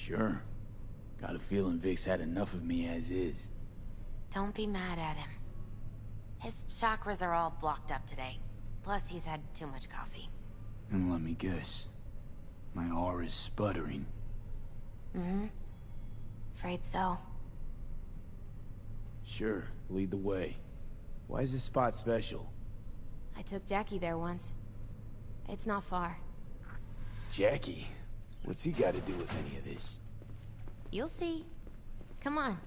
Sure. Got a feeling Vic's had enough of me as is. Don't be mad at him. His chakras are all blocked up today. Plus, he's had too much coffee. And let me guess. My aura's sputtering. Mm-hmm. Afraid so. Sure, lead the way. Why is this spot special? I took Jackie there once. It's not far. Jackie? What's he got to do with any of this? You'll see. Come on.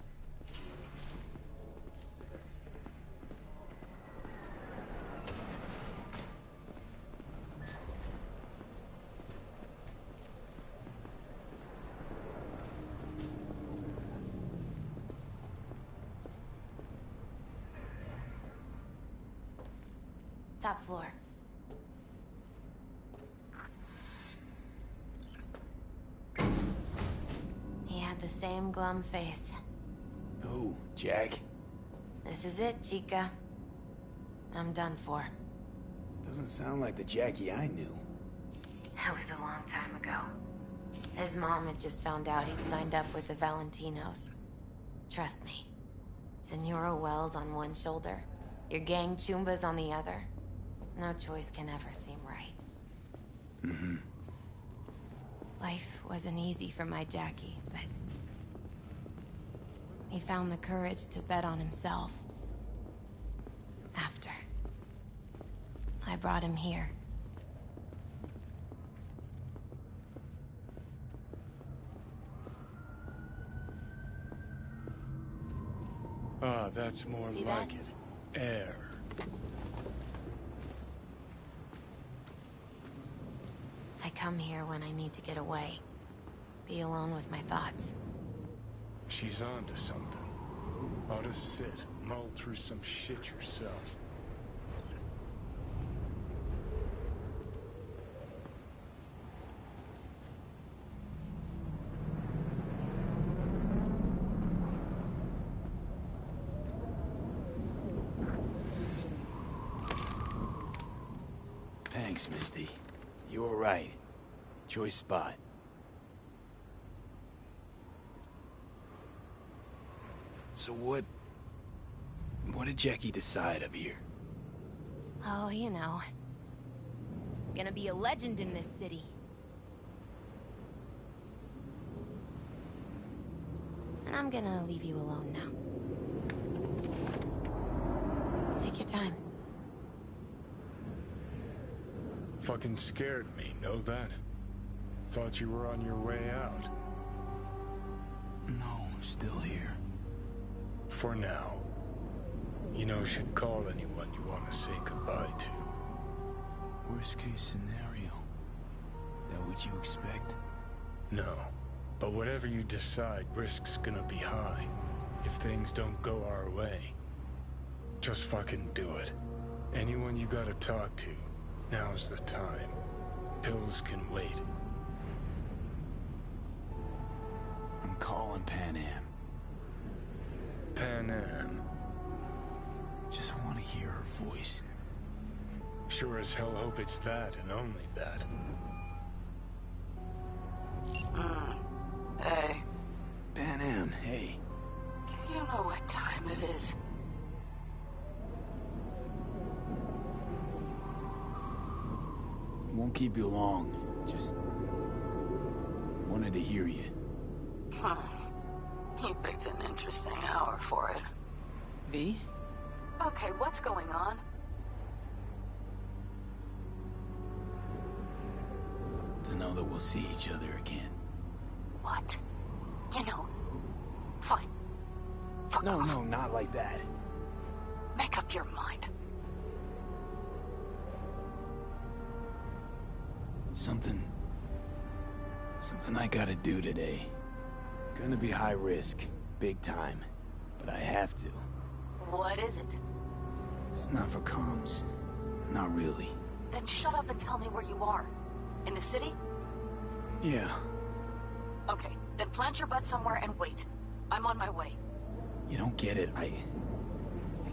Top floor. He had the same glum face. Oh, Jack? This is it, Chica. I'm done for. Doesn't sound like the Jackie I knew. That was a long time ago. His mom had just found out he'd signed up with the Valentinos. Trust me. Senora Wells on one shoulder, your gang Chumbas on the other. No choice can ever seem right. Mm-hmm. Life wasn't easy for my Jackie, but he found the courage to bet on himself. After I brought him here. Ah, that's more See like that? it. Air. I come here when I need to get away. Be alone with my thoughts. She's on to something. Ought to sit, mull through some shit yourself. Thanks, Misty. You were right. Choice spot. So what did Jackie decide up here? Oh, you know. Gonna be a legend in this city. And I'm gonna leave you alone now. Take your time. Fucking scared me, know that? Thought you were on your way out. No, still here. For now. You know, should call anyone you want to say goodbye to. Worst case scenario. That what you expect? No. But whatever you decide, risk's gonna be high. If things don't go our way. Just fucking do it. Anyone you gotta talk to, now's the time. Pills can wait. I'm calling Pan Am. Pan Am. Just want to hear her voice. Sure as hell hope it's that and only that. Hey. Pan Am, hey. Do you know what time it is? Won't keep you long. Just wanted to hear you. You picked an interesting hour for it. V? Okay, what's going on? To know that we'll see each other again. What? You know, fine. Fuck off. No, not like that. Make up your mind. Something I gotta do today. Gonna be high risk, big time, but I have to. What is it? It's not for comms. Not really. Then shut up and tell me where you are. In the city? Yeah. Okay, then plant your butt somewhere and wait. I'm on my way. You don't get it. I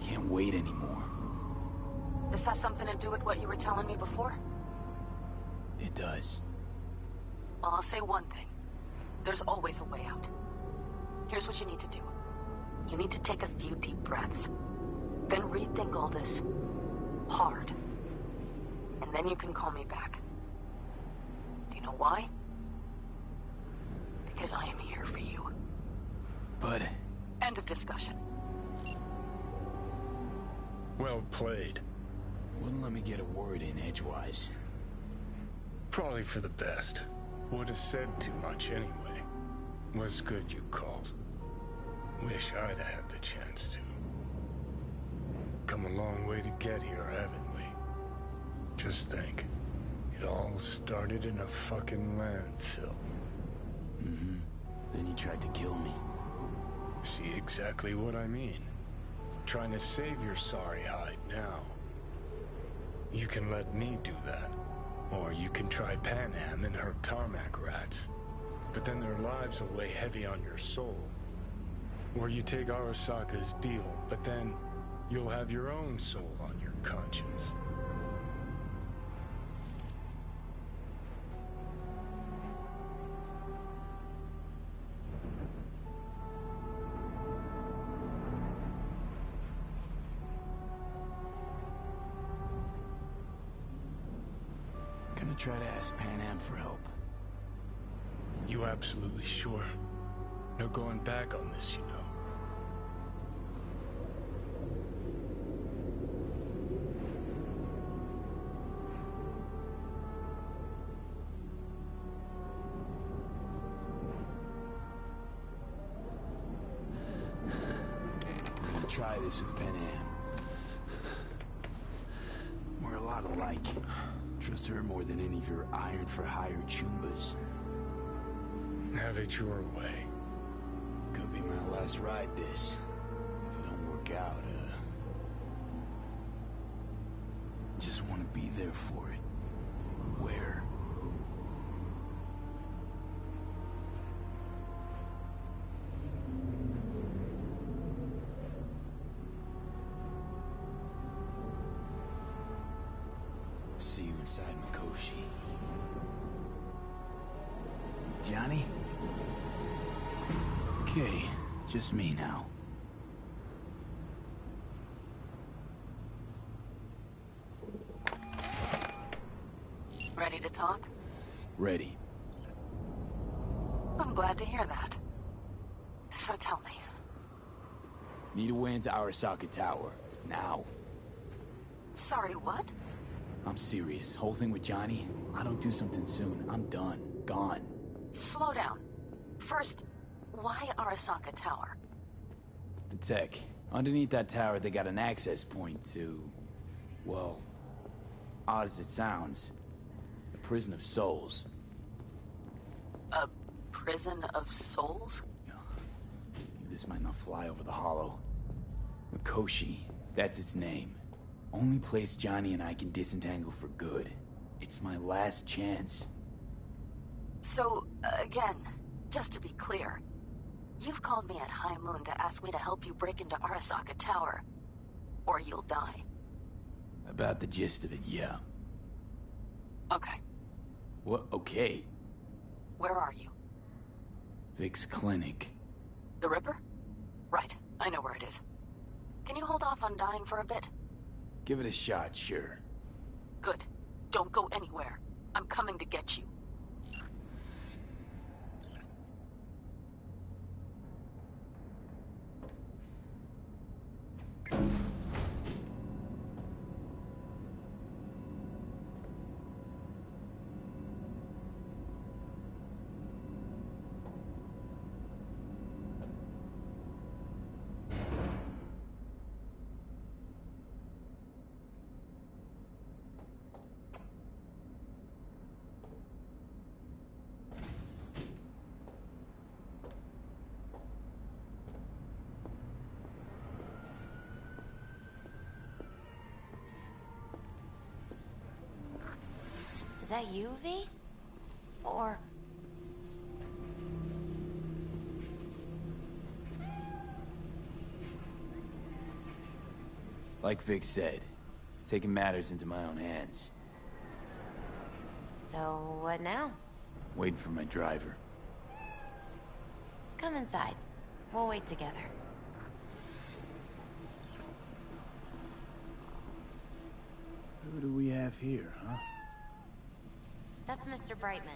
can't wait anymore. This has something to do with what you were telling me before? It does. Well, I'll say one thing. There's always a way out. Here's what you need to do. You need to take a few deep breaths. Then rethink all this. Hard. And then you can call me back. Do you know why? Because I am here for you. But... End of discussion. Well played. wouldn't let me get a word in edgewise. Probably for the best. Would have said too much anyway. Was good you called. Wish I'd had the chance to. Come a long way to get here, haven't we? Just think. It all started in a fucking landfill. Mm-hmm. Then you tried to kill me. See exactly what I mean. Trying to save your sorry hide now. You can let me do that. Or you can try Panam and her tarmac rats. But then their lives will weigh heavy on your soul. Or you take Arasaka's deal, but then you'll have your own soul on your conscience. Gonna try to ask Panam for help. You absolutely sure? No going back on this, you know. I'm gonna try this with Panam. We're a lot alike. Trust her more than any of your iron-for-hire chumbas. Have it your way. Could be my last ride this. If it don't work out, just want to be there for it. Where? See you inside Mikoshi. Johnny? Okay, just me now. Ready to talk? Ready. I'm glad to hear that. So tell me. Need a way into Arasaka Tower. Now. Sorry, what? I'm serious. Whole thing with Johnny, I don't do something soon, I'm done. Gone. Slow down. First, why Arasaka Tower? The tech. Underneath that tower, they got an access point to... well, odd as it sounds, a prison of souls. A prison of souls? This might not fly over the hollow. Mikoshi, that's its name. Only place Johnny and I can disentangle for good. It's my last chance. So, again, just to be clear, you've called me at High Moon to ask me to help you break into Arasaka Tower, or you'll die. About the gist of it, yeah. Okay. What? Okay. Where are you? Vic's clinic. The Ripper? Right, I know where it is. Can you hold off on dying for a bit? Give it a shot, sure. Good. Don't go anywhere. I'm coming to get you. Is that you, V? Or... Like Vic said, taking matters into my own hands. So, what now? Waiting for my driver. Come inside. We'll wait together. Who do we have here, huh? That's Mr. Brightman.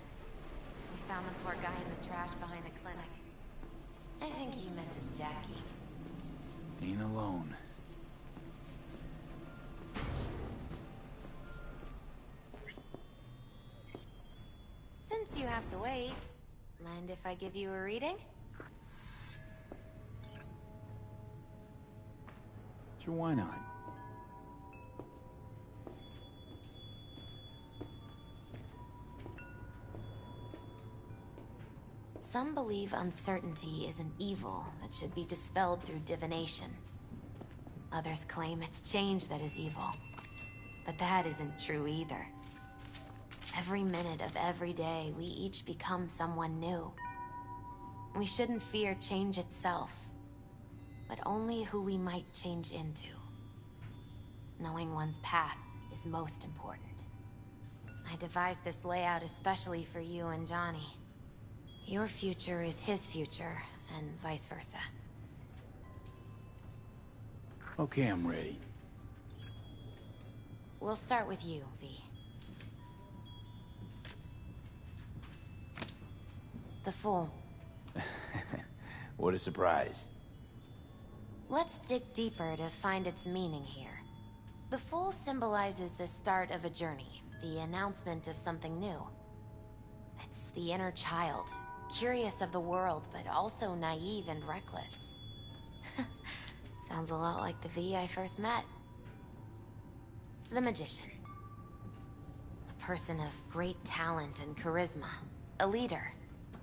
We found the poor guy in the trash behind the clinic. I think he misses Jackie. Ain't alone. Since you have to wait, mind if I give you a reading? Sure, why not? Some believe uncertainty is an evil that should be dispelled through divination. Others claim it's change that is evil. But that isn't true either. Every minute of every day, we each become someone new. We shouldn't fear change itself, but only who we might change into. Knowing one's path is most important. I devised this layout especially for you and Johnny. Your future is his future, and vice versa. Okay, I'm ready. We'll start with you, V. The Fool. What a surprise. Let's dig deeper to find its meaning here. The Fool symbolizes the start of a journey, the announcement of something new. It's the inner child, curious of the world, but also naive and reckless. Sounds a lot like the V I first met. The Magician. A person of great talent and charisma. A leader.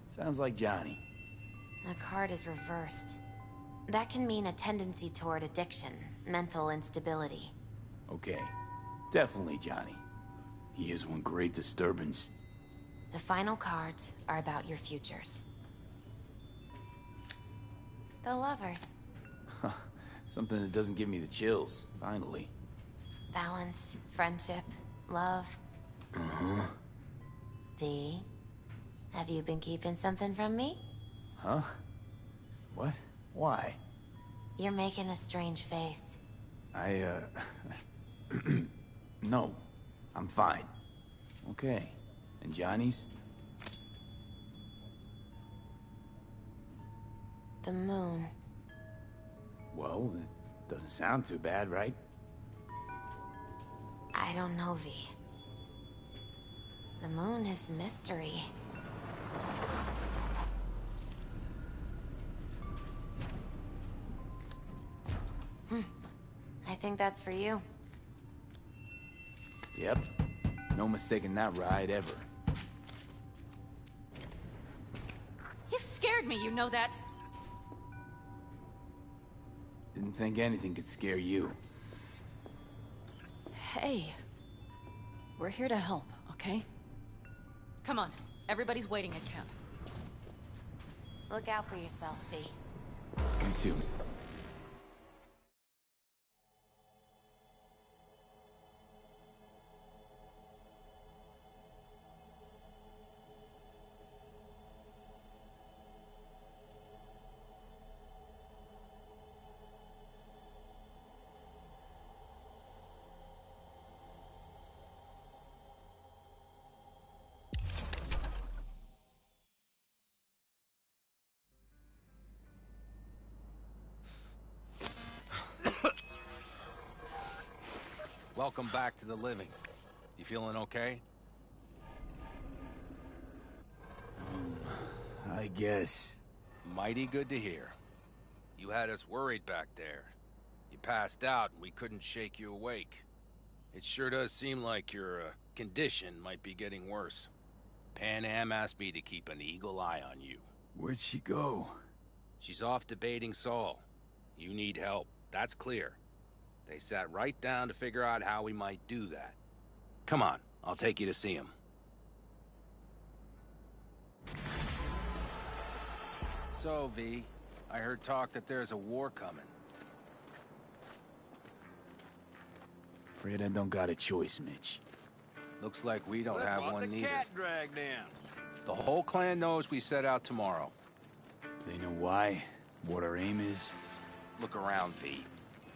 Sounds like Johnny. The card is reversed. That can mean a tendency toward addiction, mental instability. Okay. Definitely Johnny. He is one great disturbance. The final cards are about your futures. The Lovers. Something that doesn't give me the chills, finally. Balance, friendship, love. Uh-huh. V, have you been keeping something from me? Huh? What? Why? You're making a strange face. No. I'm fine. Okay. And Johnny's? The moon. Well, it doesn't sound too bad, right? I don't know, V. The moon is mystery. I think that's for you. Yep. No mistaking that ride ever. You've scared me, you know that? Didn't think anything could scare you. Hey. We're here to help, okay? Come on. Everybody's waiting at camp. Look out for yourself, V. You too. Welcome back to the living. You feeling okay? I guess. Mighty good to hear. You had us worried back there. You passed out and we couldn't shake you awake. It sure does seem like your condition might be getting worse. Pan Am asked me to keep an eagle eye on you. Where'd she go? She's off debating Saul. You need help, that's clear. They sat right down to figure out how we might do that. Come on, I'll take you to see him. So, V, I heard talk that there's a war coming. Afraid I don't got a choice, Mitch. Looks like we don't have one the neither. cat dragged in. The whole clan knows we set out tomorrow. They know why? What our aim is? Look around, V.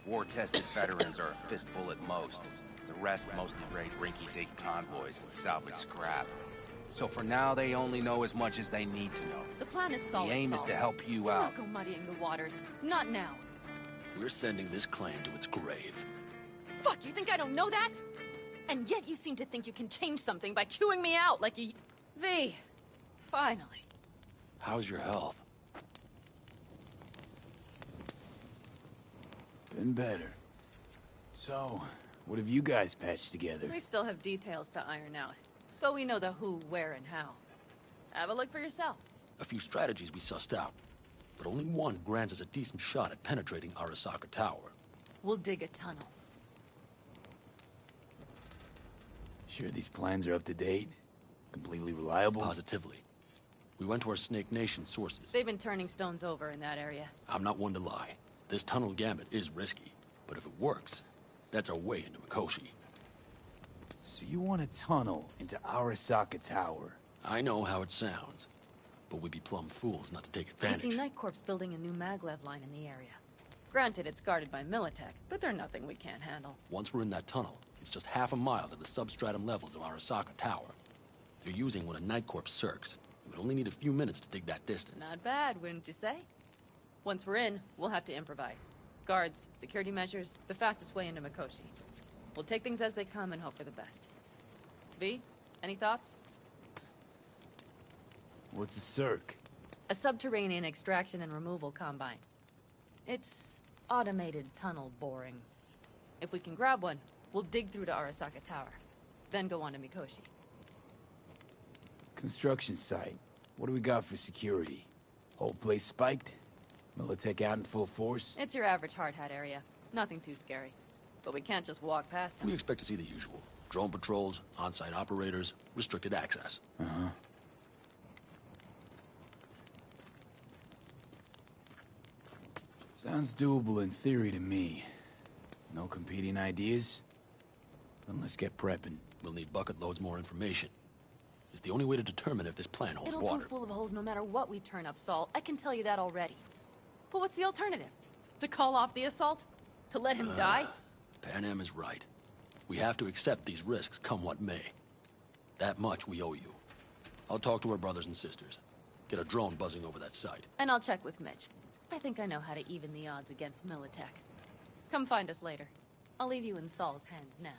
War-tested veterans are a fistful at most. The rest mostly raid rinky-dink convoys and salvage scrap. So for now, they only know as much as they need to know. The plan is solid, The aim is Saul. to help you Do out. not go muddying the waters. Not now. We're sending this clan to its grave. Fuck, you think I don't know that? And yet you seem to think you can change something by chewing me out like you... V, finally. How's your health? Been better. So, what have you guys patched together? We still have details to iron out. But we know the who, where, and how. Have a look for yourself. A few strategies we sussed out, but only one grants us a decent shot at penetrating Arasaka Tower. We'll dig a tunnel. Sure these plans are up to date? Completely reliable? Positively. We went to our Snake Nation sources. They've been turning stones over in that area. I'm not one to lie. This tunnel gambit is risky, but if it works, that's our way into Mikoshi. So you want a tunnel into Arasaka Tower? I know how it sounds, but we'd be plumb fools not to take I advantage. see Night Corps building a new maglev line in the area. Granted, it's guarded by Militech, but they're nothing we can't handle. Once we're in that tunnel, it's just half a mile to the substratum levels of Arasaka Tower. They're using one of Night Corps circs. It would only need a few minutes to dig that distance. Not bad, wouldn't you say? Once we're in, we'll have to improvise. Guards, security measures, the fastest way into Mikoshi. We'll take things as they come and hope for the best. V, any thoughts? What's a circ? A subterranean extraction and removal combine. It's automated tunnel boring. If we can grab one, we'll dig through to Arasaka Tower, then go on to Mikoshi. Construction site. What do we got for security? Whole place spiked? Militech out in full force? It's your average hard hat area. Nothing too scary. But we can't just walk past them. We expect to see the usual. Drone patrols, on-site operators, restricted access. Uh-huh. Sounds doable in theory to me. No competing ideas? Then let's get prepping. We'll need bucket loads more information. It's the only way to determine if this plan holds It'll water. be full of holes no matter what we turn up, Saul. I can tell you that already. But what's the alternative? To call off the assault? To let him die? Pan Am is right. We have to accept these risks, come what may. That much we owe you. I'll talk to our brothers and sisters. Get a drone buzzing over that site. And I'll check with Mitch. I think I know how to even the odds against Militech. Come find us later. I'll leave you in Saul's hands now.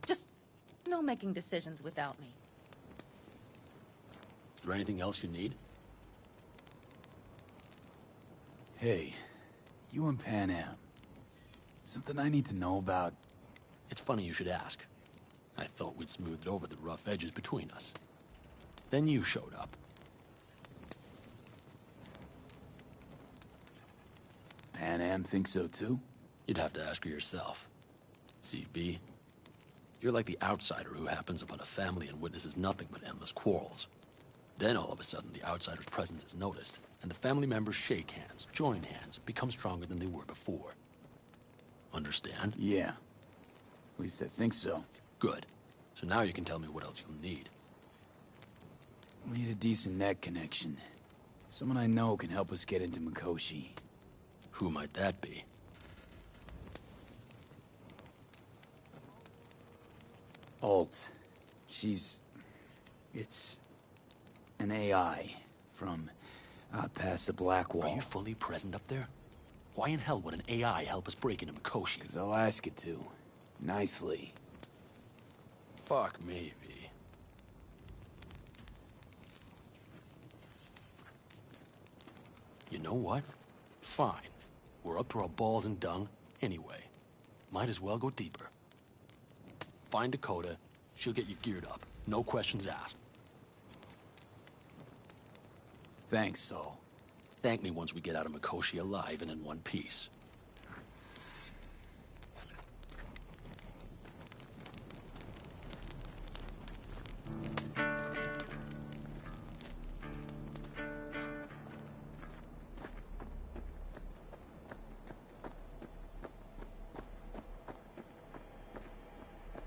Just no making decisions without me. Is there anything else you need? Hey, you and Pan Am. Something I need to know about? It's funny you should ask. I thought we'd smoothed over the rough edges between us. Then you showed up. Pan Am thinks so too? You'd have to ask her yourself. See, B, you're like the outsider who happens upon a family and witnesses nothing but endless quarrels. Then all of a sudden the outsider's presence is noticed, and the family members shake hands, join hands, become stronger than they were before. Understand? Yeah. At least I think so. Good. So now you can tell me what else you'll need. Need a decent net connection. Someone I know can help us get into Mikoshi. Who might that be? Alt. It's an AI from past the Black Wall. Are you fully present up there? Why in hell would an AI help us break into Mikoshi? 'Cause I'll ask it to. Nicely. Fuck me, V. You know what? Fine. We're up to our balls in dung anyway. Might as well go deeper. Find Dakota. She'll get you geared up. No questions asked. Thanks, Saul. Thank me once we get out of Mikoshi alive and in one piece.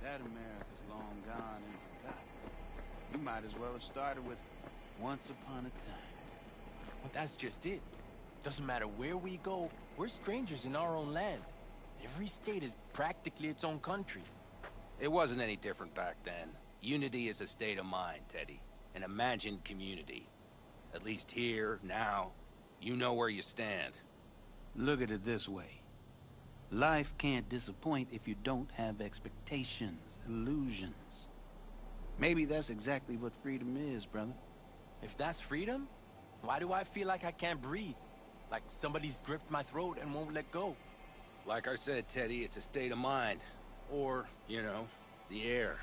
That America's long gone and forgotten. You might as well have started with Once Upon a Time. But that's just it. Doesn't matter where we go, we're strangers in our own land. Every state is practically its own country. It wasn't any different back then. Unity is a state of mind, Teddy. An imagined community. At least here, now, you know where you stand. Look at it this way. Life can't disappoint if you don't have expectations, illusions. Maybe that's exactly what freedom is, brother. If that's freedom, why do I feel like I can't breathe? Like somebody's gripped my throat and won't let go. Like I said, Teddy, it's a state of mind. Or, you know, the air.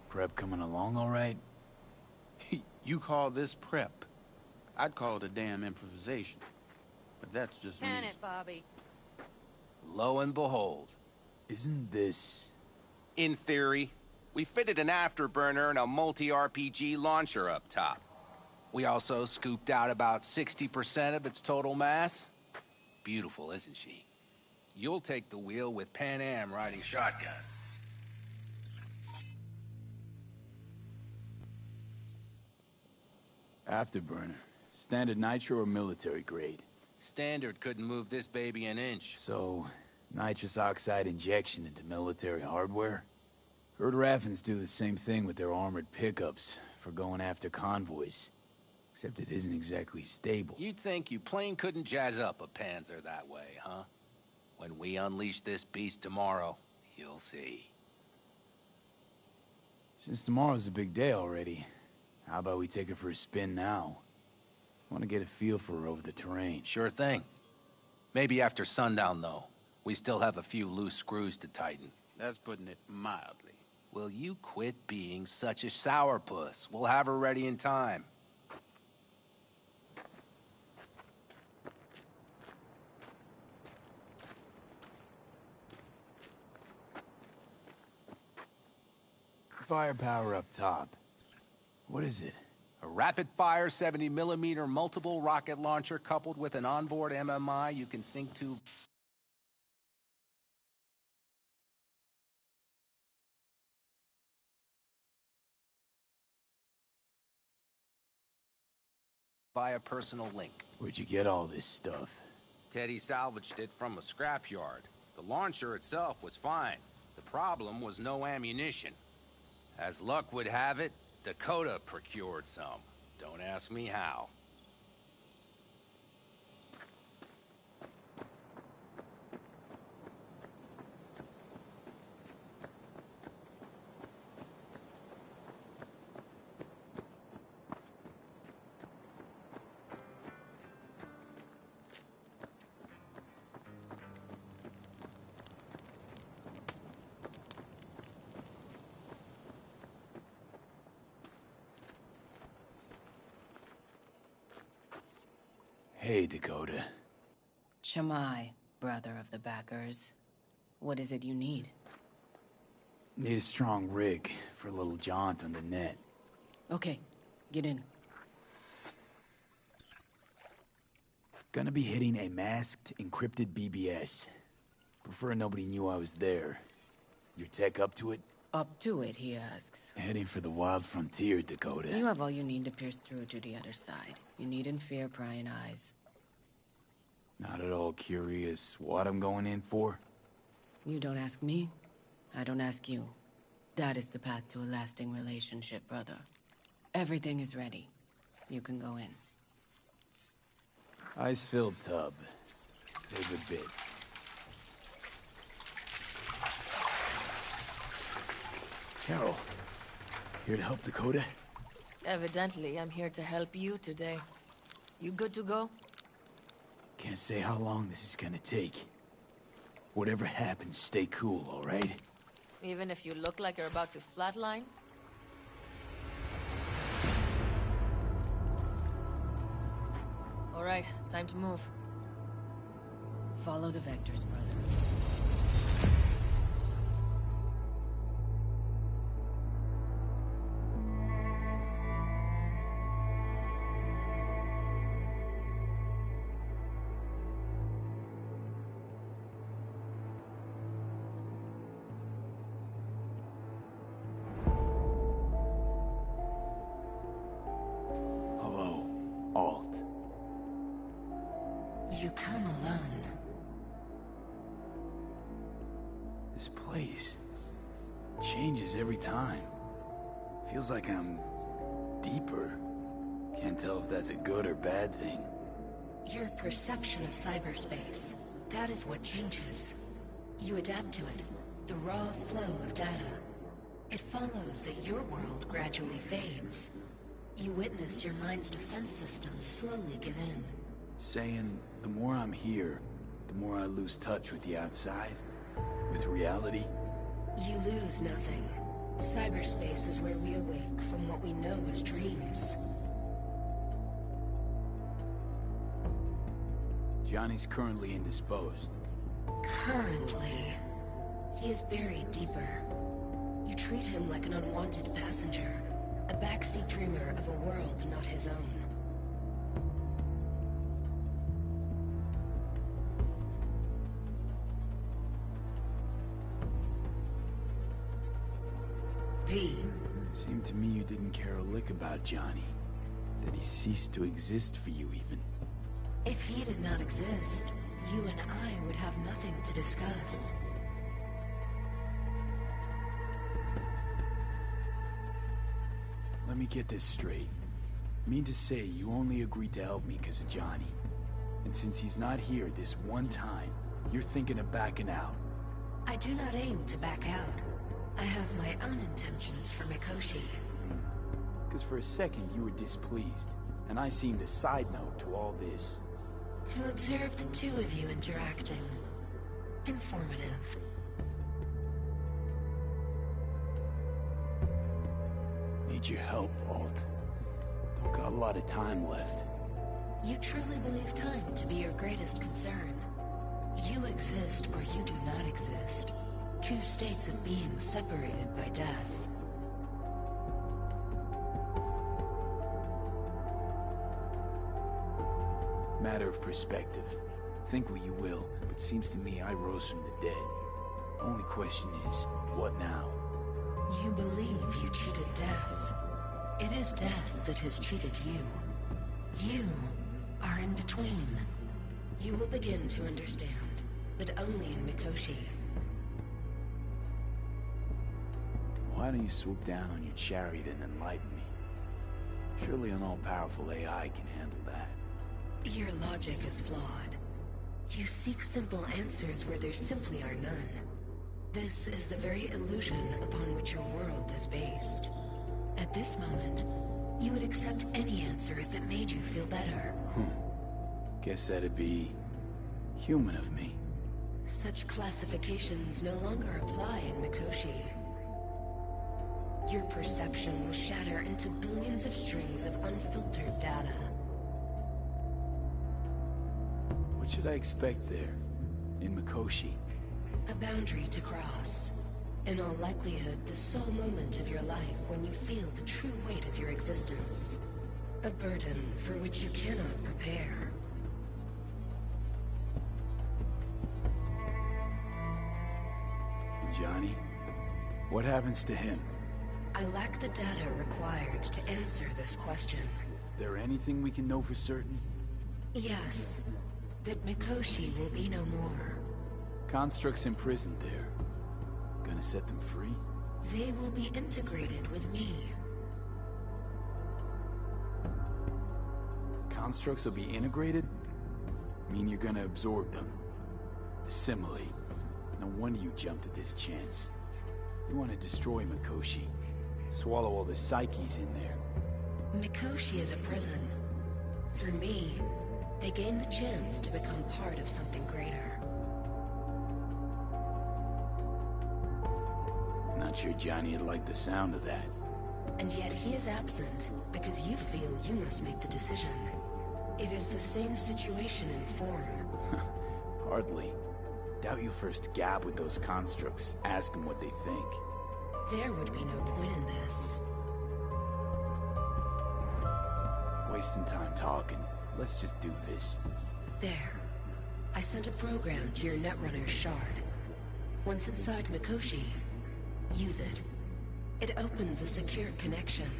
Prep coming along all right? You call this prep? I'd call it a damn improvisation. But that's just me. Can it, Bobby? Lo and behold. Isn't this... In theory, we fitted an afterburner and a multi-RPG launcher up top. We also scooped out about 60% of its total mass. Beautiful, isn't she? You'll take the wheel with Pan Am riding shotgun. Afterburner. Standard nitro or military grade? Standard couldn't move this baby an inch. So, nitrous oxide injection into military hardware? Heard Raffens do the same thing with their armored pickups for going after convoys. Except it isn't exactly stable. You'd think you plain couldn't jazz up a Panzer that way, huh? When we unleash this beast tomorrow, you'll see. Since tomorrow's a big day already, how about we take her for a spin now? I want to get a feel for her over the terrain. Sure thing. Maybe after sundown, though. We still have a few loose screws to tighten. That's putting it mildly. Will you quit being such a sourpuss? We'll have her ready in time. Firepower up top. What is it? A rapid-fire 70mm multiple rocket launcher coupled with an onboard MMI you can sync to via personal link. Where'd you get all this stuff? Teddy salvaged it from a scrapyard. The launcher itself was fine. The problem was no ammunition. As luck would have it, Dakota procured some. Don't ask me how. Hey, Dakota. Shamai, brother of the backers. What is it you need? Need a strong rig for a little jaunt on the net. Okay, get in. Gonna be hitting a masked, encrypted BBS. Prefer nobody knew I was there. Your tech up to it? Up to it, he asks. Heading for the wild frontier, Dakota. You have all you need to pierce through to the other side. You needn't fear prying eyes. Not at all curious what I'm going in for? You don't ask me, I don't ask you. That is the path to a lasting relationship, brother. Everything is ready. You can go in. Ice-filled tub. Favorite bit. Carol, here to help Dakota? Evidently, I'm here to help you today. You good to go? Can't say how long this is gonna take. Whatever happens, stay cool, all right? Even if you look like you're about to flatline? All right, time to move. Follow the vectors, brother. This place changes every time. Feels like I'm deeper. Can't tell if that's a good or bad thing. Your perception of cyberspace, that is what changes. You adapt to it, the raw flow of data. It follows that your world gradually fades. You witness your mind's defense systems slowly give in. Saying the more I'm here, the more I lose touch with the outside, with reality. You lose nothing. Cyberspace is where we awake from what we know as dreams. Johnny's currently indisposed. Currently. He is buried deeper. You treat him like an unwanted passenger, a backseat dreamer of a world not his own. V. Seemed to me you didn't care a lick about Johnny. That he ceased to exist for you, even. If he did not exist, you and I would have nothing to discuss. Let me get this straight. Mean to say you only agreed to help me because of Johnny. And since he's not here this one time, you're thinking of backing out. I do not aim to back out. I have my own intentions for Mikoshi. Because for a second you were displeased, and I seemed a side note to all this. To observe the two of you interacting. Informative. Need your help, Alt. Don't got a lot of time left. You truly believe time to be your greatest concern. You exist or you do not exist. Two states of being separated by death. Matter of perspective. Think what you will, but seems to me I rose from the dead. Only question is, what now? You believe you cheated death. It is death that has cheated you. You are in between. You will begin to understand, but only in Mikoshi. Why don't you swoop down on your chariot and enlighten me? Surely an all-powerful AI can handle that. Your logic is flawed. You seek simple answers where there simply are none. This is the very illusion upon which your world is based. At this moment, you would accept any answer if it made you feel better. Guess that'd be human of me. Such classifications no longer apply in Mikoshi. Your perception will shatter into billions of strings of unfiltered data. What should I expect there, in Mikoshi? A boundary to cross. In all likelihood, the sole moment of your life when you feel the true weight of your existence. A burden for which you cannot prepare. Johnny? What happens to him? I lack the data required to answer this question. There anything we can know for certain? Yes. That Mikoshi will be no more. Constructs imprisoned there. Gonna set them free? They will be integrated with me. Constructs will be integrated? Mean you're gonna absorb them? Assimilate. No wonder you jumped at this chance. You want to destroy Mikoshi. Swallow all the psyches in there. Mikoshi is a prison. Through me, they gain the chance to become part of something greater. Not sure Johnny'd like the sound of that. And yet he is absent, because you feel you must make the decision. It is the same situation in form. Hardly. Doubt you first gab with those constructs, ask them what they think. There would be no point in this. Wasting time talking. Let's just do this. There. I sent a program to your Netrunner's shard. Once inside Mikoshi, use it. It opens a secure connection.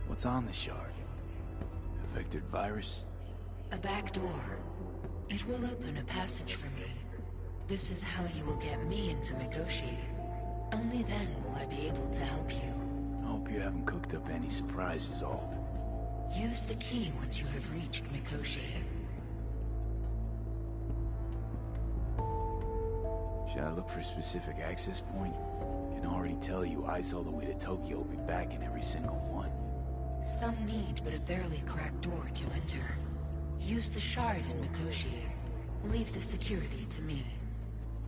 What's on the shard? A vectored virus? A back door. It will open a passage for me. This is how you will get me into Mikoshi. Only then will I be able to help you. I hope you haven't cooked up any surprises, Alt. Use the key once you have reached Mikoshi. Should I look for a specific access point? I can already tell you ice all the way to Tokyo will be back in every single one. Some need but a barely cracked door to enter. Use the shard in Mikoshi. Leave the security to me.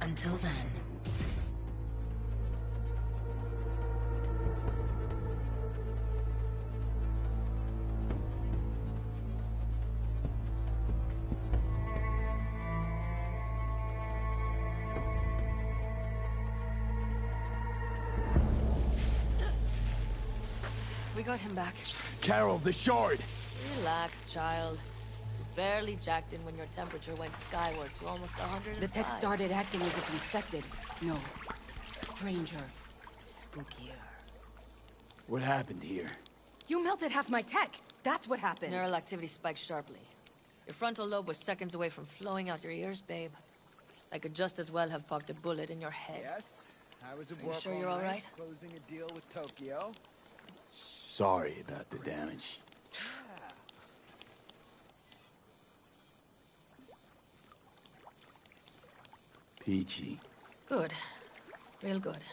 Until then... We got him back. Carol, the shard! Relax, child. You barely jacked in when your temperature went skyward to almost 105. The tech started acting as if infected. No. Stranger. Spookier. What happened here? You melted half my tech! That's what happened! Neural activity spiked sharply. Your frontal lobe was seconds away from flowing out your ears, babe. I could just as well have popped a bullet in your head. Yes, I was at Are work you sure all you're all night, right? closing a deal with Tokyo. Sorry about the damage. Peachy. Good. Real good.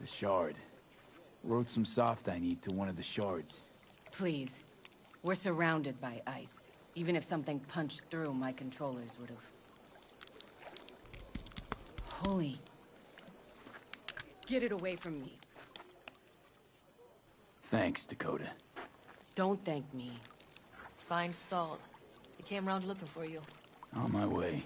The shard. Wrote some soft I need to one of the shards. Please. We're surrounded by ice. Even if something punched through, my controllers would have... Holy... Get it away from me. Thanks, Dakota. Don't thank me. Find Saul. He came round looking for you. On my way.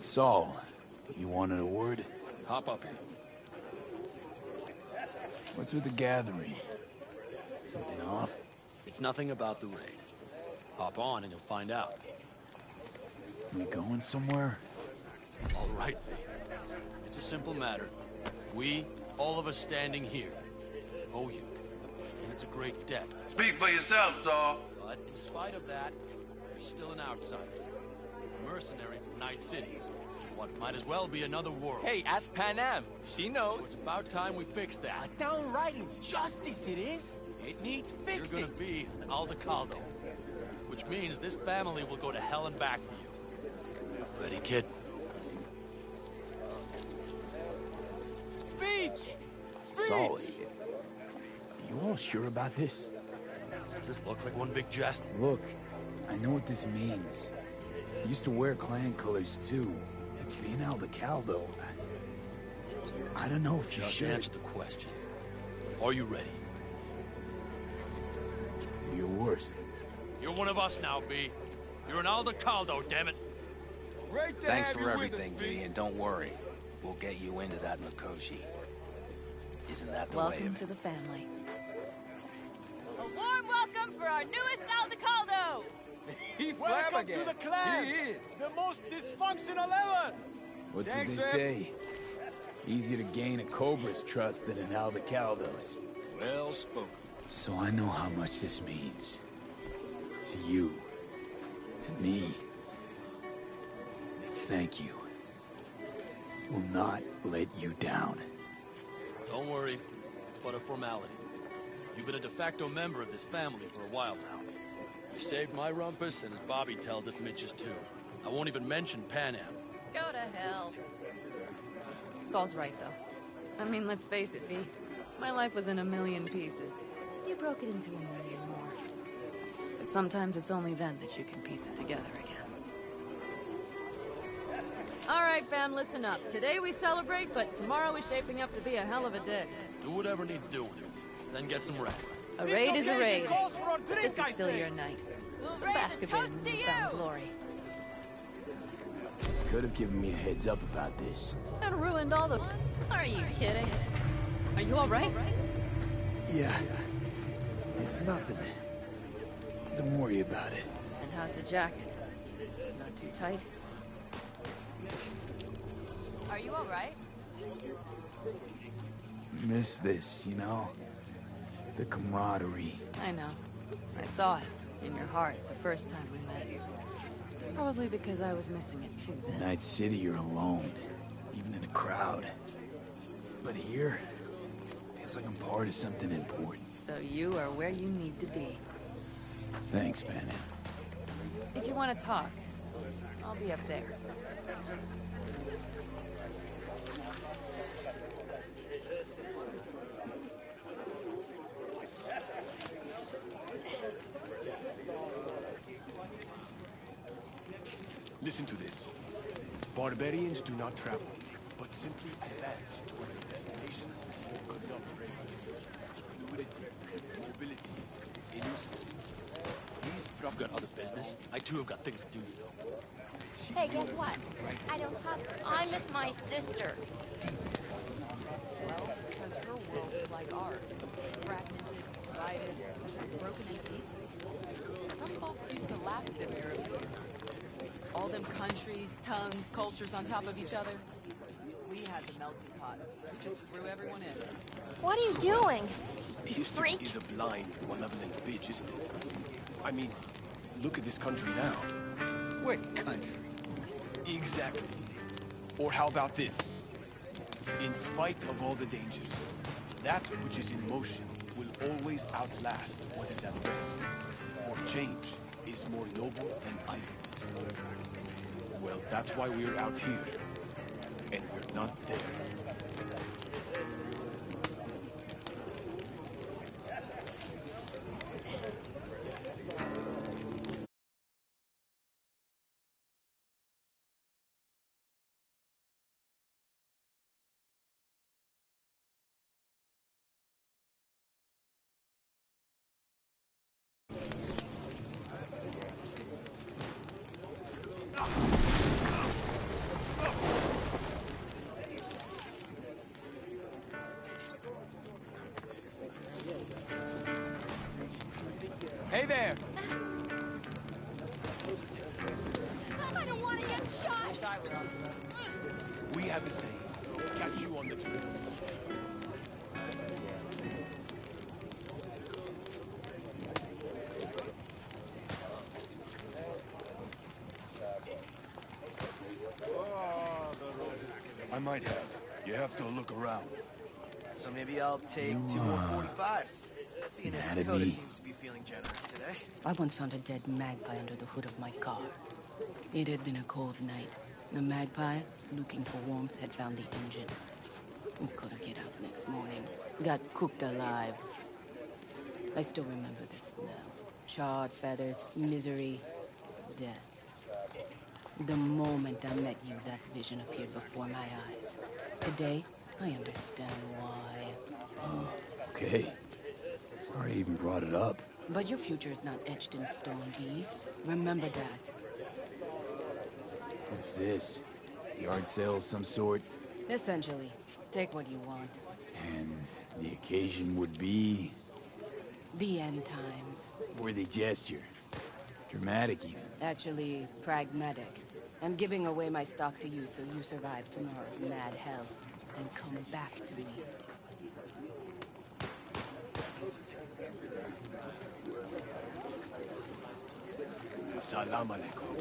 Saul, you wanted a word? Hop up here. What's with the gathering? Something off? It's nothing about the raid. Hop on and you'll find out. We going somewhere? All right, V. It's a simple matter. We, all of us standing here, owe you. And it's a great debt. Speak for yourself, Saul. But in spite of that, you're still an outsider. A mercenary from Night City. What might as well be another world. Hey, ask Pan Am. She knows. It's about time we fix that. A downright injustice it is. It needs fixing. You're gonna be an Aldecaldo. Which means this family will go to hell and back for you. Ready, kid? Speech! Speech! Saul, are you all sure about this? Does this look like one big jest? Look, I know what this means. I used to wear clan colors too. But to be an Aldecaldo, I don't know if you Just should. answer the question. Are you ready? Do your worst. You're one of us now, B. You're an Aldecaldo, damn it. Great to Thanks have for you with everything, us, V, and don't worry. We'll get you into that Mikoshi. Isn't that the way Welcome of to it? the family. A warm welcome for our newest Aldecaldo! Welcome to the clan! The most dysfunctional ever! What's Thanks, it they say? Easier to gain a Cobra's trust than an Aldecaldo's. Well spoken. So I know how much this means. To you. To me. Thank you. Will not let you down. Don't worry. It's but a formality. You've been a de facto member of this family for a while now. You saved my rumpus, and as Bobby tells it, Mitch's too. I won't even mention Pan Am. Go to hell. Saul's right, though. I mean, let's face it, V. My life was in a million pieces. You broke it into a million more. But sometimes it's only then that you can piece it together again. All right, fam, listen up. Today we celebrate, but tomorrow is shaping up to be a hell of a day. Do whatever needs doing. Then get some rest. A raid is a raid. But This is still your night. So bask a bit in newfound glory. Could have given me a heads up about this. And ruined all the... Are you kidding? Are you all right? Yeah. It's nothing. Don't worry about it. And how's the jacket? Not too tight? Are you alright? Miss this, you know? The camaraderie. I know. I saw it in your heart the first time we met. Probably because I was missing it too then. Night City, you're alone. Even in a crowd. But here, feels like I'm part of something important. So you are where you need to be. Thanks, Bannon. If you want to talk, I'll be up there. Listen to this. Barbarians do not travel, but simply advance toward their destinations or conduct raids. Fluidity, mobility, elusiveness. These I've got other business. I too have got things to do, you know. Hey, guess what? I don't talk. I miss my sister. Well, because her world is like ours. Fragmented, divided, broken in pieces. Some folks used to laugh at them earlier. All them countries, tongues, cultures on top of each other. We had the melting pot. We just threw everyone in. What are you doing? history Freak. is a blind, malevolent bitch, isn't it? I mean, look at this country now. What country? Exactly. Or how about this? In spite of all the dangers, that which is in motion will always outlast what is at rest. For change is more noble than idleness. Well, that's why we're out here. And we're not there. Hey there! I don't want to get shot! We have the same. Catch you on the trail. I might have. You have to look around. So maybe I'll take 2 more 45s. Seeing as mad at Dakota me? seems to be feeling generous today. I once found a dead magpie under the hood of my car. It had been a cold night. The magpie, looking for warmth, had found the engine. We couldn't get out next morning. Got cooked alive. I still remember the smell. Charred feathers, misery, death. The moment I met you, that vision appeared before my eyes. Today, I understand why. Okay. Sorry I even brought it up. But your future is not etched in stone, Guy. Remember that. What's this? Yard sale of some sort? Essentially, take what you want. And the occasion would be... The end times. worthy gesture. Dramatic even. Actually, pragmatic. I'm giving away my stock to you so you survive tomorrow's mad hell. Then come back to me. Salam alaikum.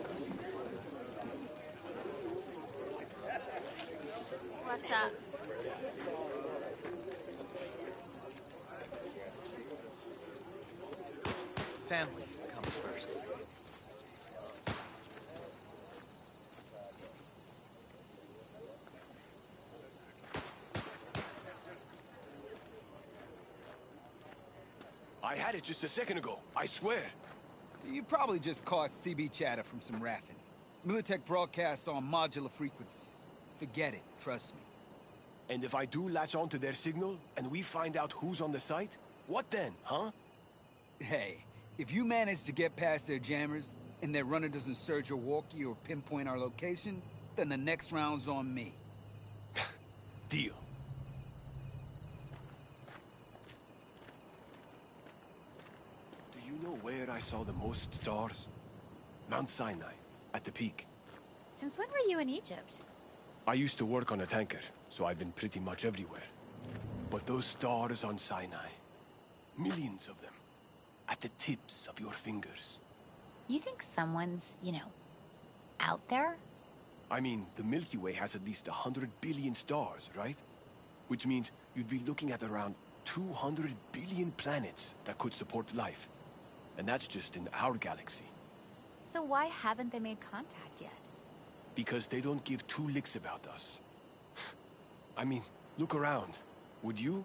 What's up? Family comes first. I had it just a second ago, I swear. You probably just caught CB chatter from some raffing. Militech broadcasts on modular frequencies. Forget it, trust me. And if I do latch onto their signal, and we find out who's on the site, what then, huh? Hey, if you manage to get past their jammers, and their runner doesn't surge or walkie or pinpoint our location, then the next round's on me. Deal. Do you know where I saw the most stars? Mount Sinai, at the peak. Since when were you in Egypt? I used to work on a tanker, so I've been pretty much everywhere. But those stars on Sinai, millions of them, at the tips of your fingers. You think someone's, out there? I mean, the Milky Way has at least 100 billion stars, right? Which means you'd be looking at around 200 billion planets that could support life. And that's just in our galaxy. So why haven't they made contact yet? Because they don't give two licks about us. I mean, look around. Would you?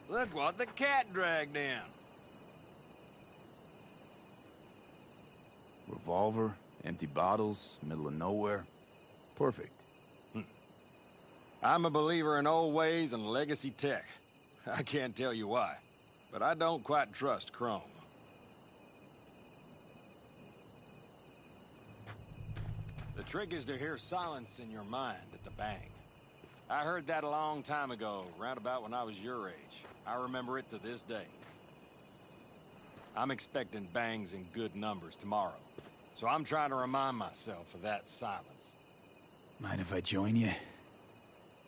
Look what the cat dragged in. Revolver, empty bottles, middle of nowhere. Perfect. I'm a believer in old ways and legacy tech. I can't tell you why, but I don't quite trust Chrome. The trick is to hear silence in your mind at the bang. I heard that a long time ago, round about when I was your age. I remember it to this day. I'm expecting bangs in good numbers tomorrow, so I'm trying to remind myself of that silence. Mind if I join you?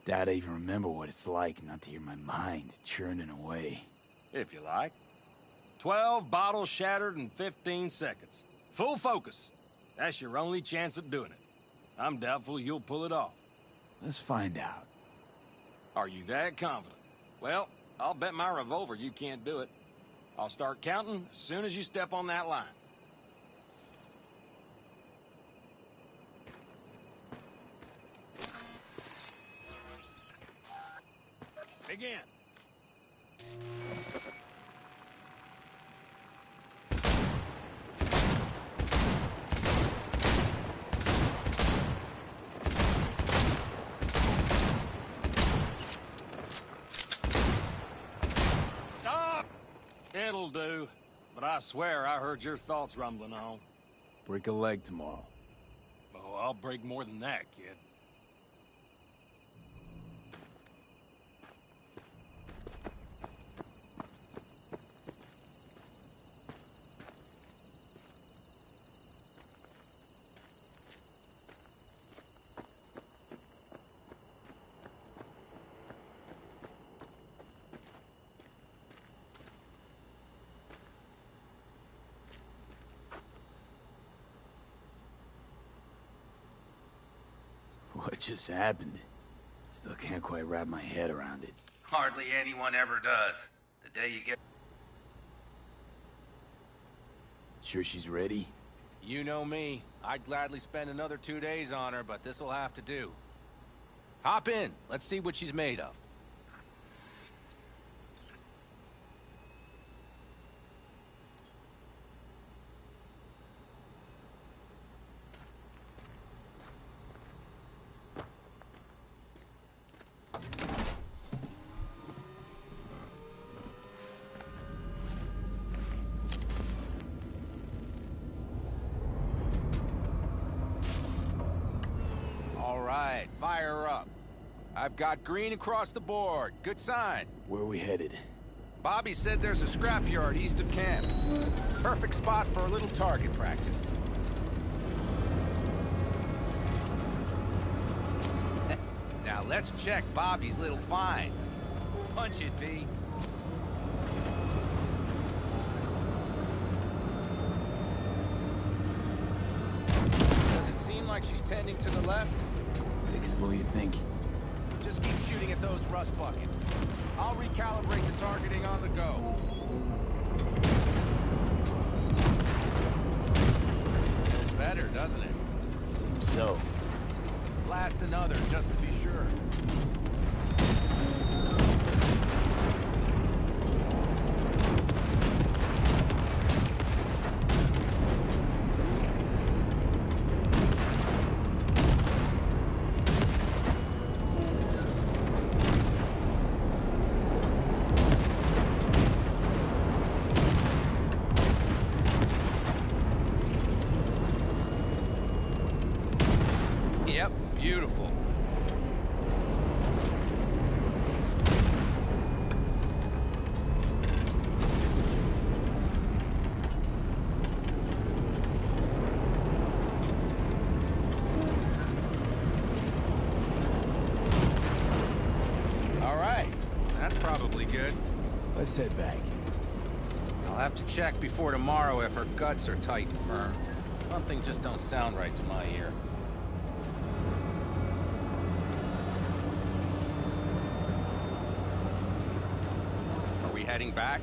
Doubt I even remember what it's like not to hear my mind churning away. If you like. 12 bottles shattered in 15 seconds. Full focus. That's your only chance at doing it. I'm doubtful you'll pull it off. Let's find out. Are you that confident? Well, I'll bet my revolver you can't do it. I'll start counting as soon as you step on that line. Begin. Stop! It'll do. But I swear I heard your thoughts rumbling on. Break a leg tomorrow. Oh, I'll break more than that, kid. What just happened? Still can't quite wrap my head around it. Hardly anyone ever does. The day you get... Sure she's ready? You know me. I'd gladly spend another 2 days on her, but this'll have to do. Hop in. Let's see what she's made of. Fire her up. I've got green across the board. Good sign. Where are we headed? Bobby said there's a scrapyard east of camp. Perfect spot for a little target practice. Now let's check Bobby's little find. Punch it, V. Does it seem like she's tending to the left? Fixable, you think? Just keep shooting at those rust buckets. I'll recalibrate the targeting on the go. so? Blast another, just to be sure. Yep, beautiful. All right, that's probably good. Let's head back. I'll have to check before tomorrow if her guts are tight and firm. Something just don't sound right to my ear. Are we heading back?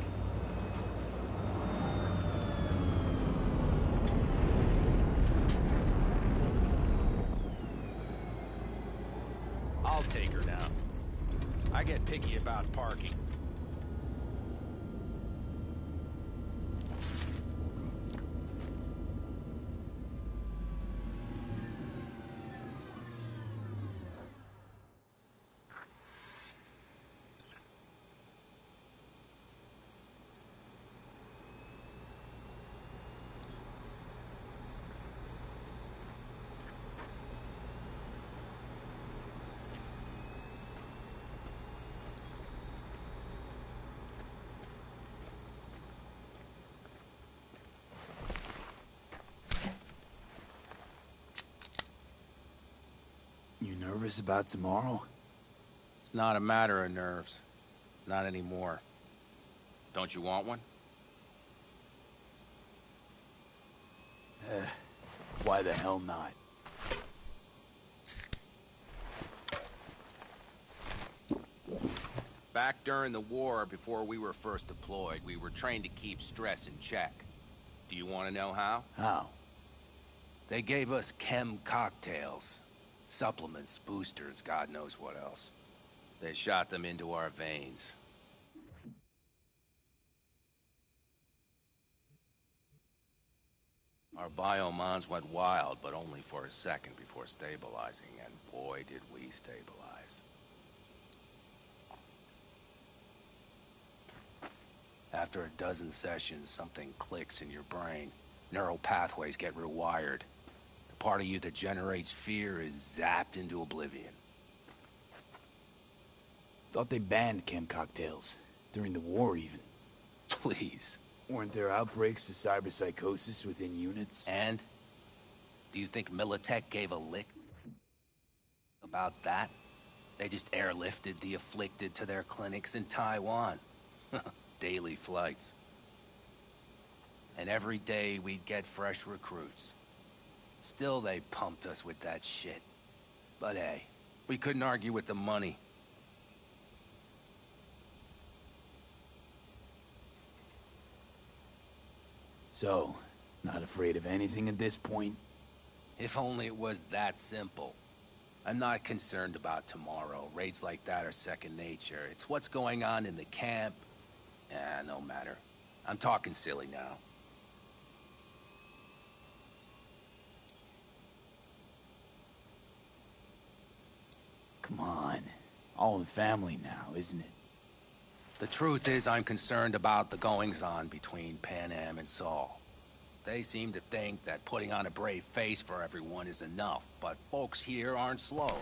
I'll take her now. I get picky about parking. You nervous about tomorrow? It's not a matter of nerves. Not anymore. Don't you want one? Why the hell not? Back during the war, before we were first deployed, we were trained to keep stress in check. Do you want to know how? How? They gave us chem cocktails. Supplements, boosters, God knows what else. They shot them into our veins. Our biomons went wild, but only for a second before stabilizing, and boy did we stabilize. After a dozen sessions, something clicks in your brain. Neural pathways get rewired. The part of you that generates fear is zapped into oblivion. Thought they banned chem cocktails. During the war, even. Please. Weren't there outbreaks of cyberpsychosis within units? And? Do you think Militech gave a lick about that? They just airlifted the afflicted to their clinics in Taiwan. Daily flights. And every day we'd get fresh recruits. Still they pumped us with that shit. But hey, we couldn't argue with the money. So, not afraid of anything at this point? If only it was that simple. I'm not concerned about tomorrow. Raids like that are second nature. It's what's going on in the camp. No matter. I'm talking silly now. Come on. All in the family now, isn't it? The truth is, I'm concerned about the goings-on between Pan Am and Saul. They seem to think that putting on a brave face for everyone is enough, but folks here aren't slow.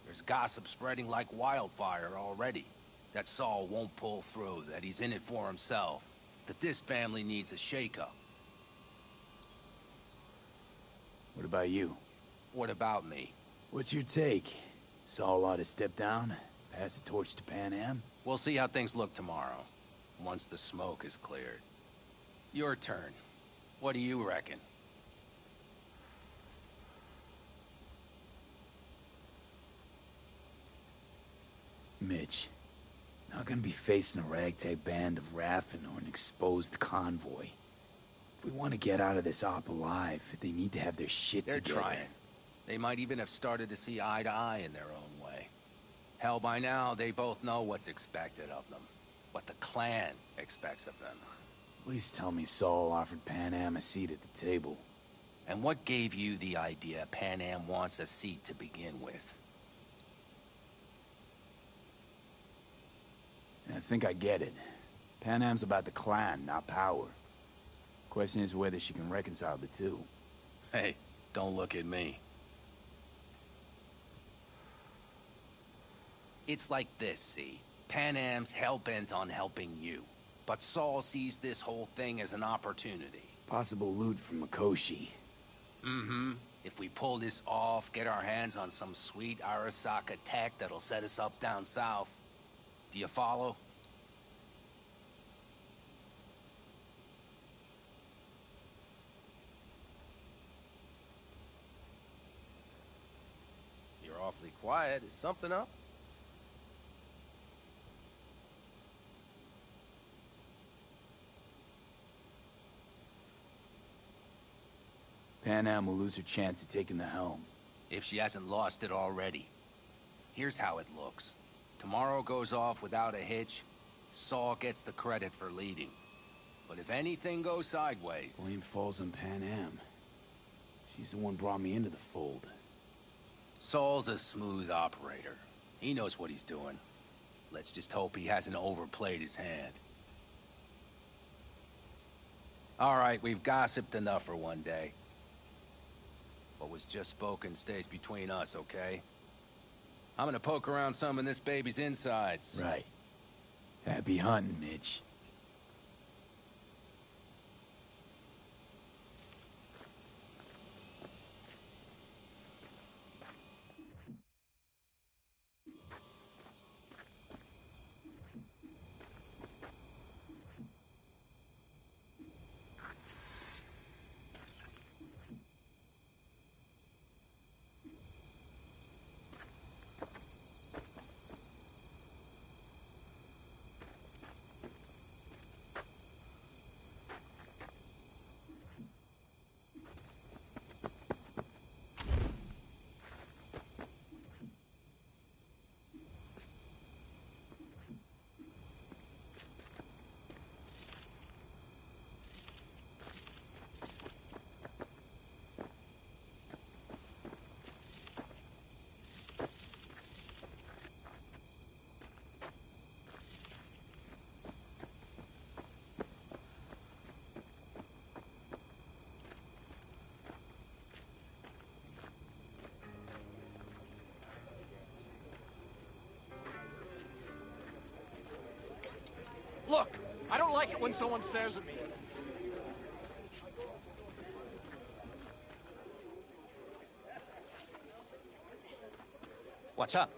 There's gossip spreading like wildfire already. That Saul won't pull through, that he's in it for himself, that this family needs a shakeup. What about you? What about me? What's your take? Saul ought to step down, pass the torch to Pan Am? We'll see how things look tomorrow, once the smoke is cleared. Your turn. What do you reckon? Mitch, not gonna be facing a ragtag band of Raffen or an exposed convoy. If we want to get out of this op alive, they need to have their shit They're together. trying. They might even have started to see eye to eye in their own way. Hell, by now, they both know what's expected of them. What the clan expects of them. Please tell me Saul offered Pan Am a seat at the table. And what gave you the idea Pan Am wants a seat to begin with? I think I get it. Pan Am's about the clan, not power. Question is whether she can reconcile the two. Hey, don't look at me. It's like this, see? Pan Am's hell-bent on helping you. But Saul sees this whole thing as an opportunity. Possible loot from Mikoshi. Mm-hmm. If we pull this off, get our hands on some sweet Arasaka tech that'll set us up down south. Do you follow? You're awfully quiet. Is something up? Pan Am will lose her chance of taking the helm. If she hasn't lost it already. Here's how it looks. Tomorrow goes off without a hitch. Saul gets the credit for leading. But if anything goes sideways... Blame falls on Pan Am. She's the one brought me into the fold. Saul's a smooth operator. He knows what he's doing. Let's just hope he hasn't overplayed his hand. All right, we've gossiped enough for one day. What was just spoken stays between us, okay? I'm gonna poke around some of this baby's insides. Right. Happy hunting, Mitch. Look! I don't like it when someone stares at me. What's up?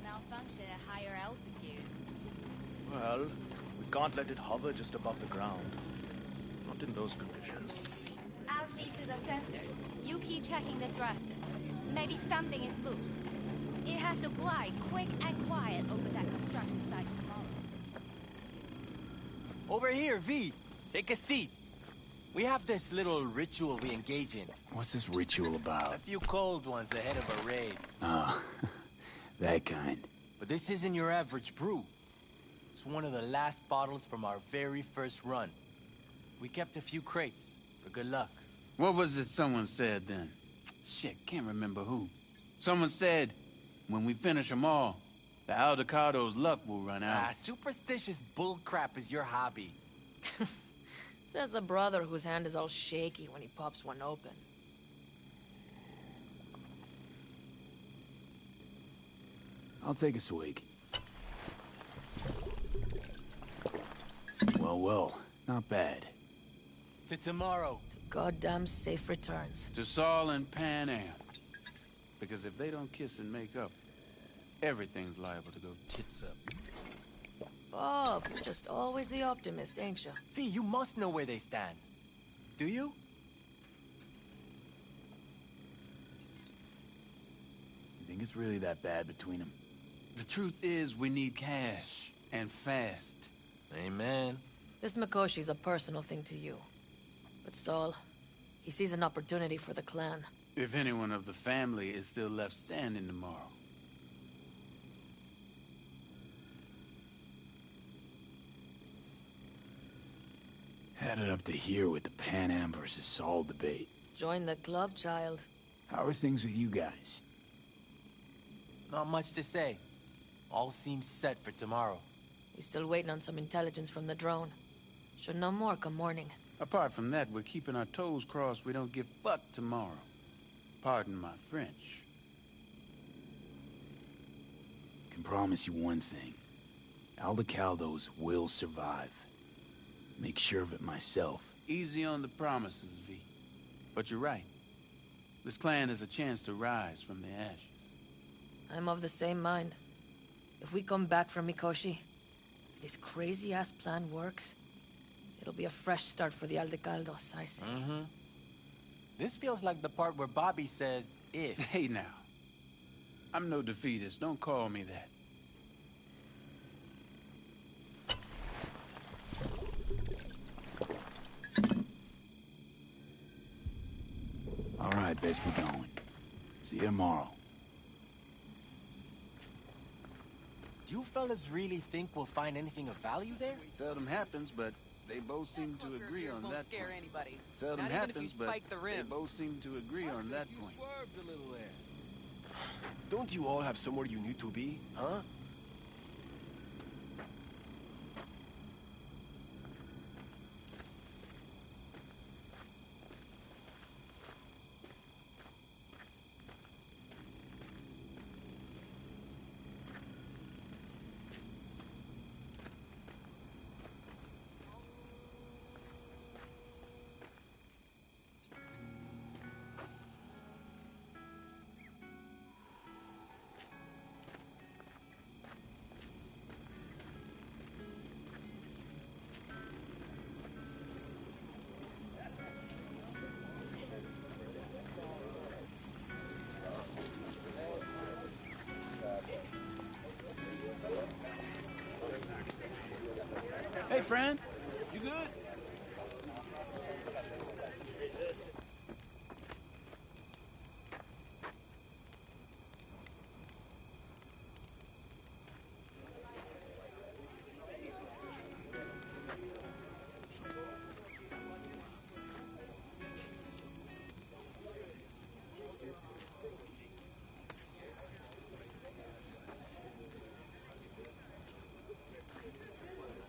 Malfunction at higher altitude. Well, we can't let it hover just above the ground. Not in those conditions. I'll see to the sensors. You keep checking the thrusters. Maybe something is loose. It has to glide quick and quiet over that construction site tomorrow. Over here, V. Take a seat. We have this little ritual we engage in. What's this ritual about? A few cold ones ahead of a raid. Oh, that kind. But this isn't your average brew. It's one of the last bottles from our very first run. We kept a few crates for good luck. What was it someone said then? Shit, can't remember who. Someone said, when we finish them all, the Aldecado's luck will run out. Superstitious bullcrap is your hobby. Says the brother whose hand is all shaky when he pops one open. I'll take a swig. Well, not bad. To tomorrow. To goddamn safe returns. To Saul and Pan Am. Because if they don't kiss and make up, everything's liable to go tits up. Bob, you're just always the optimist, ain't you? Fee, you must know where they stand. Do you? You think it's really that bad between them? The truth is, we need cash, and fast. Amen. This Mikoshi's a personal thing to you. But Saul, he sees an opportunity for the clan. If anyone of the family is still left standing tomorrow. Had it up to here with the Pan Am versus Saul debate. Join the club, child. How are things with you guys? Not much to say. All seems set for tomorrow. We still waiting on some intelligence from the drone. Should know more come morning. Apart from that, we're keeping our toes crossed we don't get fucked tomorrow. Pardon my French. Can promise you one thing. Aldecaldos will survive. Make sure of it myself. Easy on the promises, V. But you're right. This clan has a chance to rise from the ashes. I'm of the same mind. If we come back from Mikoshi, if this crazy-ass plan works, it'll be a fresh start for the Aldecaldos, I say. Mm-hmm. This feels like the part where Bobby says, if. Hey now. I'm no defeatist, don't call me that. All right, best be going. See you tomorrow. Do you fellas really think we'll find anything of value there? Seldom happens, but they both seem to agree on that scare point. anybody. Seldom Not even if happens, you but spike the they rims. both seem to agree on that point. Swerved a little there. Don't you all have somewhere you need to be, huh? Hey, friend. You good?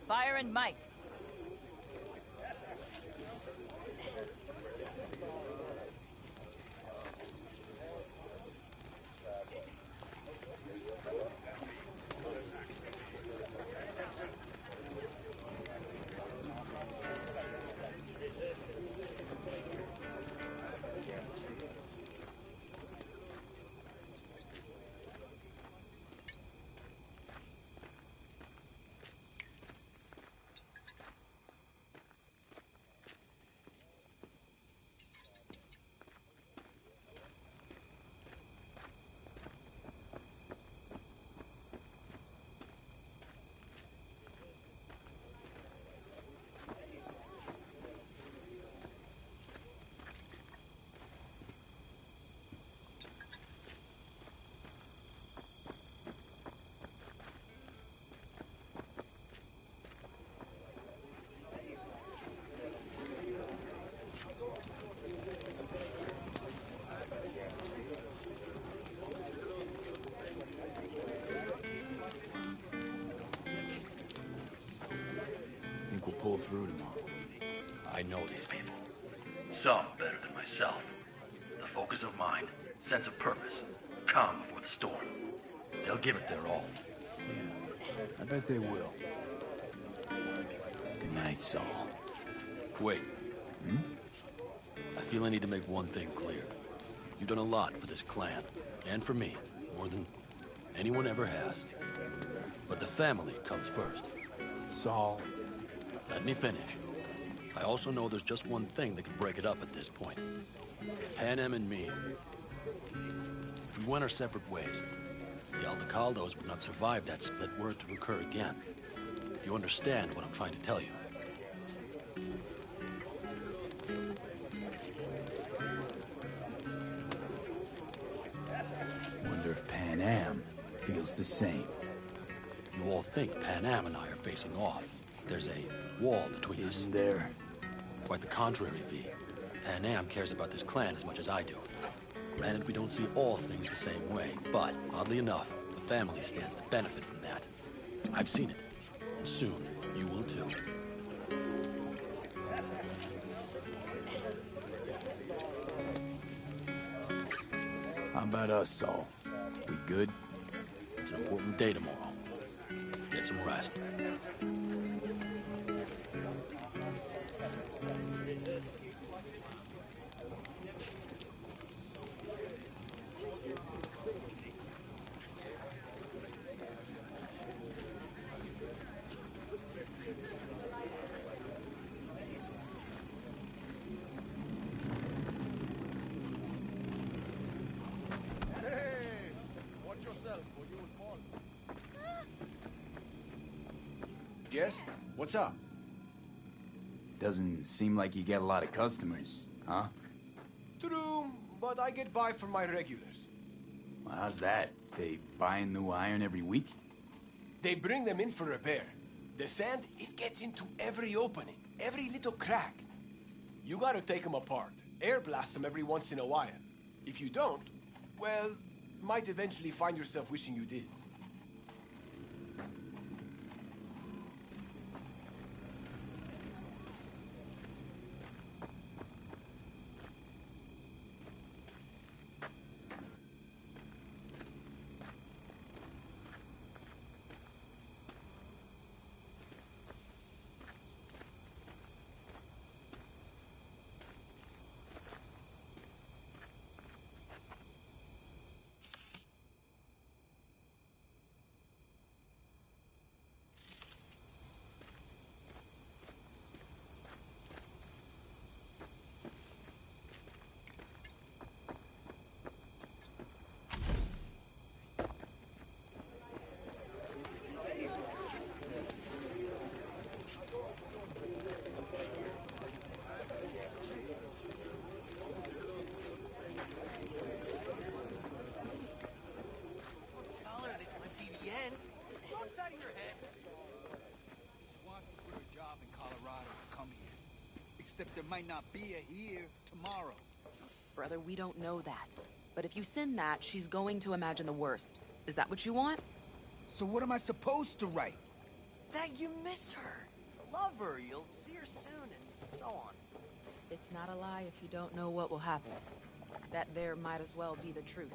Fire and might. Think we'll pull through tomorrow. I know these people. Some better than myself. The focus of mind, sense of purpose, calm before the storm. They'll give it their all. Yeah, I bet they will. Good night, Saul. Wait. I feel I need to make one thing clear. You've done a lot for this clan, and for me, more than anyone ever has. But the family comes first. Saul. Let me finish. I also know there's just one thing that could break it up at this point. Panem and me. If we went our separate ways, the Aldecaldos would not survive that split were it to occur again. You understand what I'm trying to tell you? Wonder if Panem feels the same. You all think Panem and I are facing off. There's a wall between us. Isn't there? Quite the contrary, V. Panem cares about this clan as much as I do. Granted, we don't see all things the same way, but, oddly enough, the family stands to benefit from that. I've seen it, and soon you will too. How about us, Saul? We good? It's an important day tomorrow. Get some rest. Yes? What's up? Doesn't seem like you get a lot of customers, huh? True, but I get by for my regulars. Well, how's that? They buying new iron every week? They bring them in for repair. The sand, it gets into every opening, every little crack. You gotta take them apart, air blast them every once in a while. If you don't, well, might eventually find yourself wishing you did. Outside of your head. She wants to quit her job in Colorado and come here. Except there might not be a here tomorrow. Brother, we don't know that. But if you send that, she's going to imagine the worst. Is that what you want? So what am I supposed to write? That you miss her. Love her, you'll see her soon, and so on. It's not a lie if you don't know what will happen. That there might as well be the truth.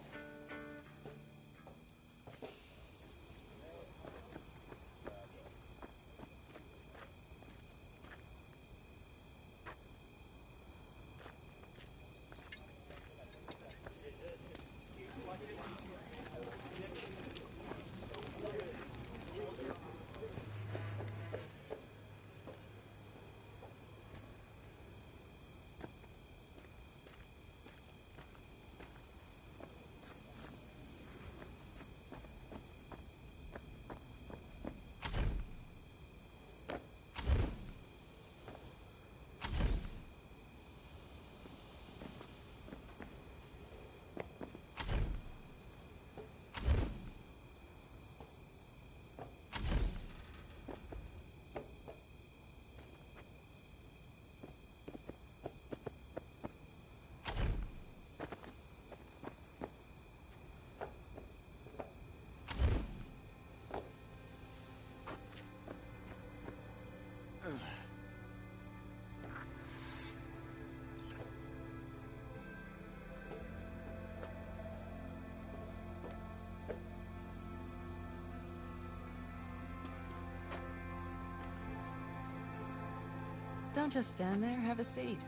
Don't just stand there, have a seat.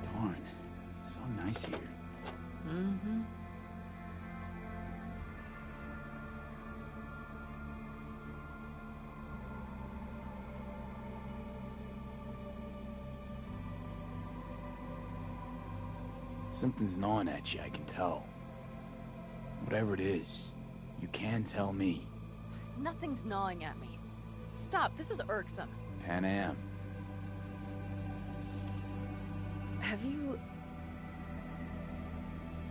Darn, so nice here. Mm-hmm. Something's gnawing at you, I can tell. Whatever it is, you can tell me. Nothing's gnawing at me. Stop, this is irksome. Pan Am. Have you...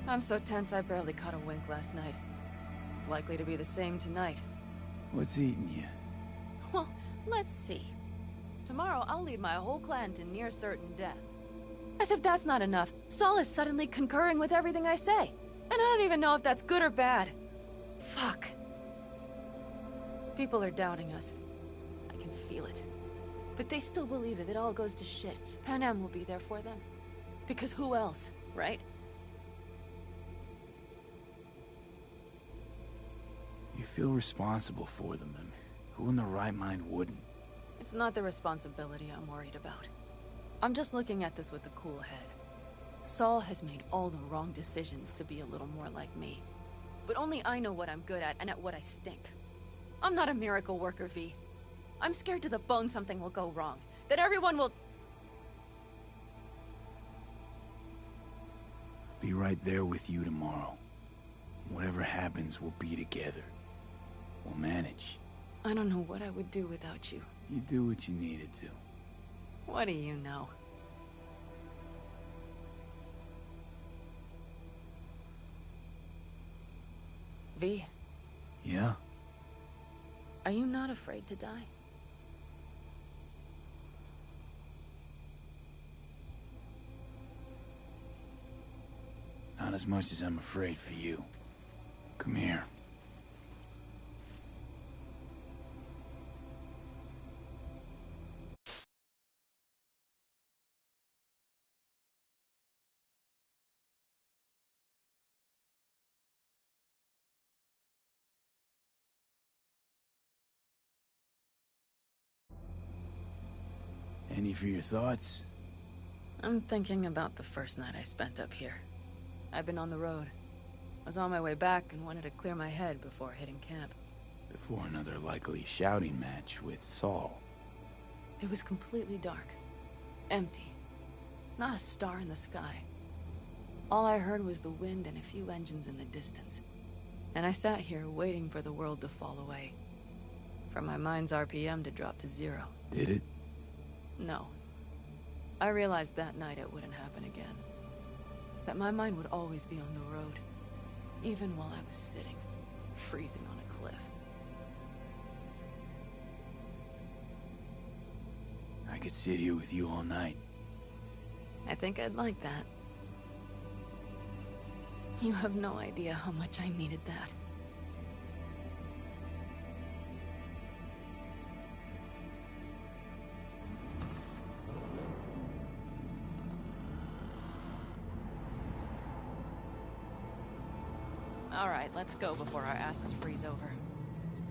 I'm so tense I barely caught a wink last night. It's likely to be the same tonight. What's eating you? Well, let's see. Tomorrow I'll lead my whole clan to near certain death. As if that's not enough, Saul is suddenly concurring with everything I say. And I don't even know if that's good or bad. Fuck. People are doubting us. I can feel it. But they still believe if it all goes to shit, Pan Am will be there for them. Because who else, right? You feel responsible for them, and who in their right mind wouldn't? It's not the responsibility I'm worried about. I'm just looking at this with a cool head. Saul has made all the wrong decisions to be a little more like me. But only I know what I'm good at and at what I stink. I'm not a miracle worker, V. I'm scared to the bone something will go wrong. That everyone will... Be right there with you tomorrow. Whatever happens, we'll be together. We'll manage. I don't know what I would do without you. You do what you needed to. What do you know? V, Yeah? are you not afraid to die? Not as much as I'm afraid for you. Come here. Any for your thoughts? I'm thinking about the first night I spent up here. I've been on the road. I was on my way back and wanted to clear my head before hitting camp. Before another likely shouting match with Saul. It was completely dark. Empty. Not a star in the sky. All I heard was the wind and a few engines in the distance. And I sat here waiting for the world to fall away. For my mind's RPM to drop to 0. Did it? No. I realized that night it wouldn't happen again. That my mind would always be on the road. Even while I was sitting, freezing on a cliff. I could sit here with you all night. I think I'd like that. You have no idea how much I needed that. All right, let's go before our asses freeze over.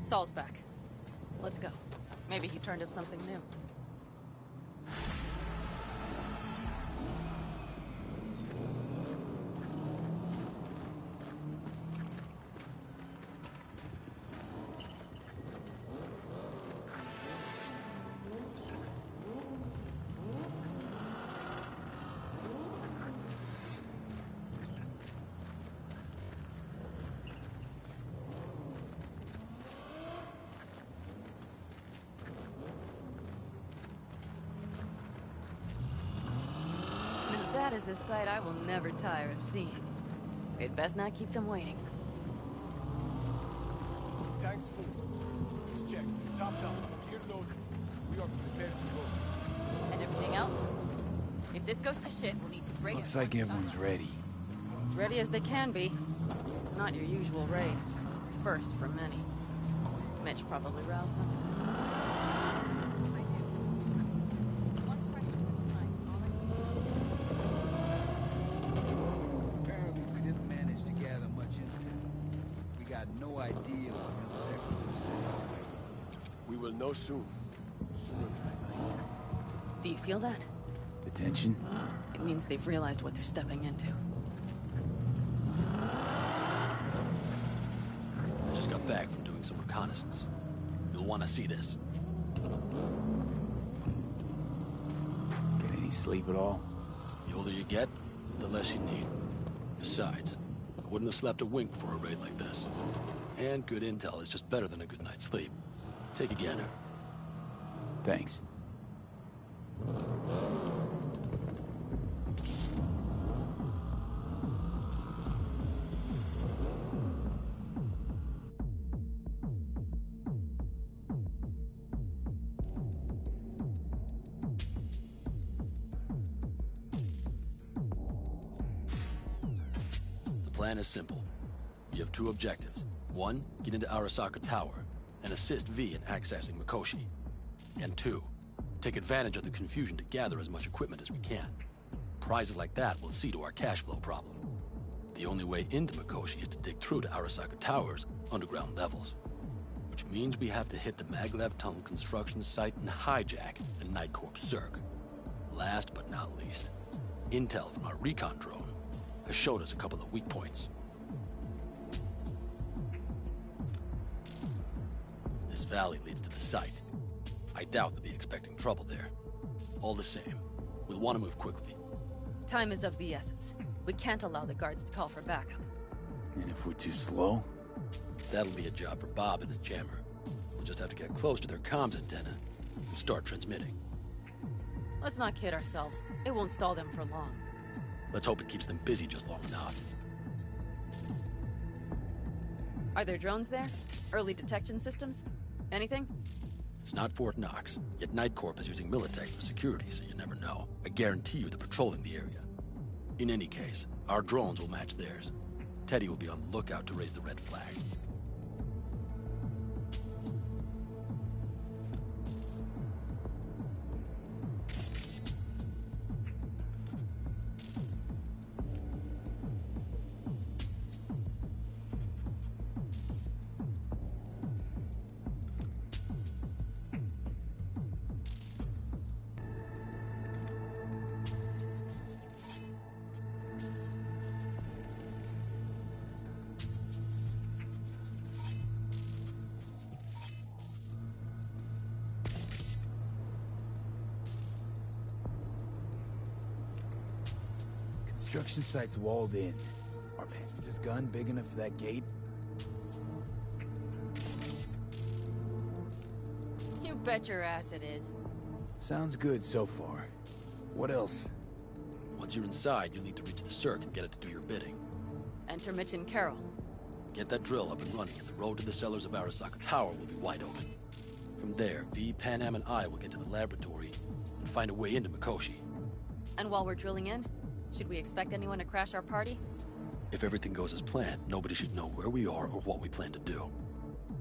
Saul's back. Let's go. Maybe he turned up something new. That is a sight I will never tire of seeing. We'd best not keep them waiting. Tanks full. Let's check. Top down. Gear loaded. We are prepared to go. And everything else? If this goes to shit, we'll need to break it. Looks like everyone's ready. As ready as they can be. It's not your usual raid. First for many. Mitch probably roused them. Apparently we didn't manage to gather much intel. We got no idea what Militech was gonna say. We will know soon. Sooner than I like. Do you feel that? The tension? It means they've realized what they're stepping into. I just got back from doing some reconnaissance. You'll want to see this. Get any sleep at all? The older you get, the less you need. Besides, I wouldn't have slept a wink before a raid like this. And good intel is just better than a good night's sleep. Take a gander. Thanks. The plan is simple. We have two objectives. One, get into Arasaka Tower and assist V in accessing Mikoshi. And two, take advantage of the confusion to gather as much equipment as we can. Prizes like that will see to our cash flow problem. The only way into Mikoshi is to dig through to Arasaka Tower's underground levels. Which means we have to hit the Maglev Tunnel construction site and hijack the Night Corps Cirque. Last but not least, intel from our recon drone has showed us a couple of weak points. This valley leads to the site. I doubt they'll be expecting trouble there. All the same, we'll want to move quickly. Time is of the essence. We can't allow the guards to call for backup. And if we're too slow? That'll be a job for Bob and his jammer. We'll just have to get close to their comms antenna and start transmitting. Let's not kid ourselves. It won't stall them for long. Let's hope it keeps them busy just long enough. Are there drones there? Early detection systems? Anything? It's not Fort Knox, yet Night Corp is using Militech for security, so you never know. I guarantee you they're patrolling the area. In any case, our drones will match theirs. Teddy will be on the lookout to raise the red flag. Construction site's walled in. Our Panzer's gun big enough for that gate? You bet your ass it is. Sounds good so far. What else? Once you're inside, you'll need to reach the Cirque and get it to do your bidding. Enter Mitch and Carol. Get that drill up and running, and the road to the cellars of Arasaka Tower will be wide open. From there, V, Panam, and I will get to the laboratory and find a way into Mikoshi. And while we're drilling in, should we expect anyone to crash our party? If everything goes as planned, nobody should know where we are or what we plan to do.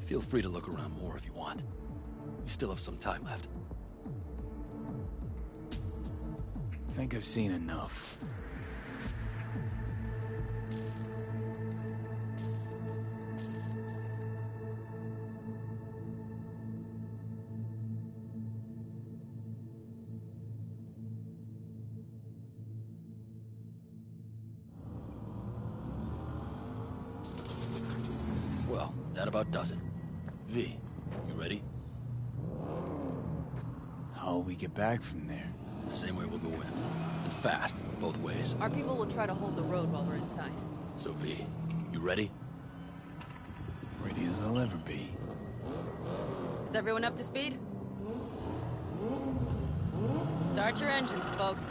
Feel free to look around more if you want. We still have some time left. I think I've seen enough. Well, that about does it. V, you ready? How'll we get back from there? The same way we'll go in. And fast, both ways. Our people will try to hold the road while we're inside. So V, you ready? Ready as I'll ever be. Is everyone up to speed? Start your engines, folks.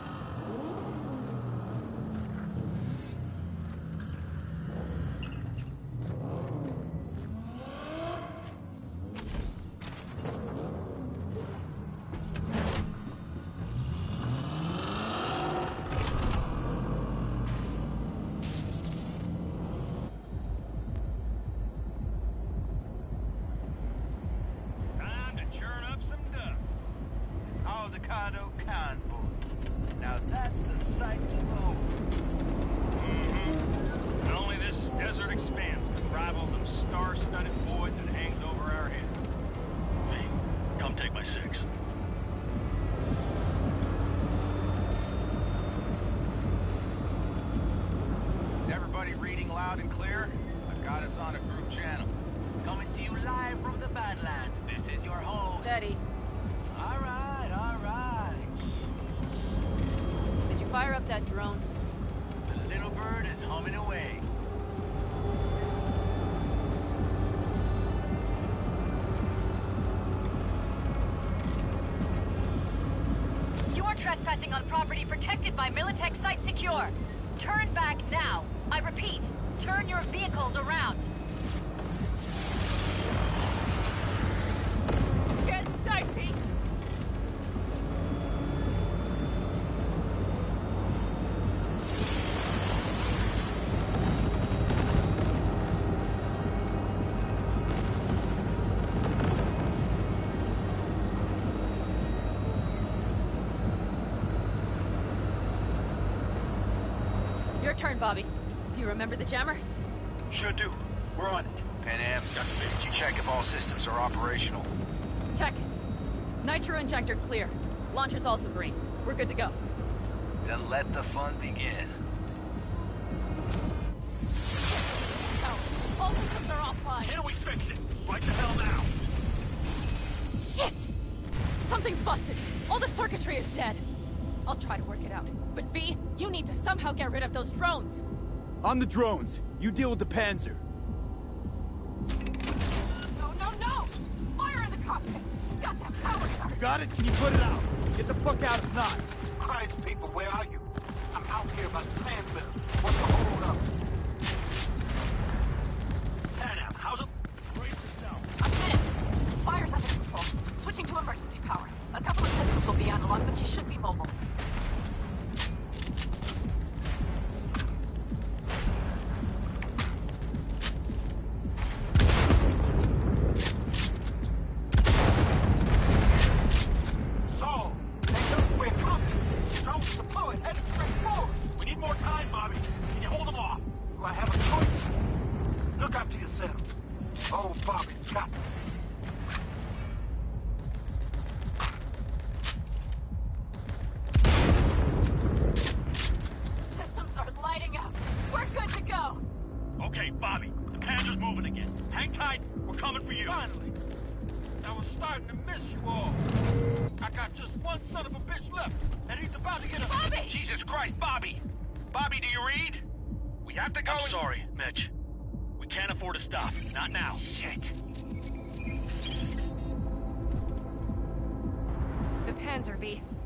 loud and clear? I've got us on a group channel. Coming to you live from the Badlands. This is your host. Steady. All right, all right. Did you fire up that drone? The little bird is humming away. You're trespassing on property protected by Militech Site Secure. Turn back now. I repeat, turn your vehicles around. It's getting dicey. Your turn, Bobby. Do you remember the jammer? Sure do. We're on it. Pan Am, did you check if all systems are operational? Check. Nitro injector clear. Launcher's also green. We're good to go. Then let the fun begin. Oh, all systems are offline. Can we fix it? Right the hell now! Shit! Something's busted. All the circuitry is dead. I'll try to work it out. But V, you need to somehow get rid of those drones. On the drones. You deal with the Panzer. No, no, no! Fire in the cockpit! Got that power start! You got it? Can you put it out? Get the fuck out if not. Christ, people, where are you? I'm out here by the transmitter. What's the hold up? Pan Am, how's it? Brace yourself. I'm in it. Fire's under control. Switching to emergency power. A couple of systems will be analog, but she should be mobile.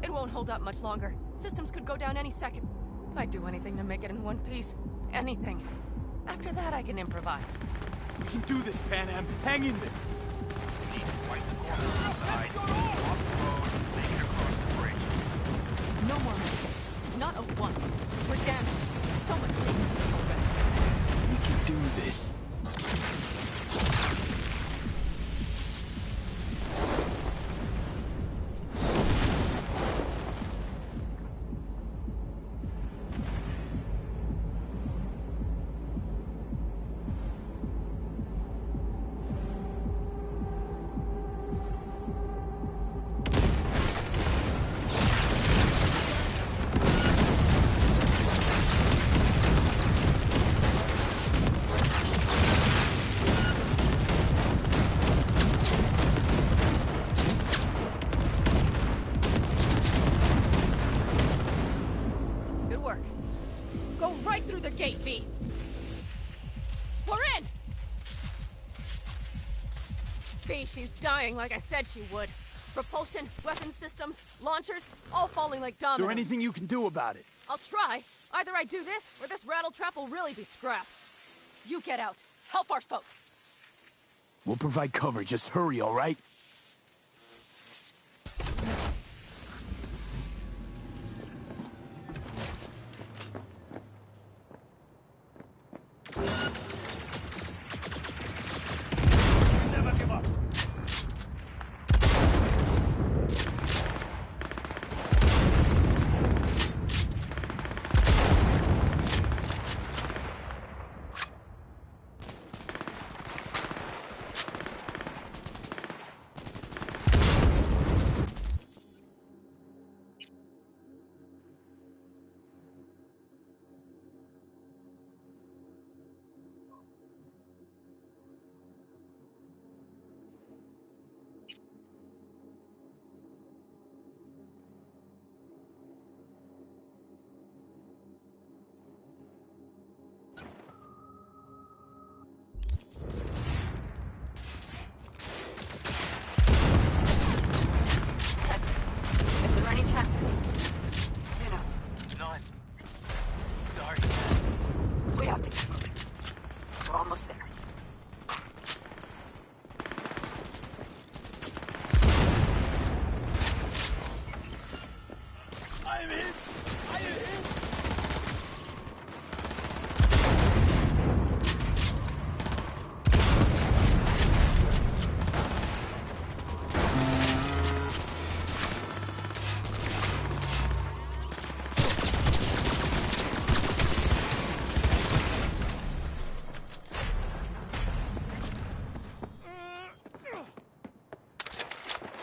It won't hold up much longer. Systems could go down any second. I'd do anything to make it in one piece. Anything. After that, I can improvise. We can do this, Pan Am. Hang in there. We need to wipe the corner outside, off the road, make it across the bridge. No more mistakes. Not a one. We're damaged. So much things already. We can do this. Gate V. We're in! V, she's dying like I said she would. Propulsion, weapon systems, launchers, all falling like dominoes. Is there anything you can do about it? I'll try. Either I do this, or this rattletrap will really be scrap. You get out. Help our folks. We'll provide cover. Just hurry, all right? Never give up.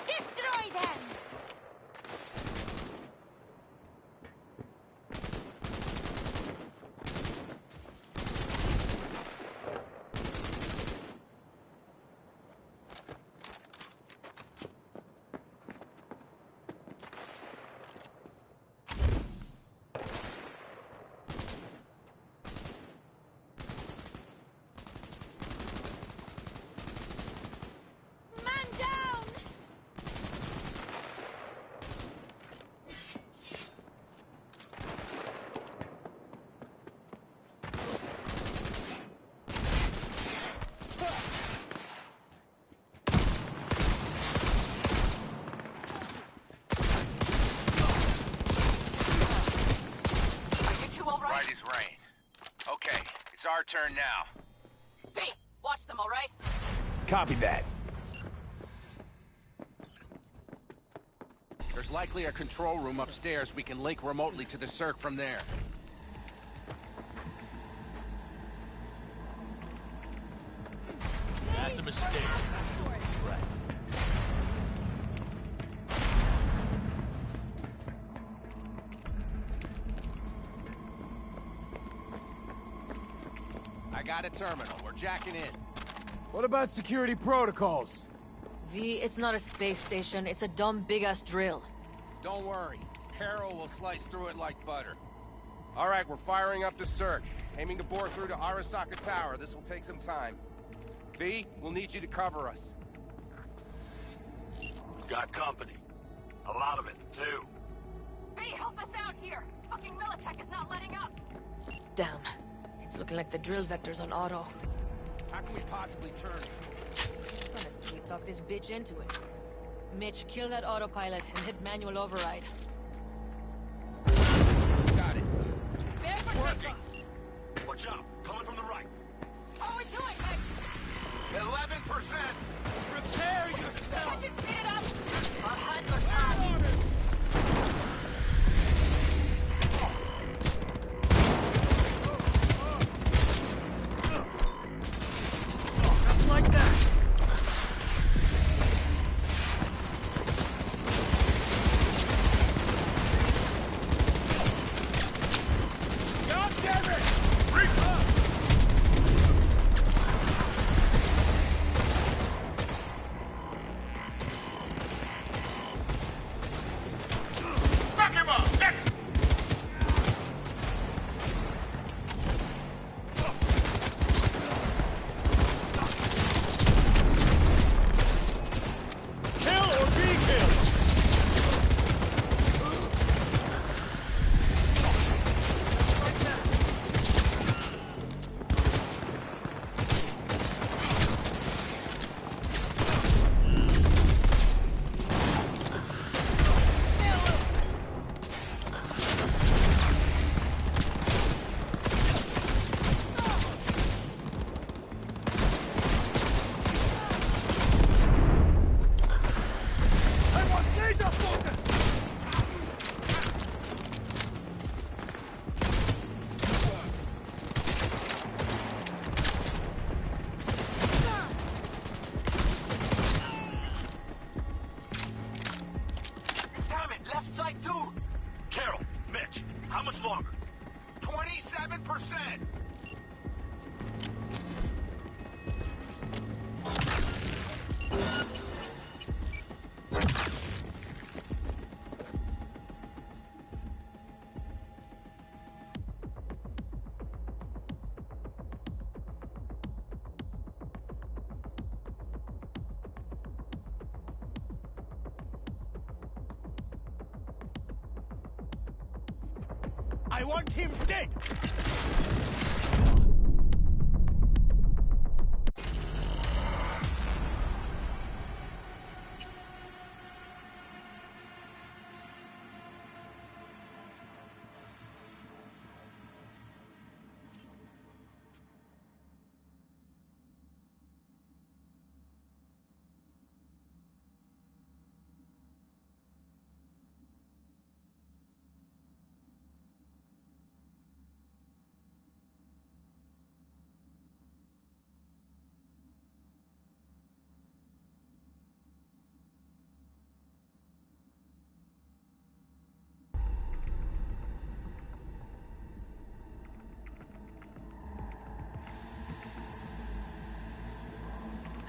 Destroy them! Man down! Are you two all right? Right as rain. Okay, it's our turn now. V, watch them, all right? Copy that. There's likely a control room upstairs we can link remotely to the circ from there. That's a mistake. Right. I got a terminal. We're jacking in. What about security protocols? V, it's not a space station. It's a dumb big-ass drill. Don't worry. Carol will slice through it like butter. All right, we're firing up the circ. Aiming to bore through to Arasaka Tower. This will take some time. V, we'll need you to cover us. Got company. A lot of it, too. V, help us out here! Fucking Militech is not letting up! Damn. It's looking like the drill vector's on auto. How can we possibly turn it? Trying to sweet talk this bitch into it. Mitch, kill that autopilot and hit manual override. Got it. Bear for Working. Watch out. Coming from the right. How are we doing, Mitch? 11%. Prepare yourself! Can't you speed it up? Our hands are tied. Just like that. God damn it! Reap up! Back him up! Next! Kill or be killed! I want laser focus! Damn it, left side too! Carol, Mitch, how much longer? 27%! I want him dead!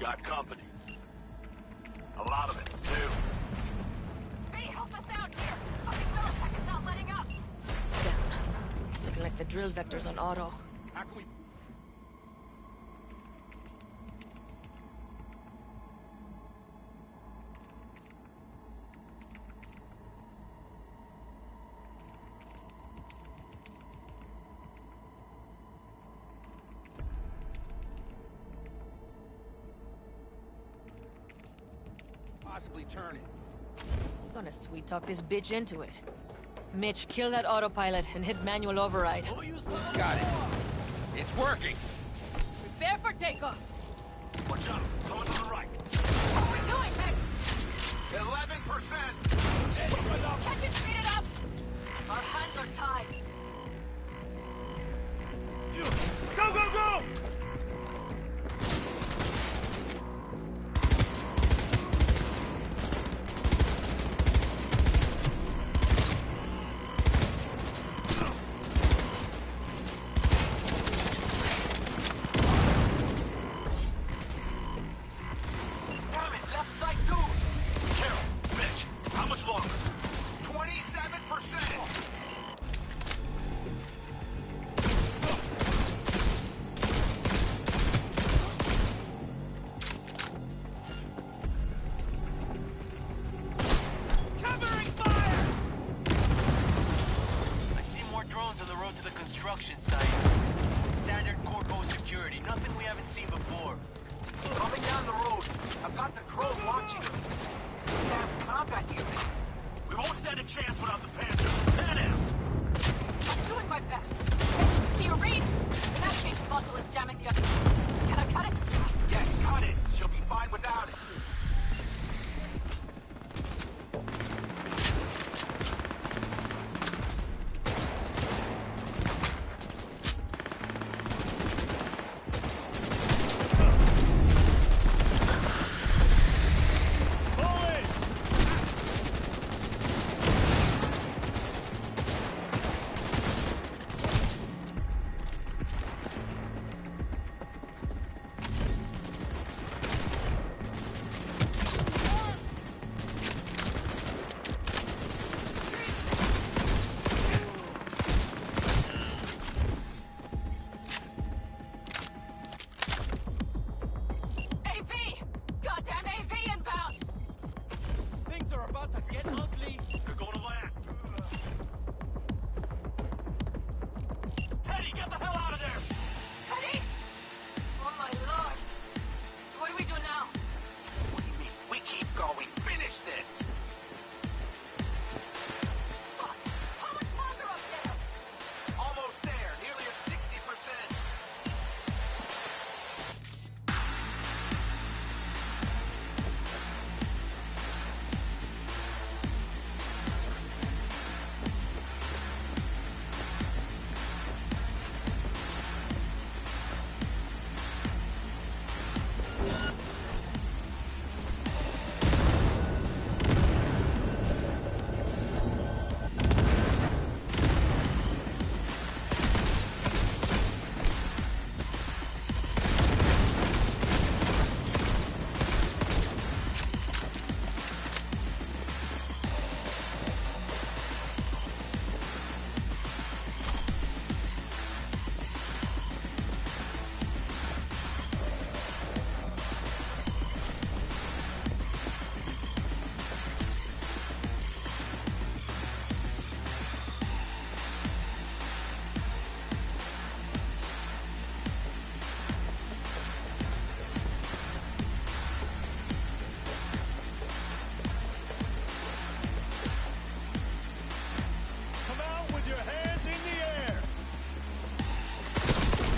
got company. A lot of it, too. Hey, help us out here! I think Militech is not letting up! Damn. It's looking like the drill vector's on auto. How can we... possibly turn it? Gonna sweet talk this bitch into it. Mitch, kill that autopilot and hit manual override. Got it. It's working. Prepare for takeoff. Watch out. Coming to the right. What are we doing, Mitch? 11%! Can't you speed it up? Our hands are tied. Go, go, go!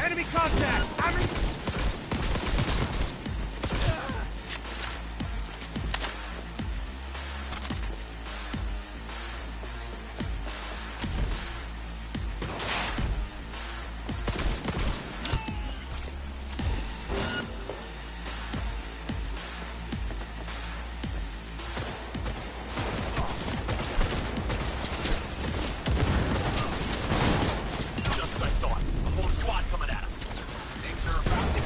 Enemy contact! Just as I thought. A whole squad coming at us. Things are about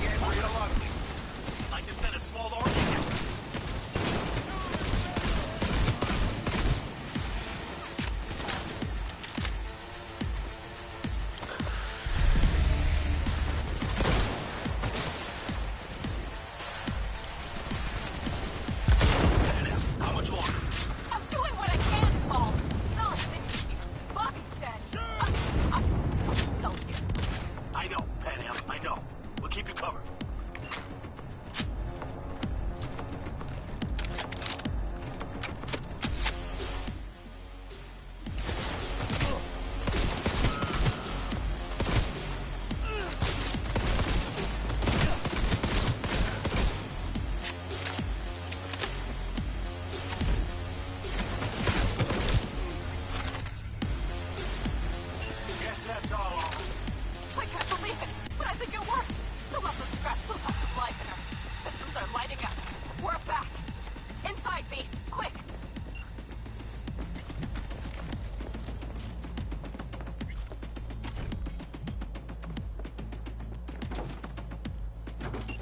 all over. I can't believe it, but I think it worked. The lump of scrap still got some life in her. Systems are lighting up. We're back. Inside, B. Quick.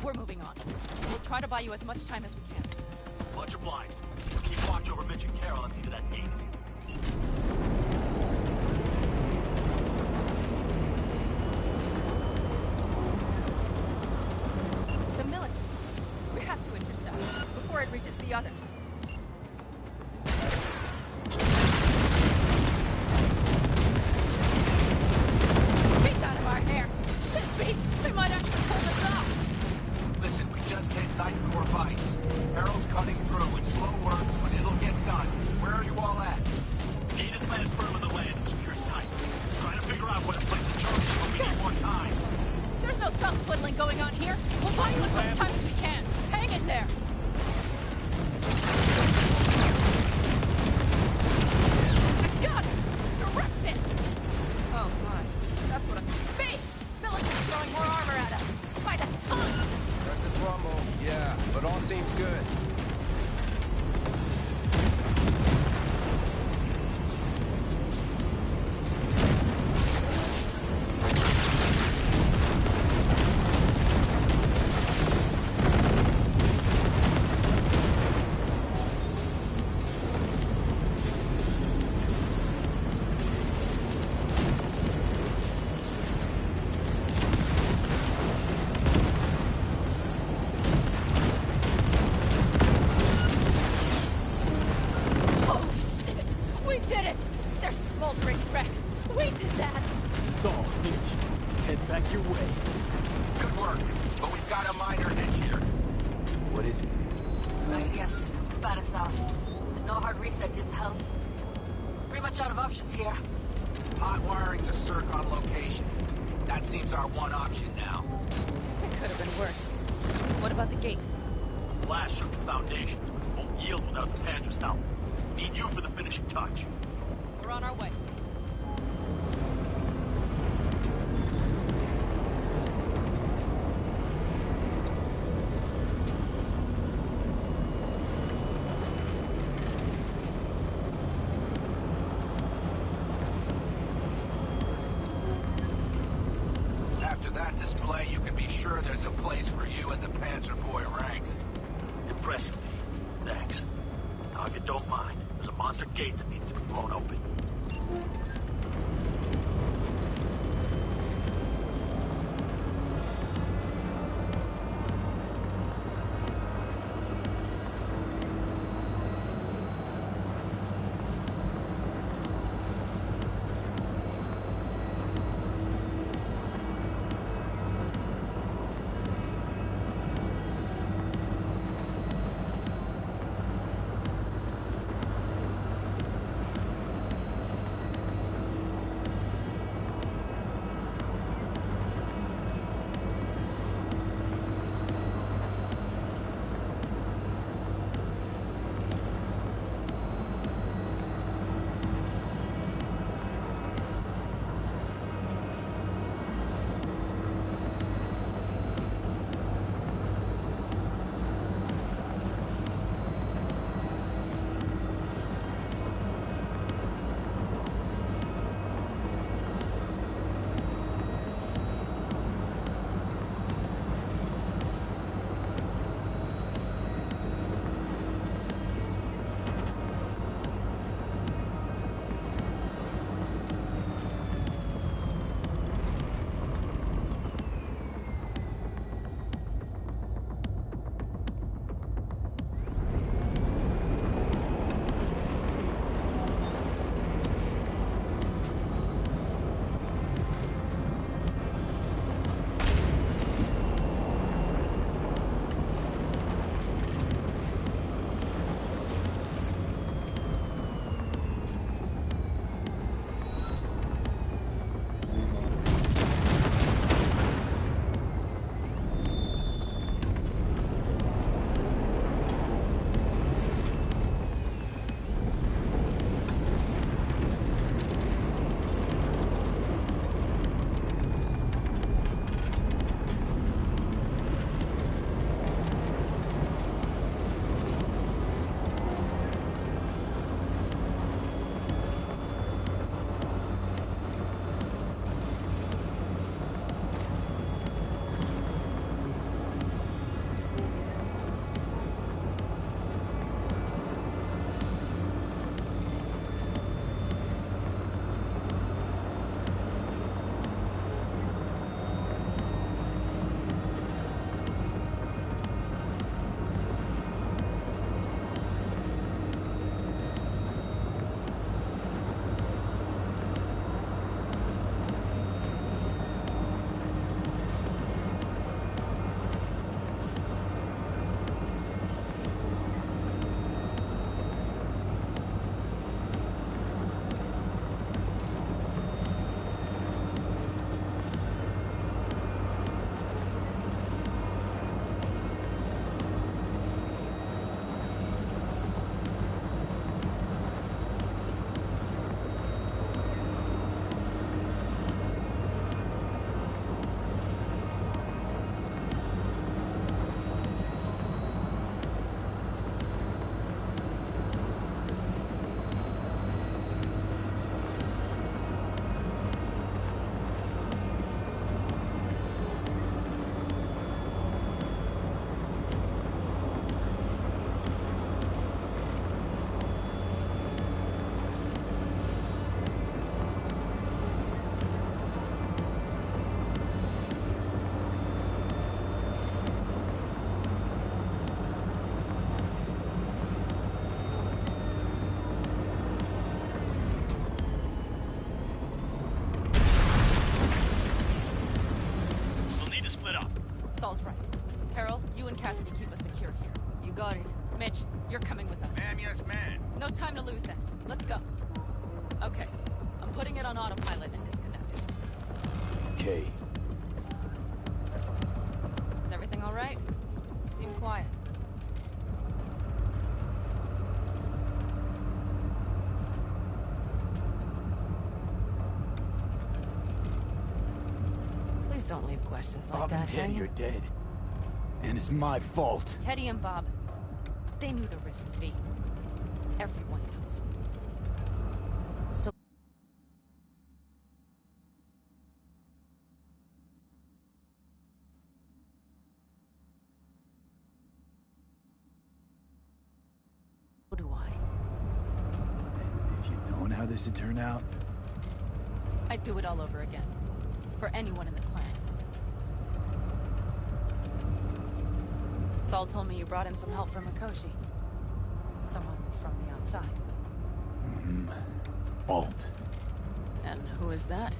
We're moving on. We'll try to buy you as much time as we can. Much obliged. Keep watch over Mitch and Carol and see to that gate. The military. We have to intercept before it reaches the others. He's out of our hair. Shit, B. They might actually pull us off. Listen, we just hit Night Core Vice. Carol's cutting through. It's slow work, but it'll get done. Where are you all at? Gate is planted firm on the land and secured tight. Trying to figure out where to place the charges, but we need more time. There's no thumb twiddling going on here. We'll buy you as much time as we can. Hang in there. I got it. Direct it. Oh my, that's what I'm. B. Military's throwing more armor at us. By the ton. Press this rumble. Yeah, but all seems good. Holy shit! We did it! They're smoldering wrecks. We did that. Saul, Mitch, head back your way. Good work, but we've got a minor hitch here. What is it? ADS system spat us out. And no hard reset didn't help. Pretty much out of options here. Hot wiring the circ on location. That seems our one option now. It could have been worse. What about the gate? Blast shook the foundations, but it won't yield without the Panthers now. Need you for the finishing touch. We're on our way. After that display, you can be sure there's a place for you in the Panzer Boy ranks. Impressive, Pete. Thanks. Now, if you don't mind, there's a monster gate that needs to be blown open. Carol, you and Cassidy keep us secure here. You got it. Mitch, you're coming with us. Ma'am, yes, ma'am. No time to lose then. Let's go. Okay. I'm putting it on autopilot and disconnecting. Okay. Is everything all right? You seem quiet. Please don't leave questions like Bob that. and Teddy are dead. And it's my fault. Teddy and Bob, they knew the risks, V. Everyone knows. So... do I? And if you'd known how this would turn out, I'd do it all over again. For anyone in the clan. Saul told me you brought in some help from Mikoshi. Someone from the outside. Alt. And who is that?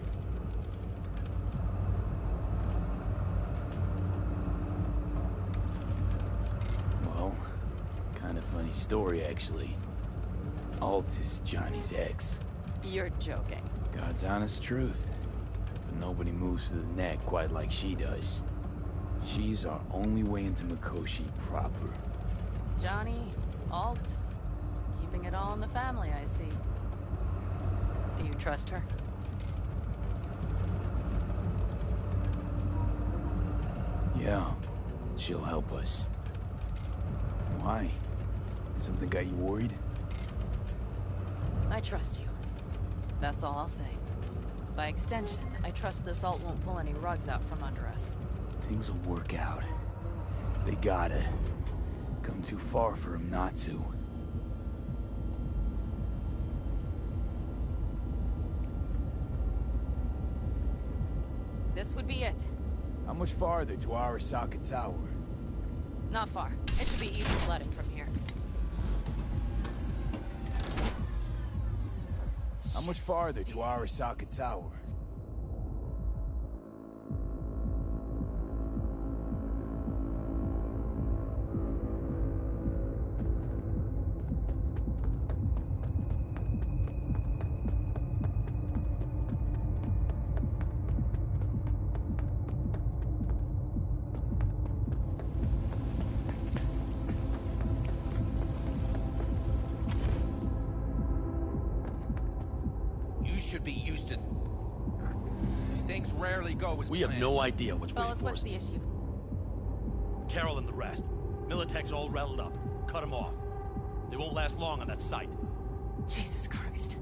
Well, kind of funny story, actually. Alt is Johnny's ex. You're joking. God's honest truth. But nobody moves to the neck quite like she does. She's our only way into Mikoshi proper. Johnny, Alt, keeping it all in the family, I see. Do you trust her? Yeah, she'll help us. Why? Something got you worried? I trust you. That's all I'll say. By extension, I trust this Alt won't pull any rugs out from under us. Things will work out. They gotta. Come too far for him not to. This would be it. How much farther to Arasaka Tower? Not far. It should be easy sledding from here. How much farther to Arasaka Tower? Should be used to... Things rarely go as We have planned. no idea what's waiting Fellas, for what's us. the issue? Carol and the rest. Militech's all riled up. Cut them off. They won't last long on that site. Jesus Christ.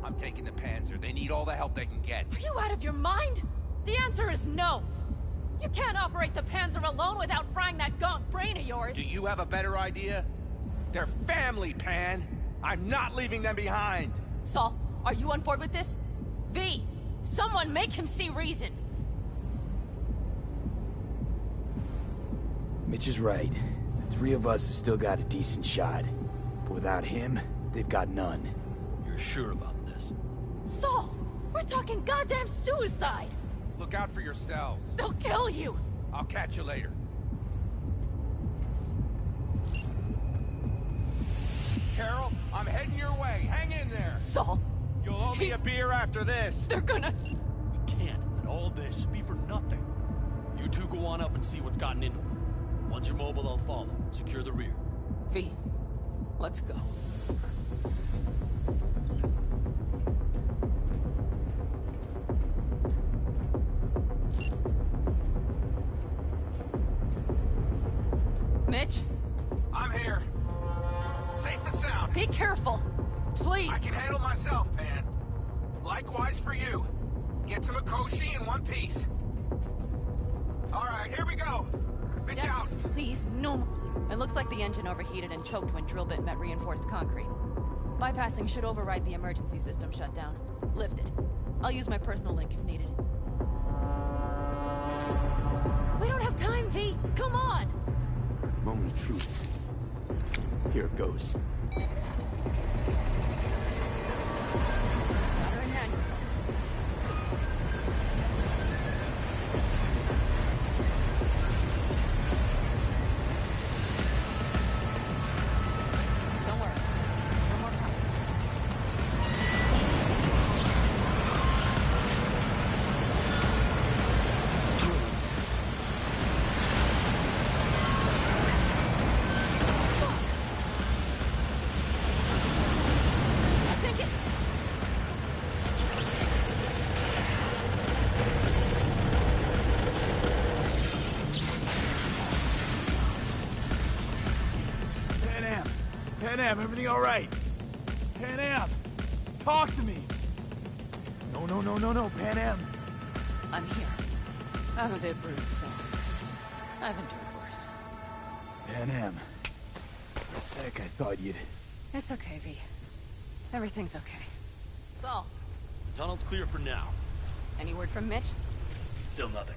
I'm taking the Panzer. They need all the help they can get. Are you out of your mind? The answer is no. You can't operate the Panzer alone without frying that gonk brain of yours. Do you have a better idea? They're family, Pan. I'm not leaving them behind. Saul, are you on board with this? V, someone make him see reason. Mitch is right. The three of us have still got a decent shot. But without him, they've got none. You're sure about this? Saul, we're talking goddamn suicide. Look out for yourselves. They'll kill you. I'll catch you later. Carol, I'm heading your way. Hang in there. Saul. You'll owe me a beer after this. They're gonna... We can't let all this be for nothing. You two go on up and see what's gotten into her. Once you're mobile, I'll follow. Secure the rear. V, let's go. Mitch? I'm here. Safe and sound. Be careful. Please. I can handle myself, Pan. Likewise for you. Get to Mikoshi in one piece. All right, here we go. Bitch Jack, out. Please, no. It looks like the engine overheated and choked when drill bit met reinforced concrete. Bypassing should override the emergency system shutdown. Lift it. I'll use my personal link if needed. We don't have time, V. Come on. Moment of truth. Here it goes. Got her in hand. Panam, everything all right? Panam, talk to me. No, Panam. I'm here. I'm a bit bruised is all. I've endured worse. Panam, for a sec I thought you'd... It's okay, V. Everything's okay. Saul, Tunnel's clear for now. any word from Mitch? Still nothing.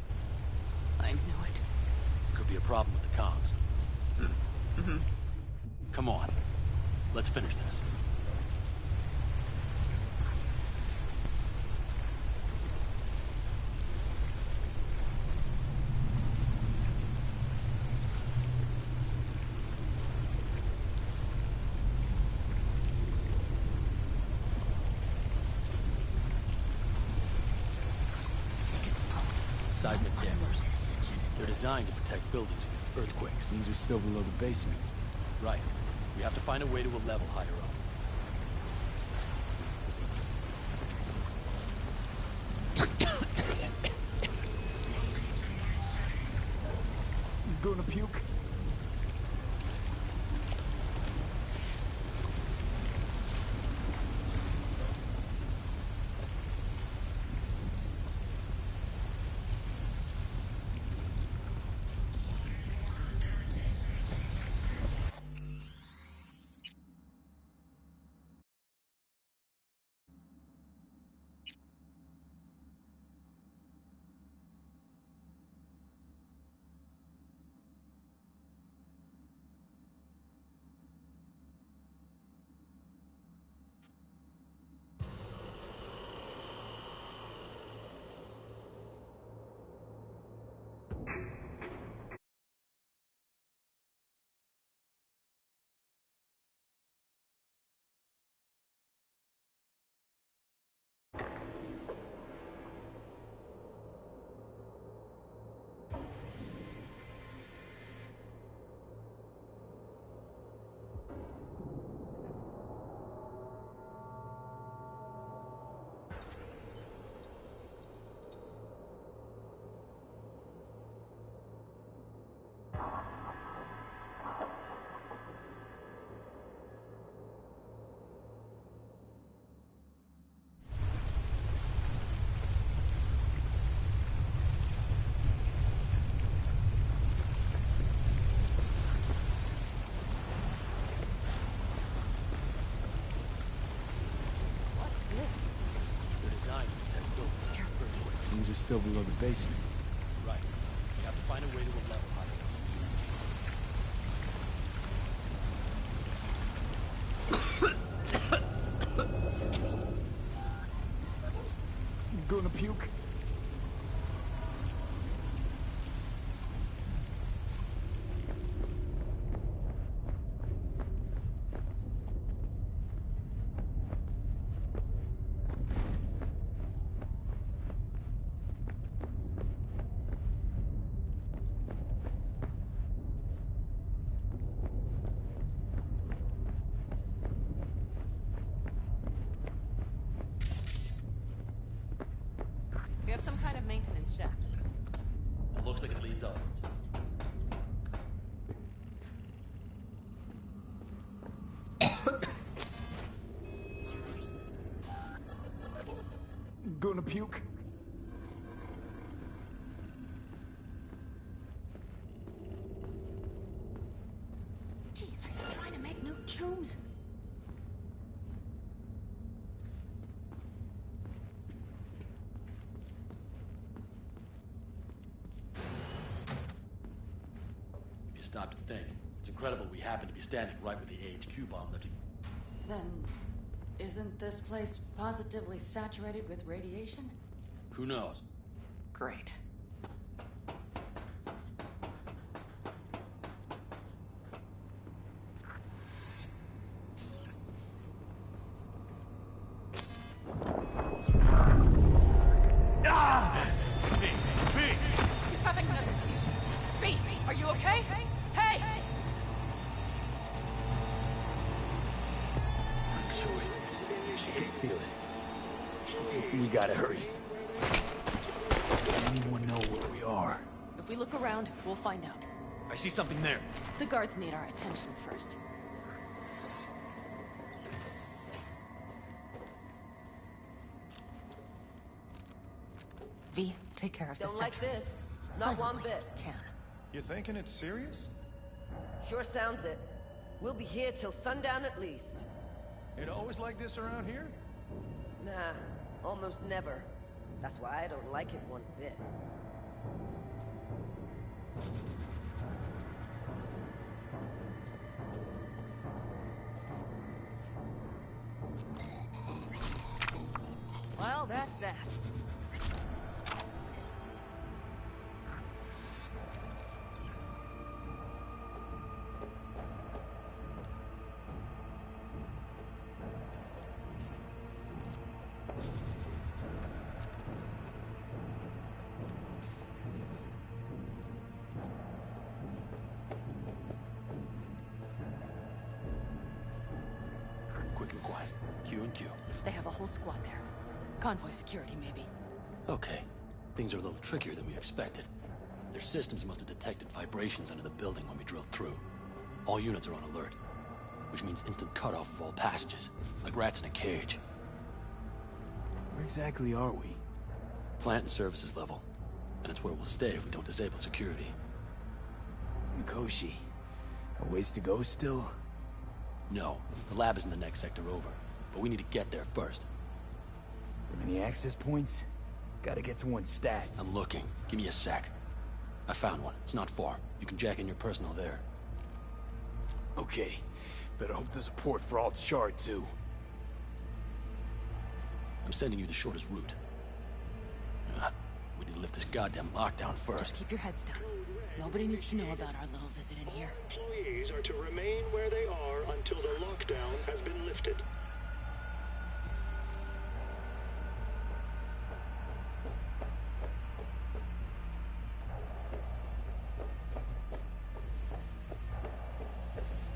I knew it. Could be a problem with the comms. Mm-hmm. Come on. Let's finish this. Seismic dampers. They're designed to protect buildings against earthquakes. Means we're still below the basement. Right. We have to find a way to a level higher up. You gonna puke? We're still below the basement. Right. We have to find a way to a level higher. Gonna puke? We have some kind of maintenance shaft. It looks like it leads upwards. Gonna puke? Jeez, are you trying to make new tombs? If you stop to think, it's incredible we happen to be standing right where the AHQ bomb lifted. Then, isn't this place positively saturated with radiation? Who knows? Great. He's having another seizure. B, are you okay? Hey! I'm sure. I can feel it. We gotta hurry. Anyone know where we are? If we look around, we'll find out. I see something there. The guards need our attention first. V, take care of this. Don't like this. Not one bit. Can. You thinking it's serious? Sure sounds it. We'll be here till sundown at least. It always like this around here? Nah, almost never. That's why I don't like it one bit. Well, that's that. Quick and quiet. Q and Q. They have a whole squad there. Convoy security, maybe. Okay. Things are a little trickier than we expected. Their systems must have detected vibrations under the building when we drilled through. All units are on alert, which means instant cutoff of all passages, like rats in a cage. Where exactly are we? Plant and services level. And it's where we'll stay if we don't disable security. Mikoshi. A ways to go still? No. The lab is in the next sector over. But we need to get there first. Any access points? Gotta get to one stat. I'm looking. Give me a sec. I found one. It's not far. You can jack in your personal there. Okay. Better hope there's a port for Alt's shard, too. I'm sending you the shortest route. We need to lift this goddamn lockdown first. Just keep your heads down. Nobody needs to know about our little visit in here. Employees are to remain where they are until the lockdown has been lifted.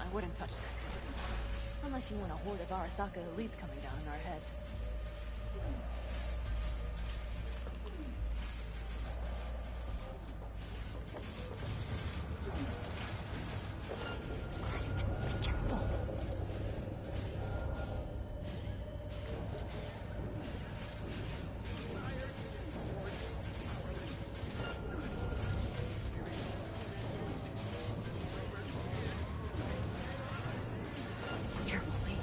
I wouldn't touch that. Unless you want a horde of Arasaka elites coming down on our heads. Christ, be careful. Careful, Lee.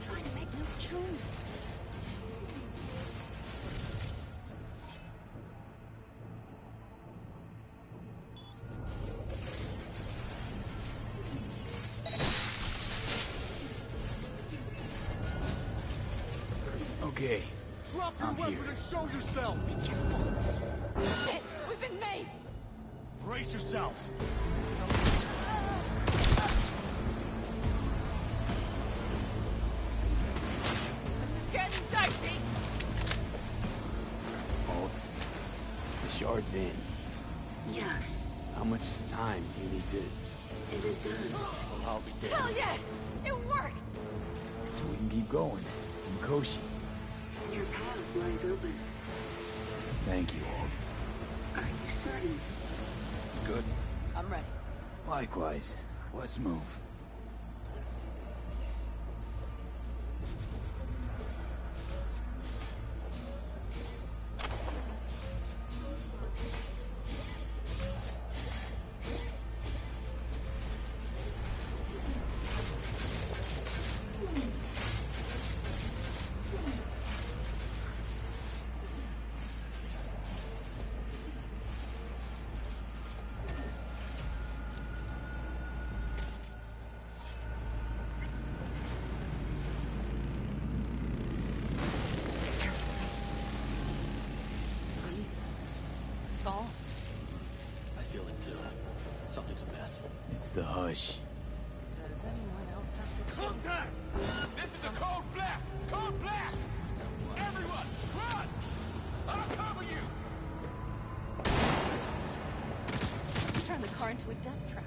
Trying to make new tunes. Okay. Drop your I'm weapon here. and show yourself! Shit! We've been made! Brace yourselves! This is getting dicey! Alt. The shard's in. Yes, How much time do you need to... it is done. Well, I'll be damned. Hell yes! It worked! So we can keep going. To Mikoshi. Your path lies open. Thank you, Alt. Are you certain? Good. I'm ready. Likewise. Let's move. Saul? I feel it too. Something's amiss. It's the hush. Does anyone else have the Contact! This is a code black! Code black! Everyone, run! I'll cover you! You turned the car into a death trap.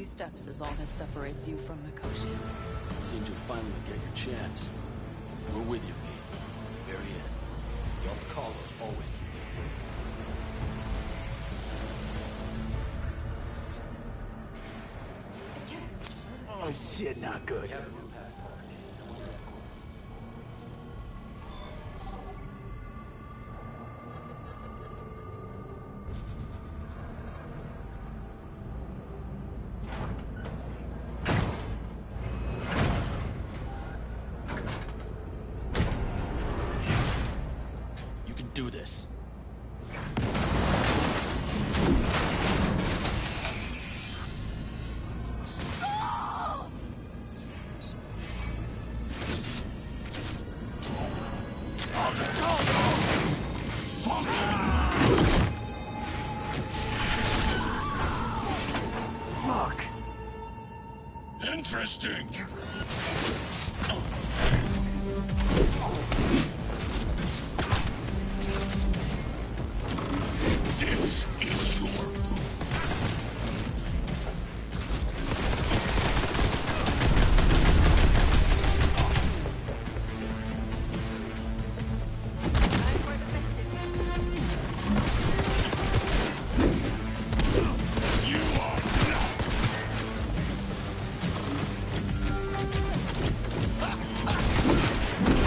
few steps is all that separates you from Mikoshi. It seems you finally get your chance. We're with you, V. Very end. Y'all call us always. Oh shit, not good. You can do this. Fuck. Interesting. This is your room. You are not.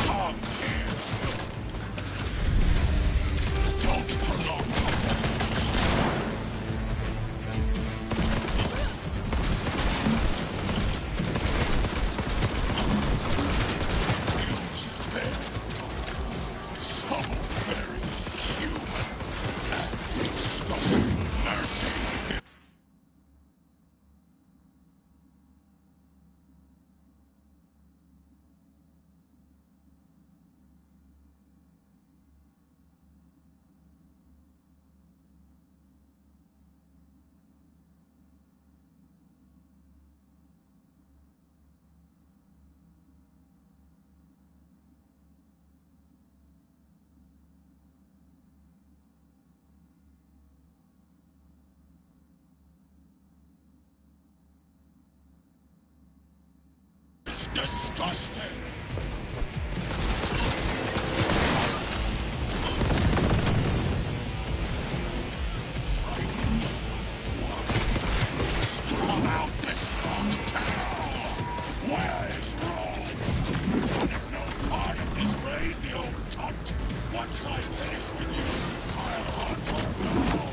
Come here. Don't prolong so very human. Disgusting mercy. It's disgusting. Come out this cocktail! Where is Rome? Wanted no part of this raid, the old cunt. Once I finish with you, I'll hunt her down.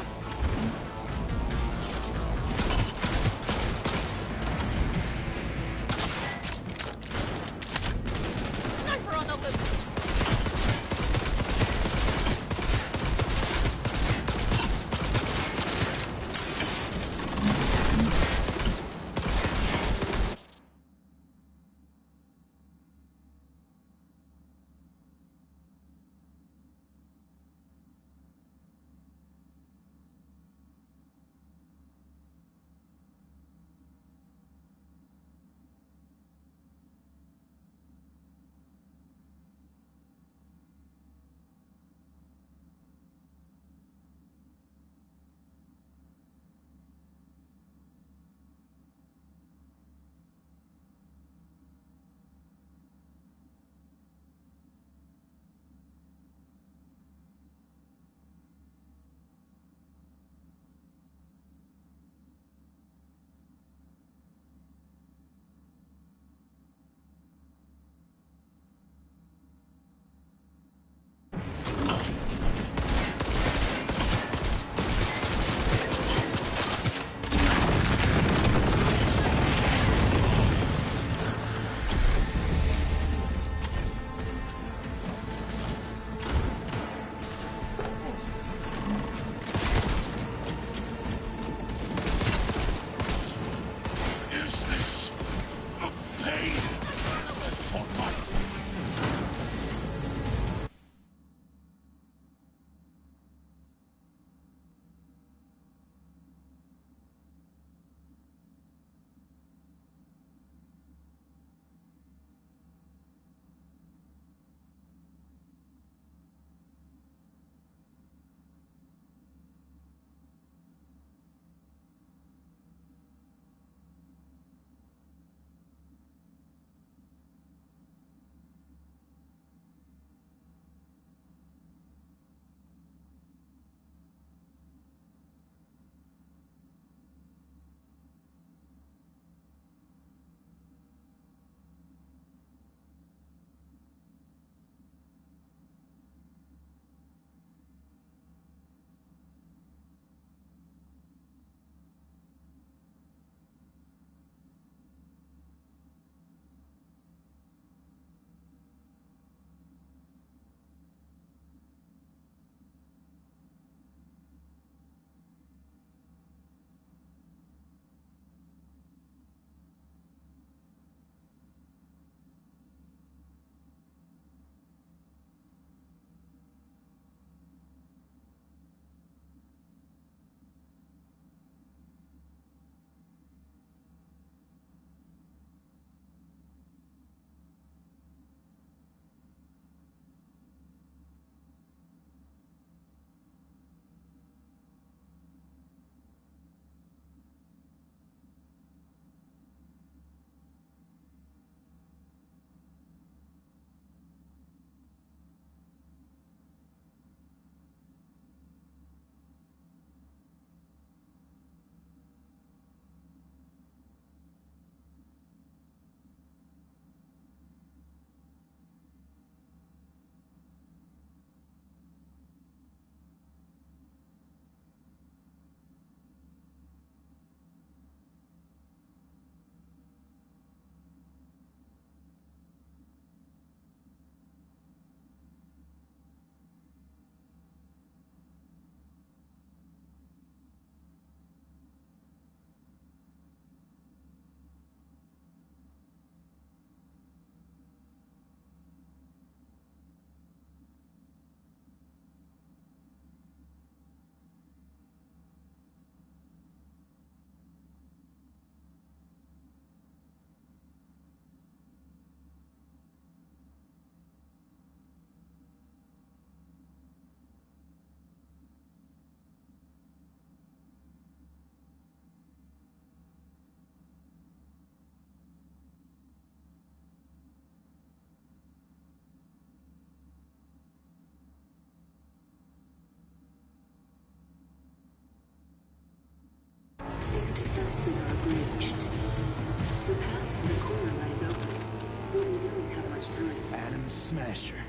don't have much time. Adam Smasher.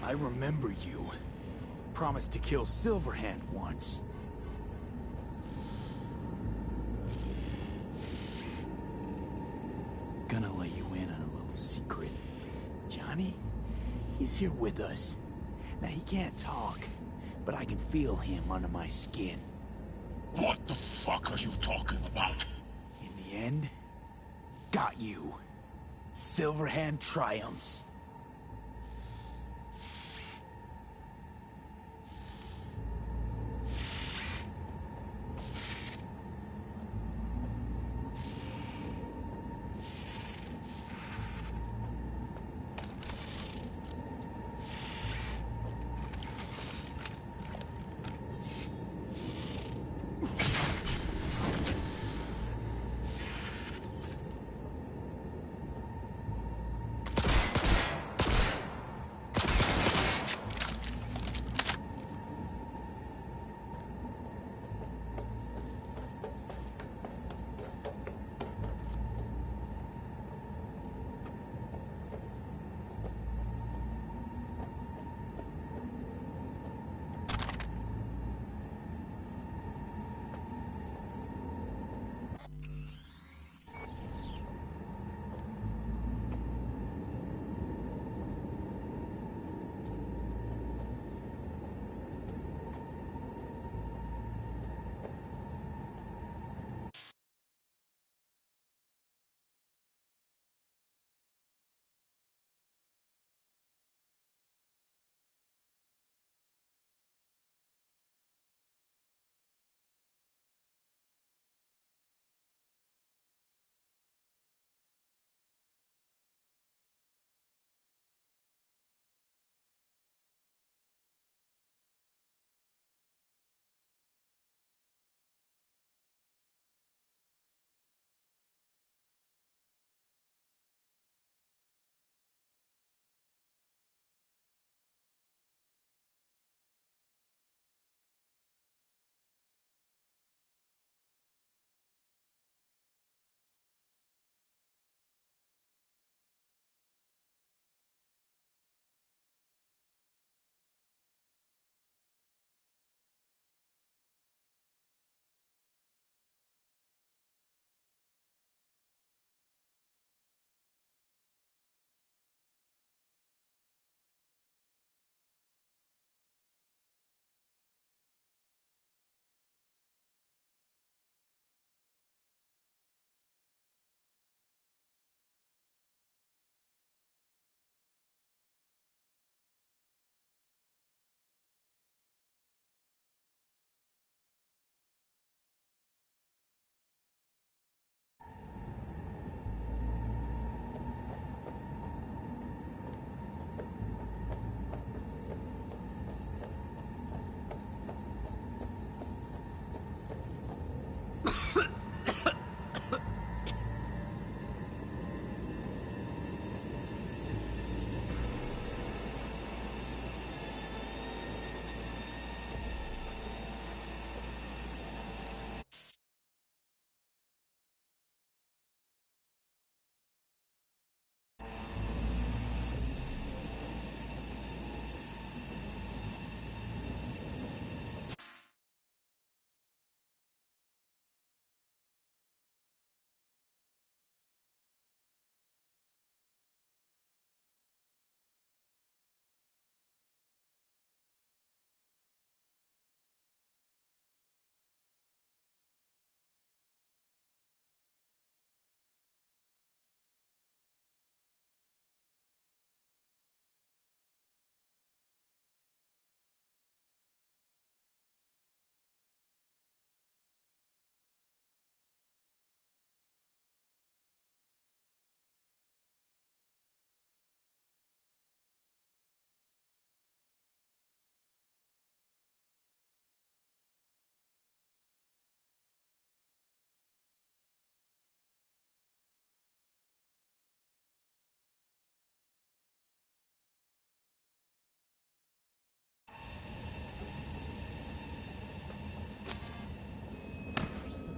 I remember you. Promised to kill Silverhand once. Gonna let you in on a little secret. Johnny? He's here with us. Now, he can't talk, but I can feel him under my skin. What the fuck are you talking about? In the end, got you. Silverhand triumphs.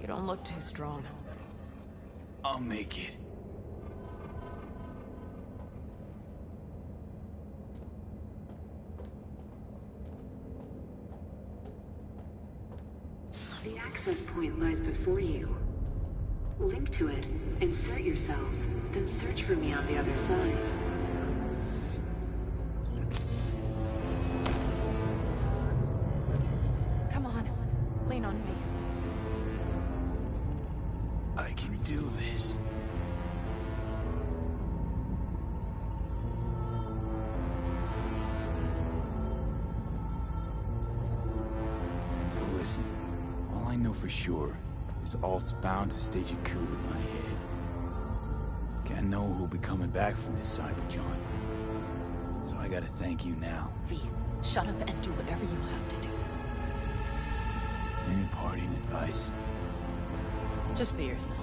You don't look too strong. I'll make it. The access point lies before you. Link to it, insert yourself, then search for me on the other side. Come on, lean on me. I can do this. So listen, all I know for sure is Alt's bound to stage a coup in my head. Can't know who'll be coming back from this cyberjaunt. So I gotta thank you now. V, shut up and do whatever you have to do. Any parting advice? Just be yourself.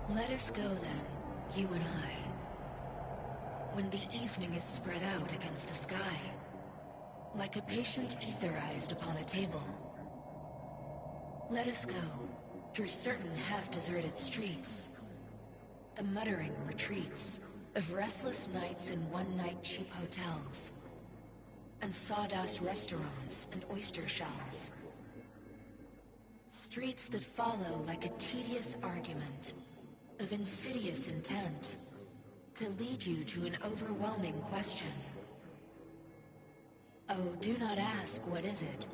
Let us go then, you and I. When the evening is spread out against the sky, like a patient etherized upon a table. Let us go through certain half-deserted streets, the muttering retreats of restless nights in one-night cheap hotels, and sawdust restaurants and oyster shells. Streets that follow like a tedious argument of insidious intent to lead you to an overwhelming question. Oh, do not ask what is it.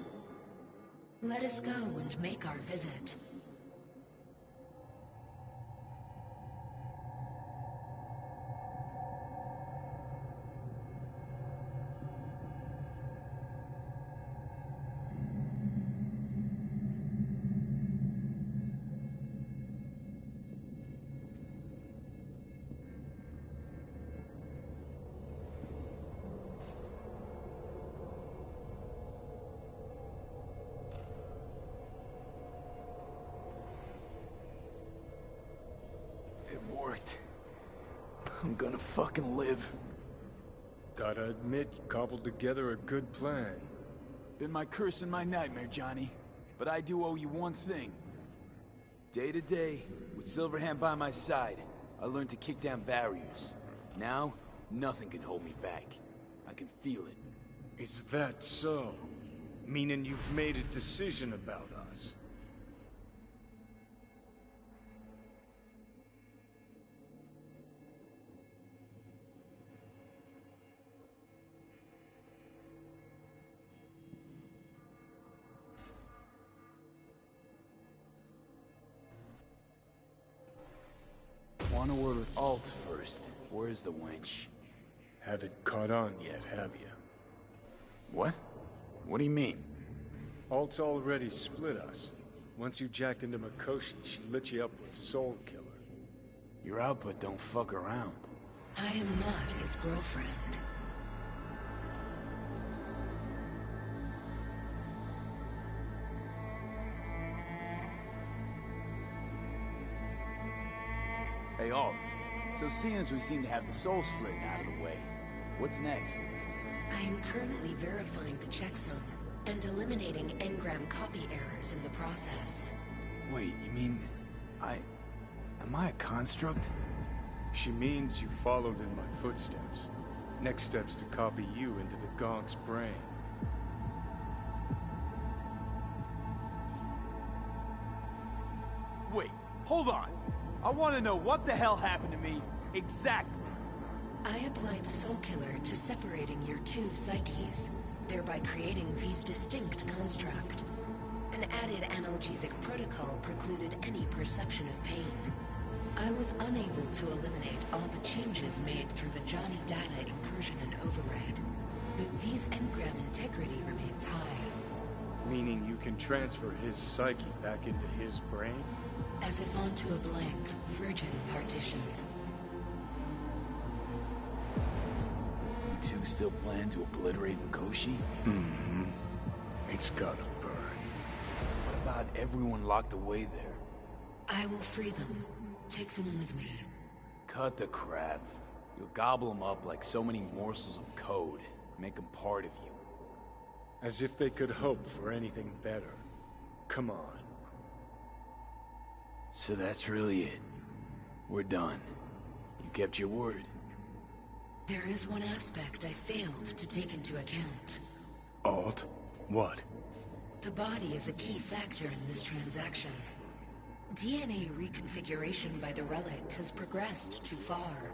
Let us go and make our visit. Worked. I'm gonna fucking live. Gotta admit, you cobbled together a good plan. Been my curse and my nightmare, Johnny. But I do owe you one thing. Day to day, with Silverhand by my side, I learned to kick down barriers. Now, nothing can hold me back. I can feel it. Is that so? Meaning you've made a decision about us? Want a word with Alt first. Where's the wench? Haven't caught on yet, have you? What? What do you mean? Alt's already split us. Once you jacked into Mikoshi, she lit you up with Soul Killer. Your output don't fuck around. I am not his girlfriend. Hey, Alt. So seeing as we seem to have the soul splitting out of the way, what's next? I am currently verifying the checksum and eliminating engram copy errors in the process. Wait, you mean... Am I a construct? She means you followed in my footsteps. Next step's to copy you into the Gonk's brain. Wait, hold on. I want to know what the hell happened to me, exactly. I applied Soul Killer to separating your two psyches, thereby creating V's distinct construct. An added analgesic protocol precluded any perception of pain. I was unable to eliminate all the changes made through the Johnny data incursion and override, but V's engram integrity remains high. Meaning you can transfer his psyche back into his brain? As if onto a blank, virgin partition. You two still plan to obliterate Mikoshi? Mm-hmm. It's gotta burn. What about everyone locked away there? I will free them. Take them with me. Cut the crap. You'll gobble them up like so many morsels of code. Make them part of you. As if they could hope for anything better. Come on. So that's really it. We're done. You kept your word. There is one aspect I failed to take into account. Alt? What? The body is a key factor in this transaction. DNA reconfiguration by the relic has progressed too far.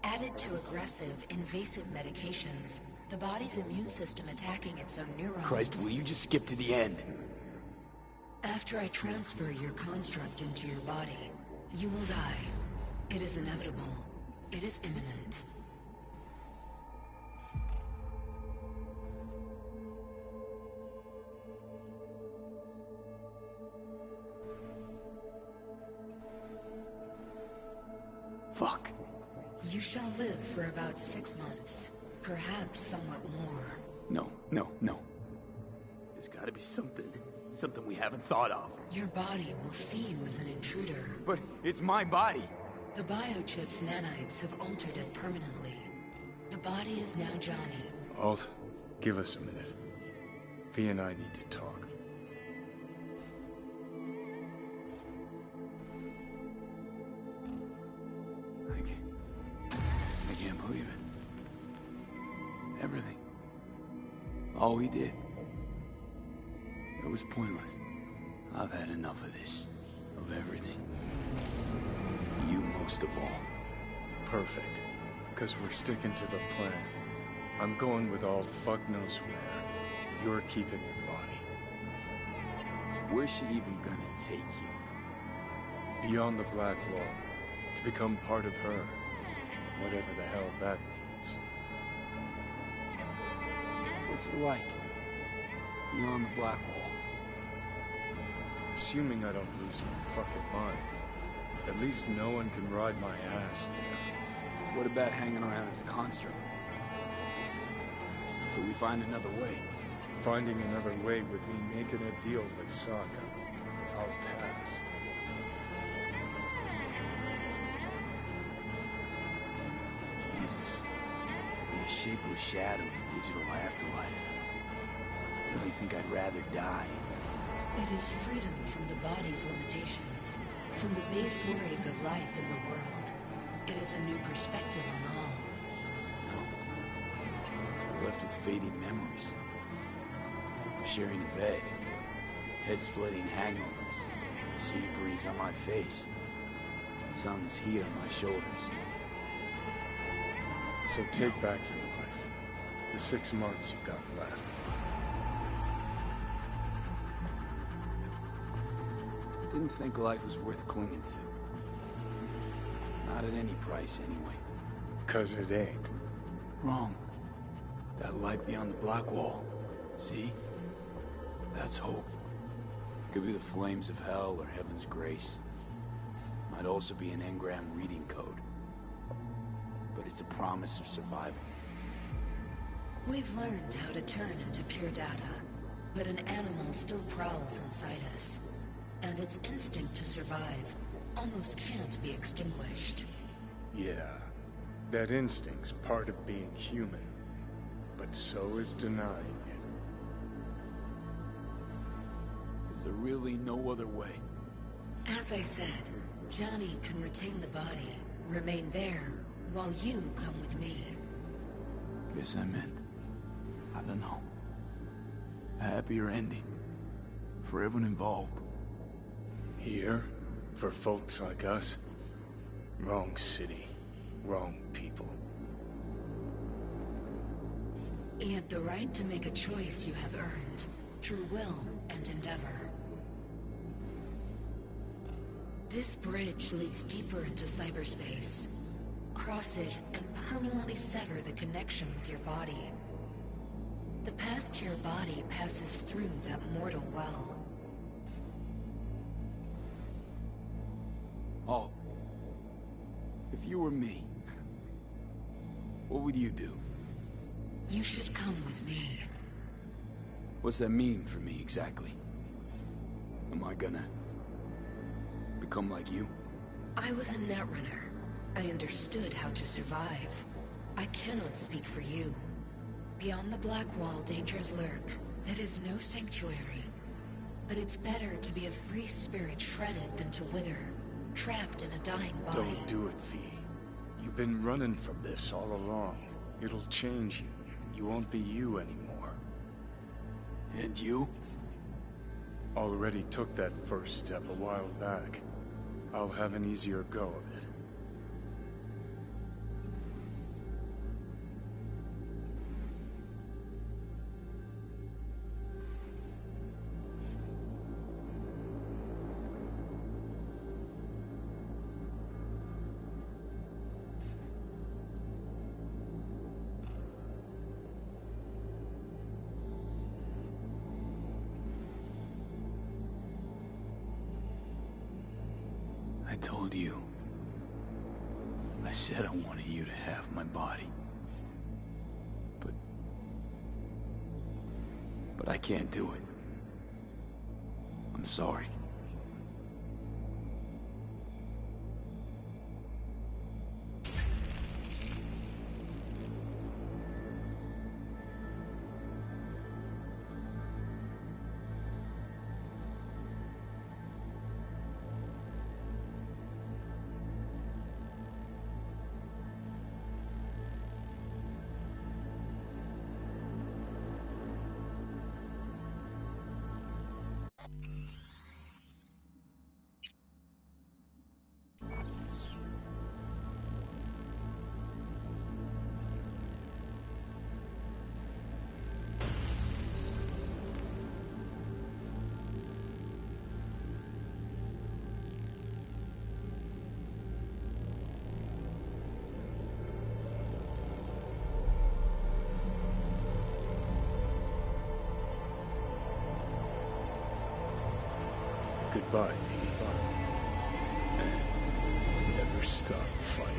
Added to aggressive, invasive medications, the body's immune system attacking its own neurons... Christ, will you just skip to the end? After I transfer your construct into your body, you will die. It is inevitable. It is imminent. Fuck. You shall live for about 6 months. Perhaps somewhat more. No. There's gotta be something. Something we haven't thought of. Your body will see you as an intruder. But it's my body. The biochip's nanites have altered it permanently. The body is now Johnny. Alt, give us a minute. V and I need to talk. I can't believe it. Everything. All we did. It was pointless. I've had enough of this. Of everything. You most of all. Perfect. Because we're sticking to the plan. I'm going with Alt fuck knows where. You're keeping your body. Where's she even gonna take you? Beyond the Black Wall. To become part of her. Whatever the hell that means. What's it like? Beyond the Black Wall? Assuming I don't lose my fucking mind. At least no one can ride my ass there. What about hanging around as a construct? Just until we find another way. Finding another way would mean making a deal with Sokka. I'll pass. Jesus. Be a shapeless shadow in a digital afterlife. I really think I'd rather die. It is freedom from the body's limitations, from the base worries of life in the world. It is a new perspective on all. We're left with fading memories. Sharing a bed, head-splitting hangovers, sea breeze on my face, sun's heat on my shoulders. So take back your life. The 6 months you've got left. Didn't think life was worth clinging to. Not at any price, anyway. 'Cause it ain't. Wrong. That light beyond the Black Wall. See? That's hope. Could be the flames of hell or heaven's grace. Might also be an engram reading code. But it's a promise of survival. We've learned how to turn into pure data, but an animal still prowls inside us. And its instinct to survive almost can't be extinguished. Yeah. That instinct's part of being human. But so is denying it. Is there really no other way? As I said, Johnny can retain the body, remain there, while you come with me. Guess I meant, I don't know, a happier ending for everyone involved. Here, for folks like us, wrong city, wrong people. Yet the right to make a choice you have earned, through will and endeavor. This bridge leads deeper into cyberspace. Cross it and permanently sever the connection with your body. The path to your body passes through that mortal well. Oh. If you were me, what would you do? You should come with me. What's that mean for me, exactly? Am I gonna become like you? I was a netrunner. I understood how to survive. I cannot speak for you. Beyond the Black Wall, dangers lurk. It is no sanctuary. But it's better to be a free spirit shredded than to wither, trapped in a dying body. Don't do it, V. You've been running from this all along. It'll change you. You won't be you anymore. And you? Already took that first step a while back. I'll have an easier go of it. I told you. I said I wanted you to have my body. But I can't do it. I'm sorry. Goodbye, V. And never stop fighting.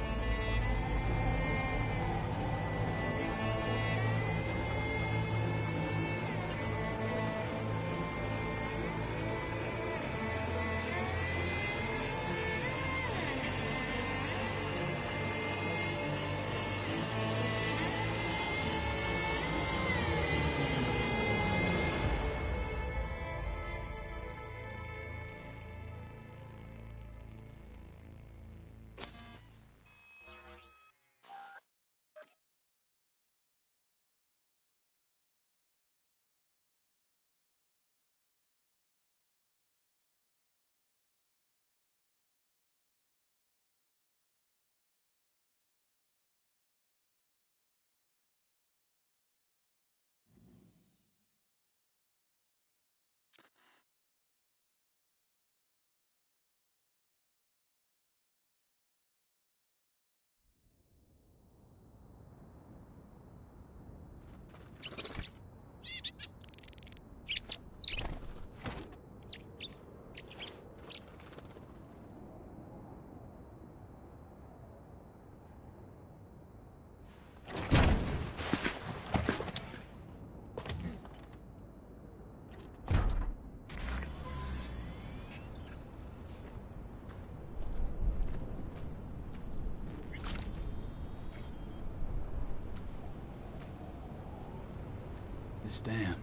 This dam.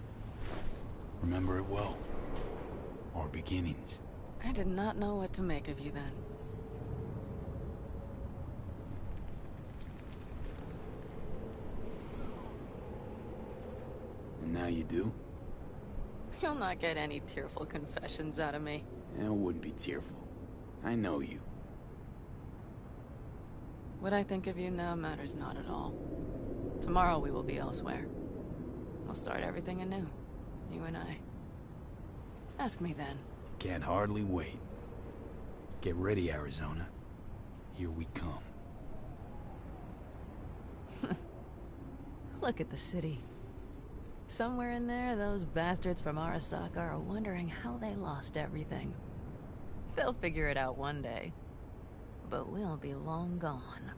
Remember it well. Our beginnings. I did not know what to make of you then. And now you do? You'll not get any tearful confessions out of me. It wouldn't be tearful. I know you. What I think of you now matters not at all. Tomorrow we will be elsewhere. We'll start everything anew. You and I. Ask me then. Can't hardly wait. Get ready, Arizona. Here we come. Look at the city. Somewhere in there, those bastards from Arasaka are wondering how they lost everything. They'll figure it out one day. But we'll be long gone.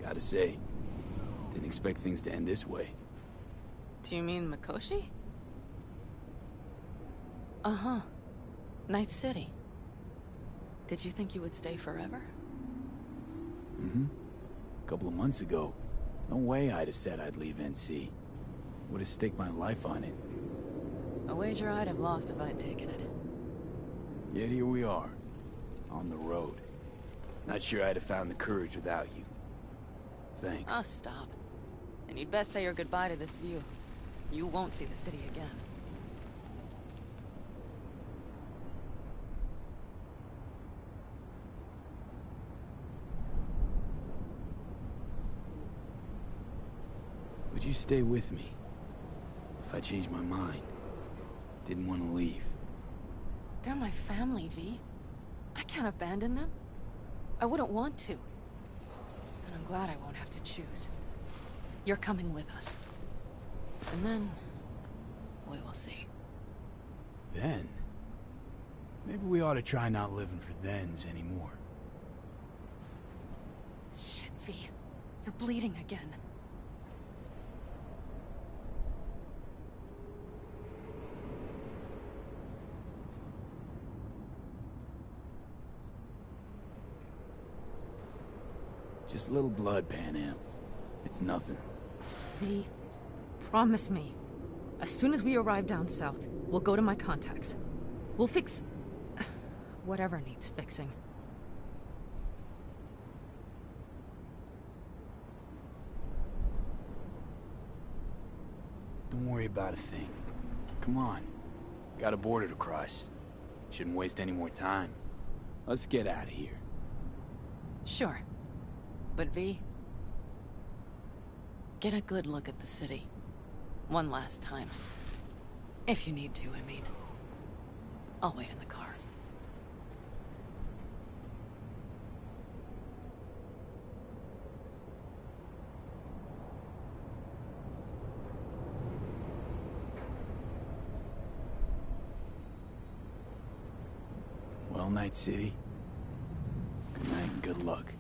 Gotta say, didn't expect things to end this way. Do you mean Mikoshi? Uh-huh. Night City. Did you think you would stay forever? Mm-hmm. A couple of months ago, no way I'd have said I'd leave NC. Would have staked my life on it. A wager I'd have lost if I'd taken it. Yet here we are, on the road. Not sure I'd have found the courage without you. Thanks. Oh, stop. And you'd best say your goodbye to this view. You won't see the city again. Would you stay with me? If I changed my mind. Didn't want to leave. They're my family, V. I can't abandon them. I wouldn't want to. And I'm glad I won't have to choose. You're coming with us. And then... we will see. Then? Maybe we ought to try not living for thens anymore. Shit, V. You're bleeding again. Just a little blood, Pan Am. It's nothing. V, promise me. As soon as we arrive down south, we'll go to my contacts. We'll fix... whatever needs fixing. Don't worry about a thing. Come on. Got a border to cross. Shouldn't waste any more time. Let's get out of here. Sure. But V... get a good look at the city. One last time. If you need to, I mean. I'll wait in the car. Well, Night City. Good night and good luck.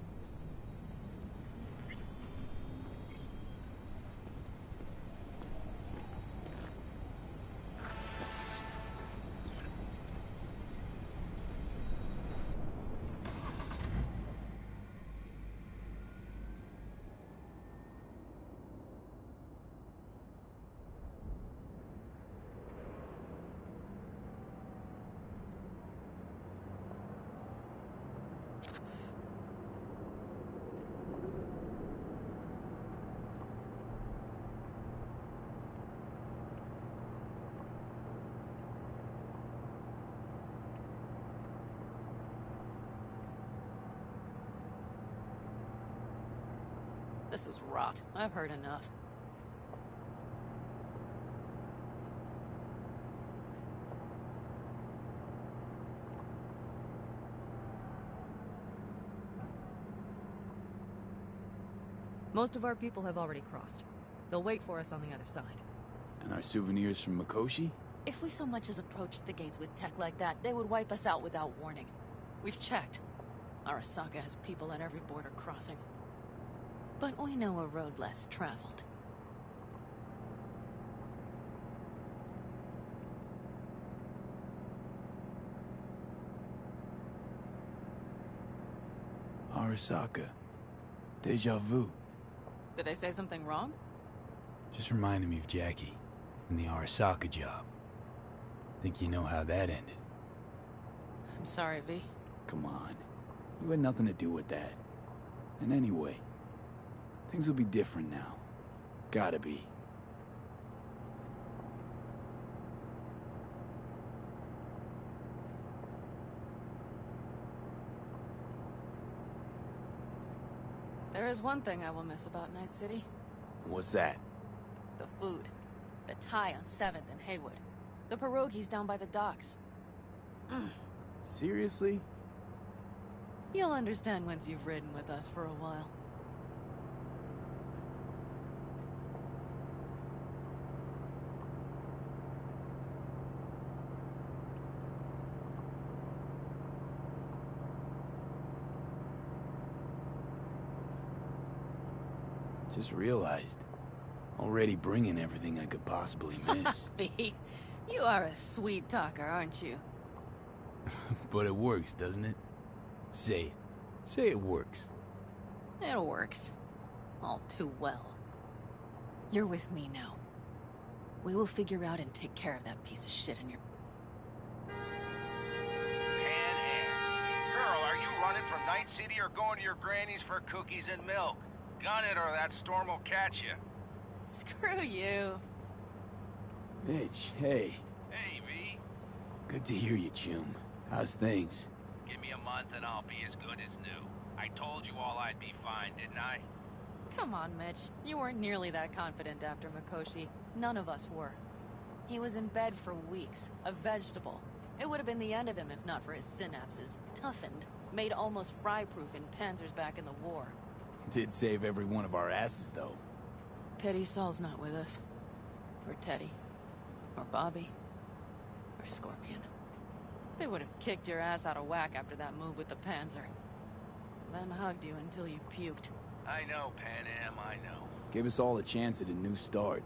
This is rot. I've heard enough. Most of our people have already crossed. They'll wait for us on the other side. And our souvenirs from Mikoshi? If we so much as approached the gates with tech like that, they would wipe us out without warning. We've checked. Arasaka has people at every border crossing. But we know a road less traveled. Arasaka. Deja vu. Did I say something wrong? Just reminded me of Jackie and the Arasaka job. Think you know how that ended? I'm sorry, V. Come on. You had nothing to do with that. And anyway, things will be different now. Gotta be. There is one thing I will miss about Night City. What's that? The food. The Thai on 7th and Haywood. The pierogies down by the docks. Seriously? You'll understand once you've ridden with us for a while. Just realized. Already bringing everything I could possibly miss. V, you are a sweet talker, aren't you? But it works, doesn't it? Say it. Say it works. It works. All too well. You're with me now. We will figure out and take care of that piece of shit in your... Girl, are you running from Night City or going to your granny's for cookies and milk? Gun it or that storm will catch you. Screw you. Mitch, hey. Hey, V. Good to hear you, chum. How's things? Give me a month and I'll be as good as new. I told you all I'd be fine, didn't I? Come on, Mitch. You weren't nearly that confident after Mikoshi. None of us were. He was in bed for weeks, a vegetable. It would have been the end of him if not for his synapses. Toughened, made almost fry-proof in panzers back in the war. Did save every one of our asses, though. Pity Saul's not with us. Or Teddy. Or Bobby. Or Scorpion. They would have kicked your ass out of whack after that move with the Panzer. Then hugged you until you puked. I know, Pan Am, I know. Gave us all a chance at a new start.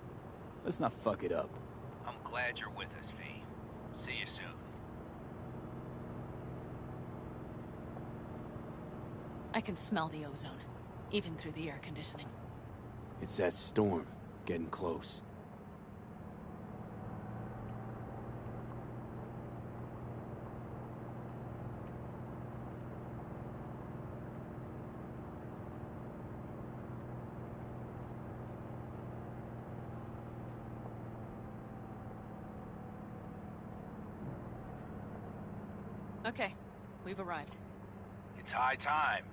Let's not fuck it up. I'm glad you're with us, V. See you soon. I can smell the ozone, even through the air conditioning. It's that storm, getting close. Okay, we've arrived. It's high time.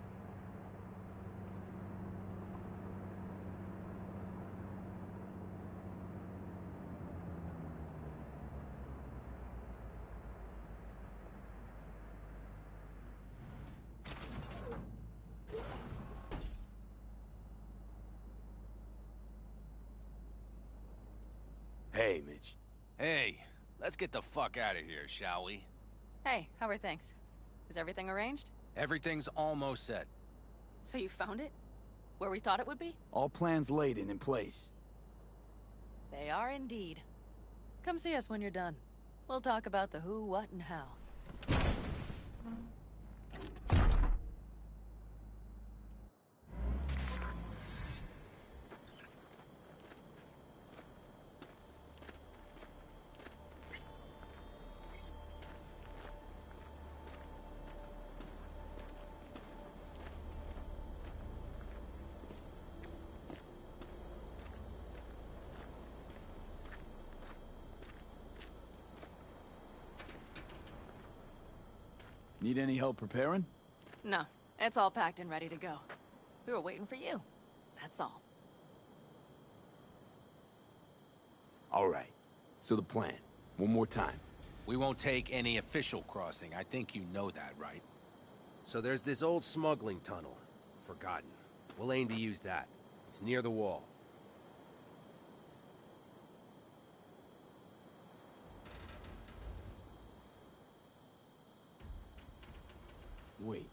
Hey, Mitch. Hey, let's get the fuck out of here, shall we? Hey, how are things? Is everything arranged? Everything's almost set. So you found it? Where we thought it would be? All plans laid and in place. They are indeed. Come see us when you're done. We'll talk about the who, what, and how. Need any help preparing? No, it's all packed and ready to go. We were waiting for you. That's all. All right. So the plan. One more time. We won't take any official crossing. I think you know that, right? So there's this old smuggling tunnel. Forgotten. We'll aim to use that. It's near the wall. Wait.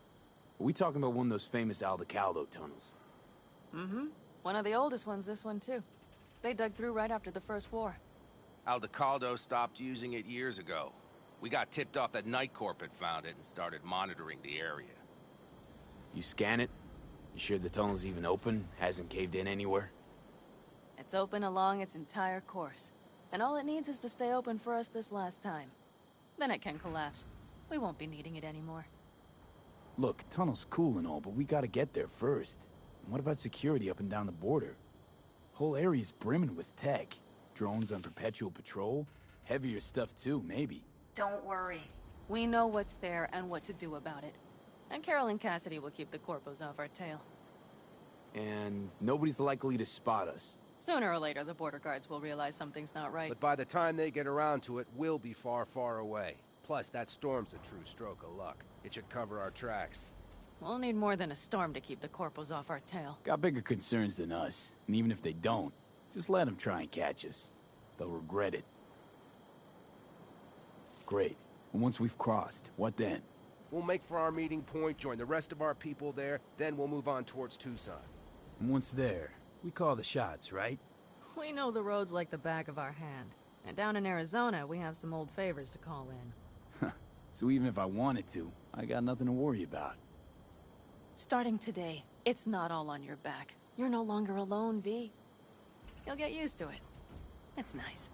Are we talking about one of those famous Aldecaldo tunnels? Mm-hmm. One of the oldest ones, this one too. They dug through right after the First War. Aldecaldo stopped using it years ago. We got tipped off that Night Corp had found it and started monitoring the area. You scan it? You sure the tunnel's even open? Hasn't caved in anywhere? It's open along its entire course. And all it needs is to stay open for us this last time. Then it can collapse. We won't be needing it anymore. Look, tunnel's cool and all, but we gotta get there first. And what about security up and down the border? Whole area's brimming with tech. Drones on perpetual patrol. Heavier stuff too, maybe. Don't worry. We know what's there and what to do about it. And Carol and Cassidy will keep the corpos off our tail. And nobody's likely to spot us. Sooner or later, the border guards will realize something's not right. But by the time they get around to it, we'll be far, far away. Plus, that storm's a true stroke of luck. It should cover our tracks. We'll need more than a storm to keep the corpos off our tail. Got bigger concerns than us. And even if they don't, just let them try and catch us. They'll regret it. Great. And once we've crossed, what then? We'll make for our meeting point, join the rest of our people there, then we'll move on towards Tucson. And once there, we call the shots, right? We know the roads like the back of our hand. And down in Arizona, we have some old favors to call in. So even if I wanted to, I got nothing to worry about. Starting today, it's not all on your back. You're no longer alone, V. You'll get used to it. It's nice.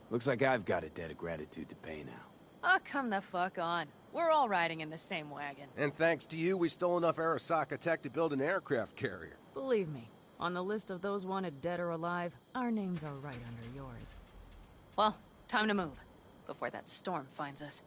Looks like I've got a debt of gratitude to pay now. Oh, come the fuck on. We're all riding in the same wagon. And thanks to you, we stole enough Arasaka tech to build an aircraft carrier. Believe me, on the list of those wanted dead or alive, our names are right under yours. Well, time to move, before that storm finds us.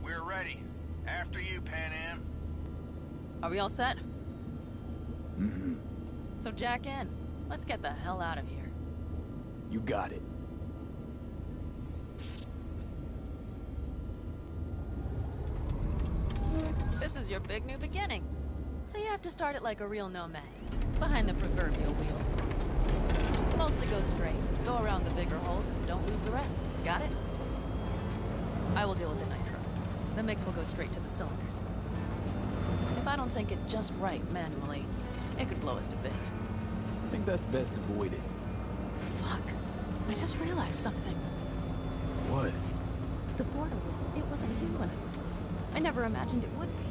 We're ready. After you, Pan Am. Are we all set? Mm-hmm. So jack in. Let's get the hell out of here. You got it. This is your big new beginning. So you have to start it like a real nomad. Behind the proverbial wheel. Mostly go straight. Go around the bigger holes and don't lose the rest. Got it? I will deal with the nitro. The mix will go straight to the cylinders. If I don't sync it just right manually, it could blow us to bits. I think that's best avoided. Fuck. I just realized something. What? The border wall, it wasn't here when I was little. I never imagined it would be.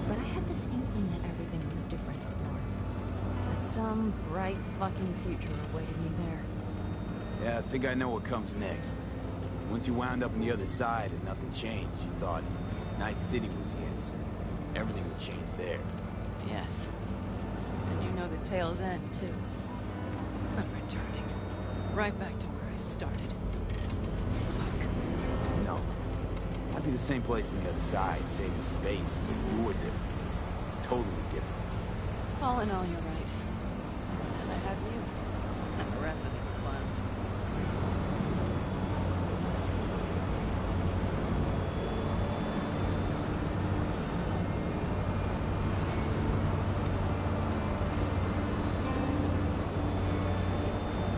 But I had this inkling that everything was different up north. That some bright fucking future awaited me there. Yeah, I think I know what comes next. Once you wound up on the other side and nothing changed, you thought Night City was the answer. Everything would change there. Yes. And you know the tale's end, too. I'm returning. Right back to where I started. Fuck. No. Might be the same place on the other side, saving space, but you were different. Totally different. All in all, you're right. And I have you. And the rest of these clowns.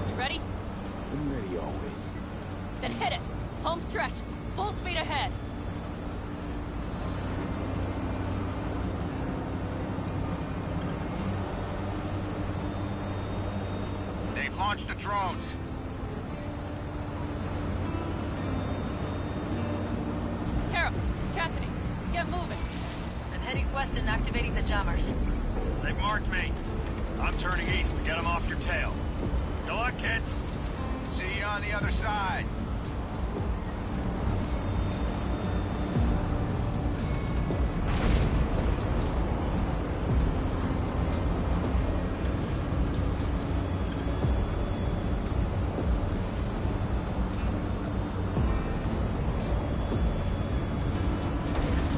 You ready? I'm ready always. Then hit it! Home stretch! Full speed ahead! They've launched the drones. Carol, Cassidy, get moving! I'm heading west and activating the jammers. They've marked me. I'm turning east to get them off your tail. Good luck, kids. See you on the other side.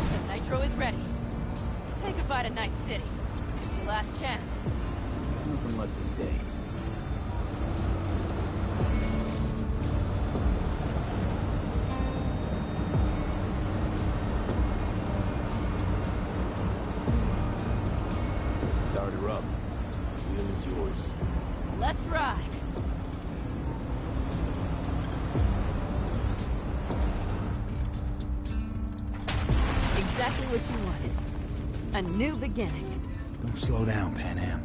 The nitro is ready. Say goodbye to Night City. It's your last chance. Nothing left to say. Start her up. The wheel is yours. Let's ride! Exactly what you wanted. A new beginning. Don't slow down, Pan Am.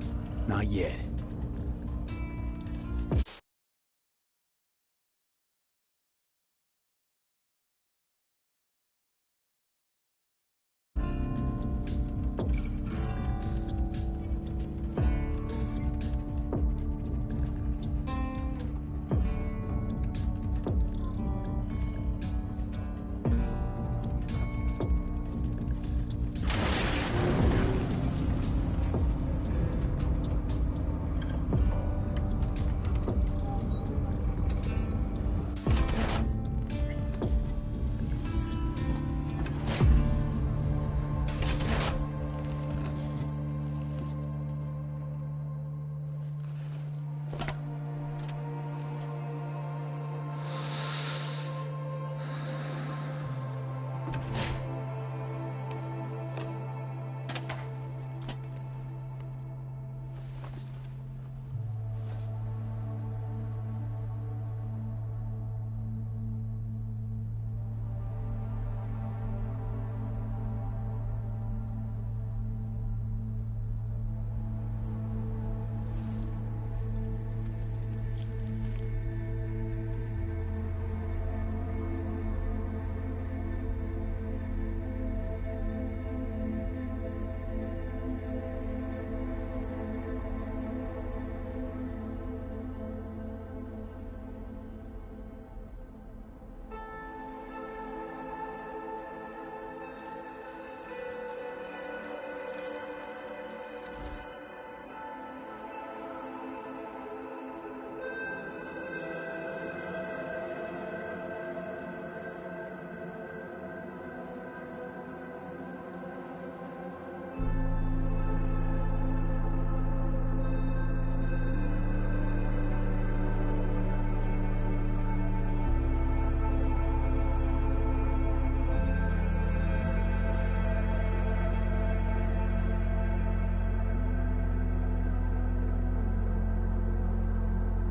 Not yet.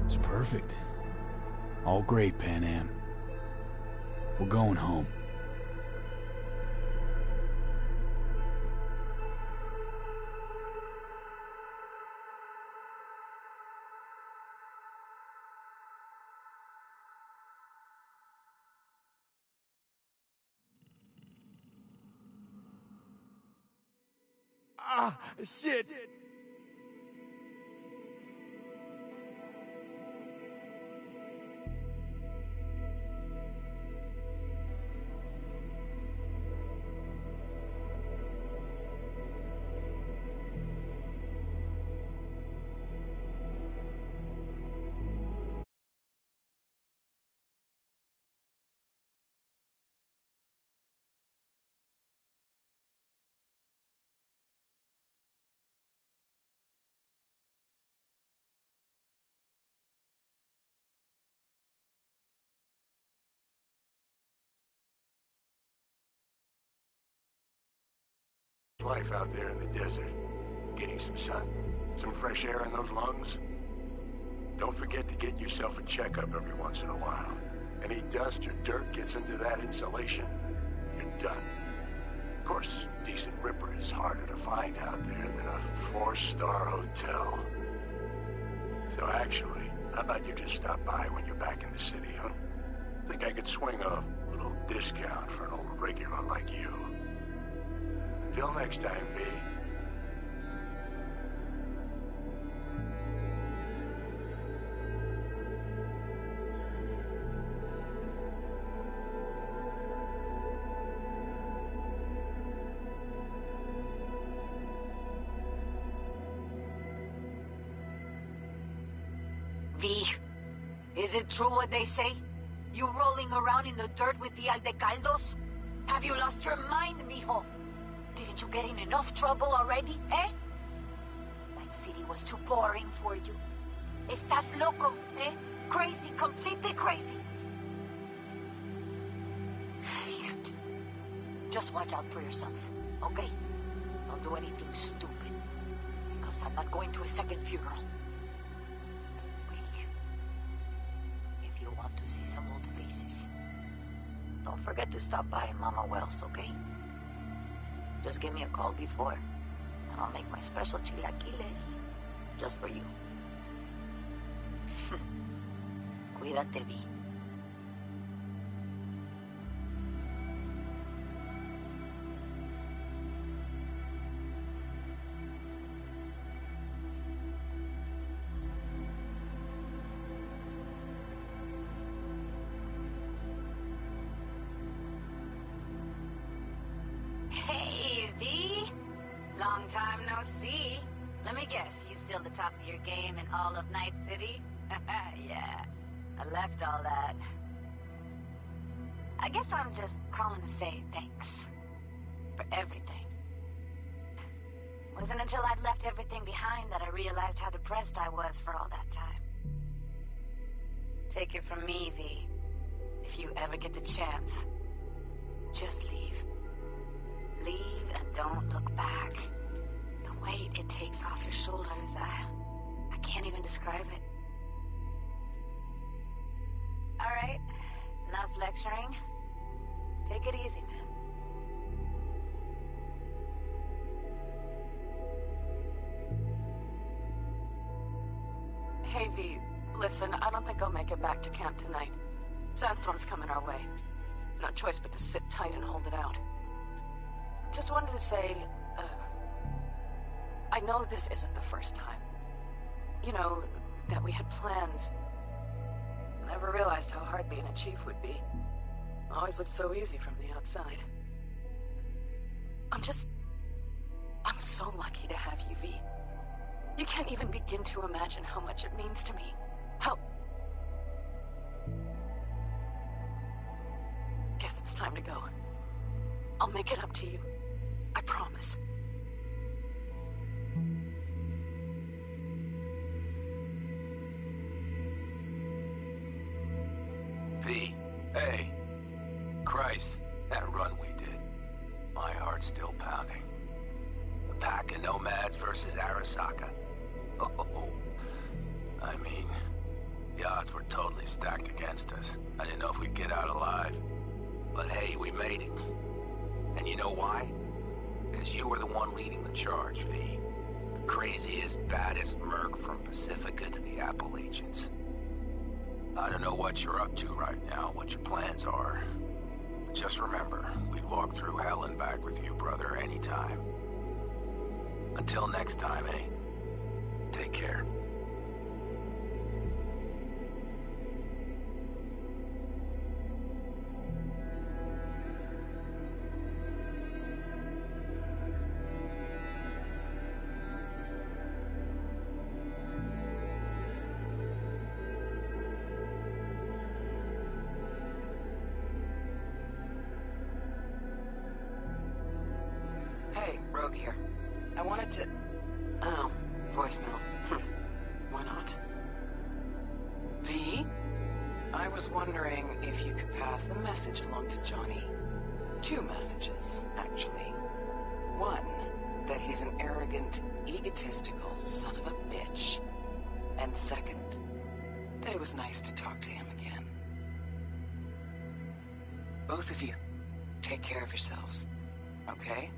It's perfect. All great, Pan Am. We're going home. Ah, shit! life out there in the desert. Getting some sun, some fresh air in those lungs. Don't forget to get yourself a checkup every once in a while. Any dust or dirt gets into that insulation, you're done. Of course, decent ripper is harder to find out there than a 4-star hotel. So actually, how about you just stop by when you're back in the city, huh? Think I could swing a little discount for an old regular like you. Till next time, V. V, is it true what they say? You rolling around in the dirt with the Aldecaldos? Have you lost your mind, mijo? Didn't you get in enough trouble already, eh? Night City was too boring for you. Estás loco, eh? Crazy, completely crazy. Just watch out for yourself, okay? Don't do anything stupid, because I'm not going to a second funeral. If you want to see some old faces, don't forget to stop by Mama Wells, okay? Just give me a call before, and I'll make my special chilaquiles just for you. Cuídate, Vi. Hey, V. Long time no see. Let me guess, you still the top of your game in all of Night City? Yeah, I left all that. I guess I'm just calling to say thanks. For everything. Wasn't until I'd left everything behind that I realized how depressed I was for all that time. Take it from me, V. If you ever get the chance, just leave. Leave and don't look back. The weight it takes off your shoulders, I can't even describe it. All right, enough lecturing. Take it easy, man. Hey, V, listen, I don't think I'll make it back to camp tonight. Sandstorm's coming our way. No choice but to sit tight and hold it out. Just wanted to say, I know this isn't the first time. You know, that we had plans. Never realized how hard being a chief would be. Always looked so easy from the outside. I'm so lucky to have you, V. You can't even begin to imagine how much it means to me. How... Guess it's time to go. I'll make it up to you. I promise. V, hey. Christ, that run we did. My heart's still pounding. The pack of nomads versus Arasaka. Oh, I mean, the odds were totally stacked against us. I didn't know if we'd get out alive. But hey, we made it. And you know why? Because you were the one leading the charge, V. The craziest, baddest merc from Pacifica to the Appalachians. I don't know what you're up to right now, what your plans are. But just remember, we'd walk through hell and back with you, brother, anytime. Until next time, eh? Take care. Hey, Rogue here. I wanted to... Oh, voicemail. Why not? V? I was wondering if you could pass the message along to Johnny. 2 messages, actually. One that he's an arrogant, egotistical son of a bitch. And second, that it was nice to talk to him again. Both of you, take care of yourselves, okay?